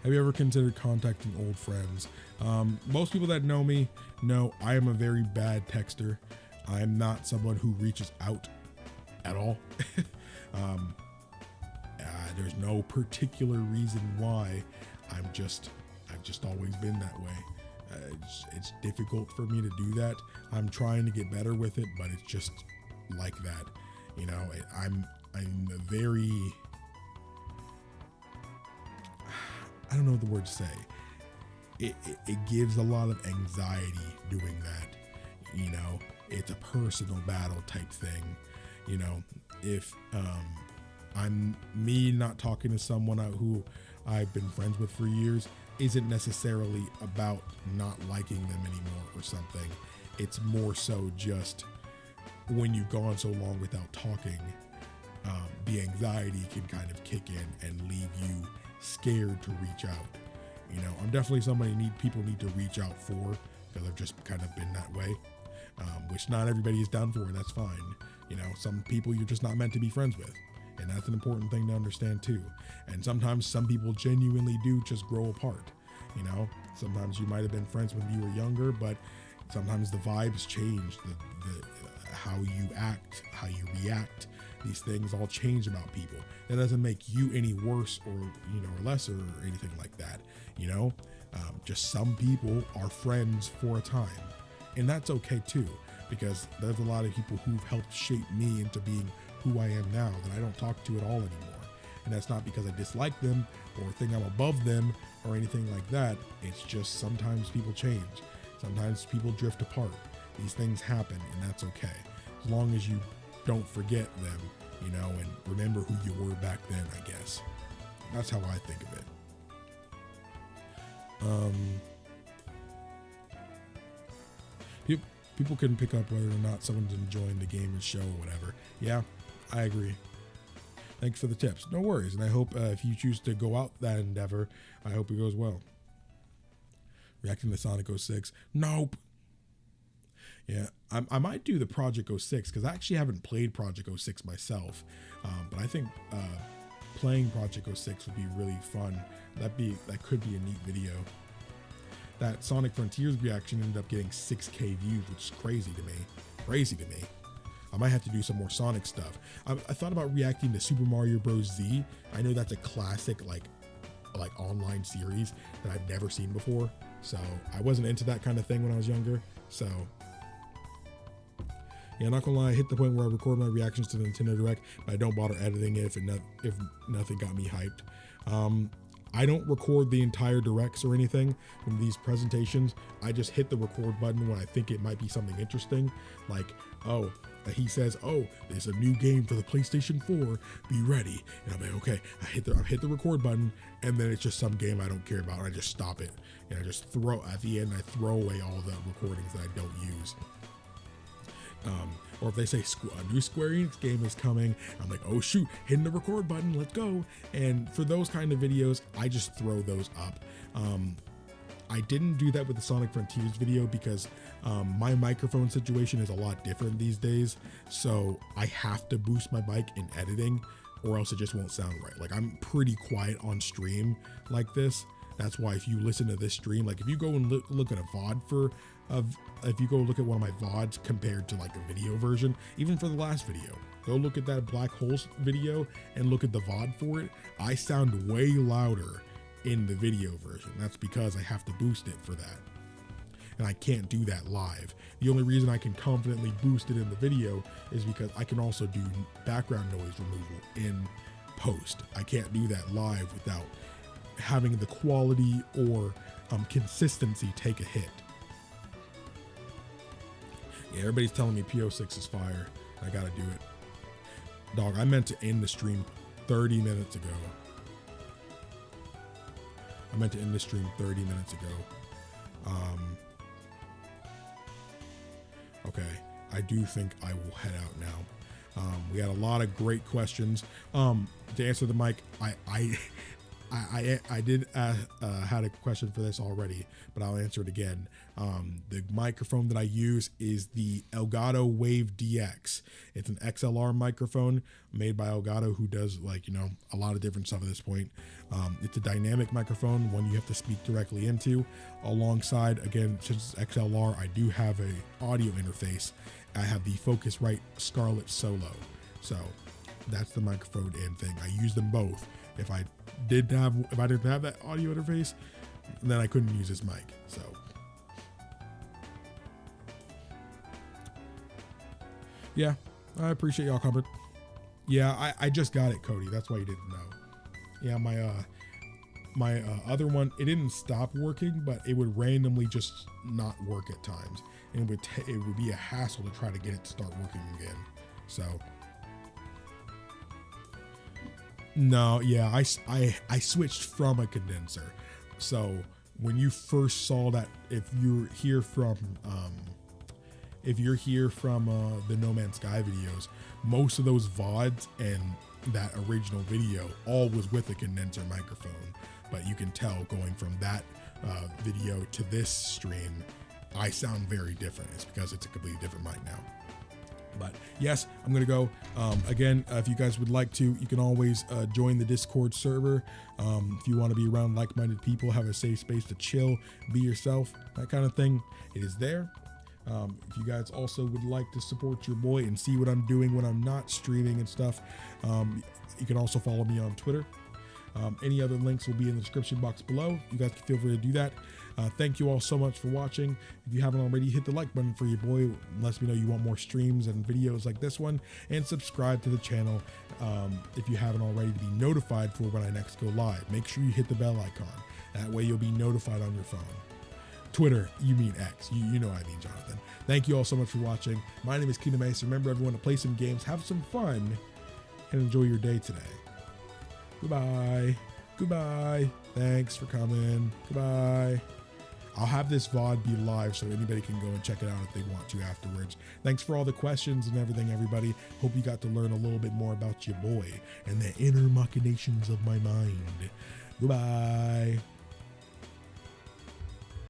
Have you ever considered contacting old friends? Most people that know me know I am a very bad texter. I'm not someone who reaches out at all. There's no particular reason why. I've just always been that way. It's difficult for me to do that. I'm trying to get better with it, but it's just like that. You know, I'm very, I don't know the word to say. It gives a lot of anxiety doing that. You know, it's a personal battle type thing. You know, if I'm me not talking to someone who I've been friends with for years isn't necessarily about not liking them anymore or something. It's more so just when you've gone so long without talking, the anxiety can kind of kick in and leave you scared to reach out. You know, I'm definitely somebody people need to reach out for, because I've just kind of been that way, which not everybody is down for, and that's fine. You know, some people you're just not meant to be friends with. And that's an important thing to understand too. And sometimes some people genuinely do just grow apart. You know, sometimes you might have been friends when you were younger, but sometimes the vibes change, the how you act, how you react, These things all change about people. That doesn't make you any worse or, or lesser or anything like that. Just some people are friends for a time, and that's okay too, because there's a lot of people who've helped shape me into being who I am now that I don't talk to at all anymore. And that's not because I dislike them or think I'm above them or anything like that. It's just sometimes people change. Sometimes people drift apart. These things happen, and that's okay. As long as you don't forget them, and remember who you were back then, I guess. That's how I think of it. People can pick up whether or not someone's enjoying the game or show or whatever. Yeah, I agree. Thanks for the tips. No worries. And I hope if you choose to go out that endeavor, I hope it goes well. Reacting to Sonic 06. Nope. Yeah, I might do the Project 06 because I actually haven't played Project 06 myself. But I think playing Project 06 would be really fun. That could be a neat video. That Sonic Frontiers reaction ended up getting 6K views, which is crazy to me. I might have to do some more Sonic stuff. I thought about reacting to Super Mario Bros. Z. I know that's a classic like online series that I've never seen before. So I wasn't into that kind of thing when I was younger. So yeah, not gonna lie, I hit the point where I record my reactions to the Nintendo Direct, but I don't bother editing it if nothing got me hyped. I don't record the entire directs or anything from these presentations. I just hit the record button when I think it might be something interesting. Like, he says, there's a new game for the PlayStation 4, be ready. And I'm like, okay, I hit the record button, and then it's just some game I don't care about, and I just stop it. And I just at the end, I throw away all the recordings that I don't use. Or if they say a new Square Enix game is coming, I'm like, oh shoot, hitting the record button, let's go. And for those kind of videos, I just throw those up. I didn't do that with the Sonic Frontiers video because my microphone situation is a lot different these days. So I have to boost my mic in editing or else it just won't sound right. Like, I'm pretty quiet on stream like this. That's why if you listen to this stream, like if you go and look at a VOD if you go look at one of my VODs compared to like a video version, even for the last video, go look at that Black Holes video and look at the VOD for it. I sound way louder in the video version. That's because I have to boost it for that. And I can't do that live. The only reason I can confidently boost it in the video is because I can also do background noise removal in post. I can't do that live without having the quality or consistency take a hit. Yeah, everybody's telling me PO6 is fire. I gotta do it. Dog, I meant to end the stream 30 minutes ago. Okay, I do think I will head out now. We had a lot of great questions. To answer the mic, I did had a question for this already, but I'll answer it again. The microphone that I use is the Elgato Wave DX. It's an XLR microphone made by Elgato, who does a lot of different stuff at this point. It's a dynamic microphone, one you have to speak directly into. Alongside, again, since it's XLR, I do have a audio interface. I have the Focusrite Scarlett Solo. So that's the microphone and thing. I use them both. If I didn't have that audio interface, then I couldn't use this mic. So yeah, I appreciate y'all comment. Yeah, I just got it, Cody. That's why you didn't know. Yeah, my other one, it didn't stop working, but it would randomly just not work at times, and it would be a hassle to try to get it to start working again. So no, yeah, I switched from a condenser. So when you first saw that, if you're here from the No Man's Sky videos, most of those VODs and that original video all was with a condenser microphone. But you can tell going from that video to this stream, I sound very different. It's because it's a completely different mic now. But yes, I'm gonna go. Again, if you guys would like to, you can always join the Discord server. If you want to be around like-minded people, have a safe space to chill, be yourself, that kind of thing, it is there. If you guys also would like to support your boy and see what I'm doing when I'm not streaming and stuff, you can also follow me on Twitter. Any other links will be in the description box below. You guys can feel free to do that. Thank you all so much for watching. If you haven't already, hit the like button for your boy. Lets me know you want more streams and videos like this one, and subscribe to the channel if you haven't already, to be notified for when I next go live. Make sure you hit the bell icon. That way you'll be notified on your phone. Twitter, you mean X. You know I mean Jonathan. Thank you all so much for watching. My name is KingdomAce. Remember, everyone, to play some games, have some fun, and enjoy your day today. Goodbye. Goodbye. Thanks for coming. Goodbye. I'll have this VOD be live so anybody can go and check it out if they want to afterwards. Thanks for all the questions and everything, everybody. Hope you got to learn a little bit more about your boy and the inner machinations of my mind. Goodbye.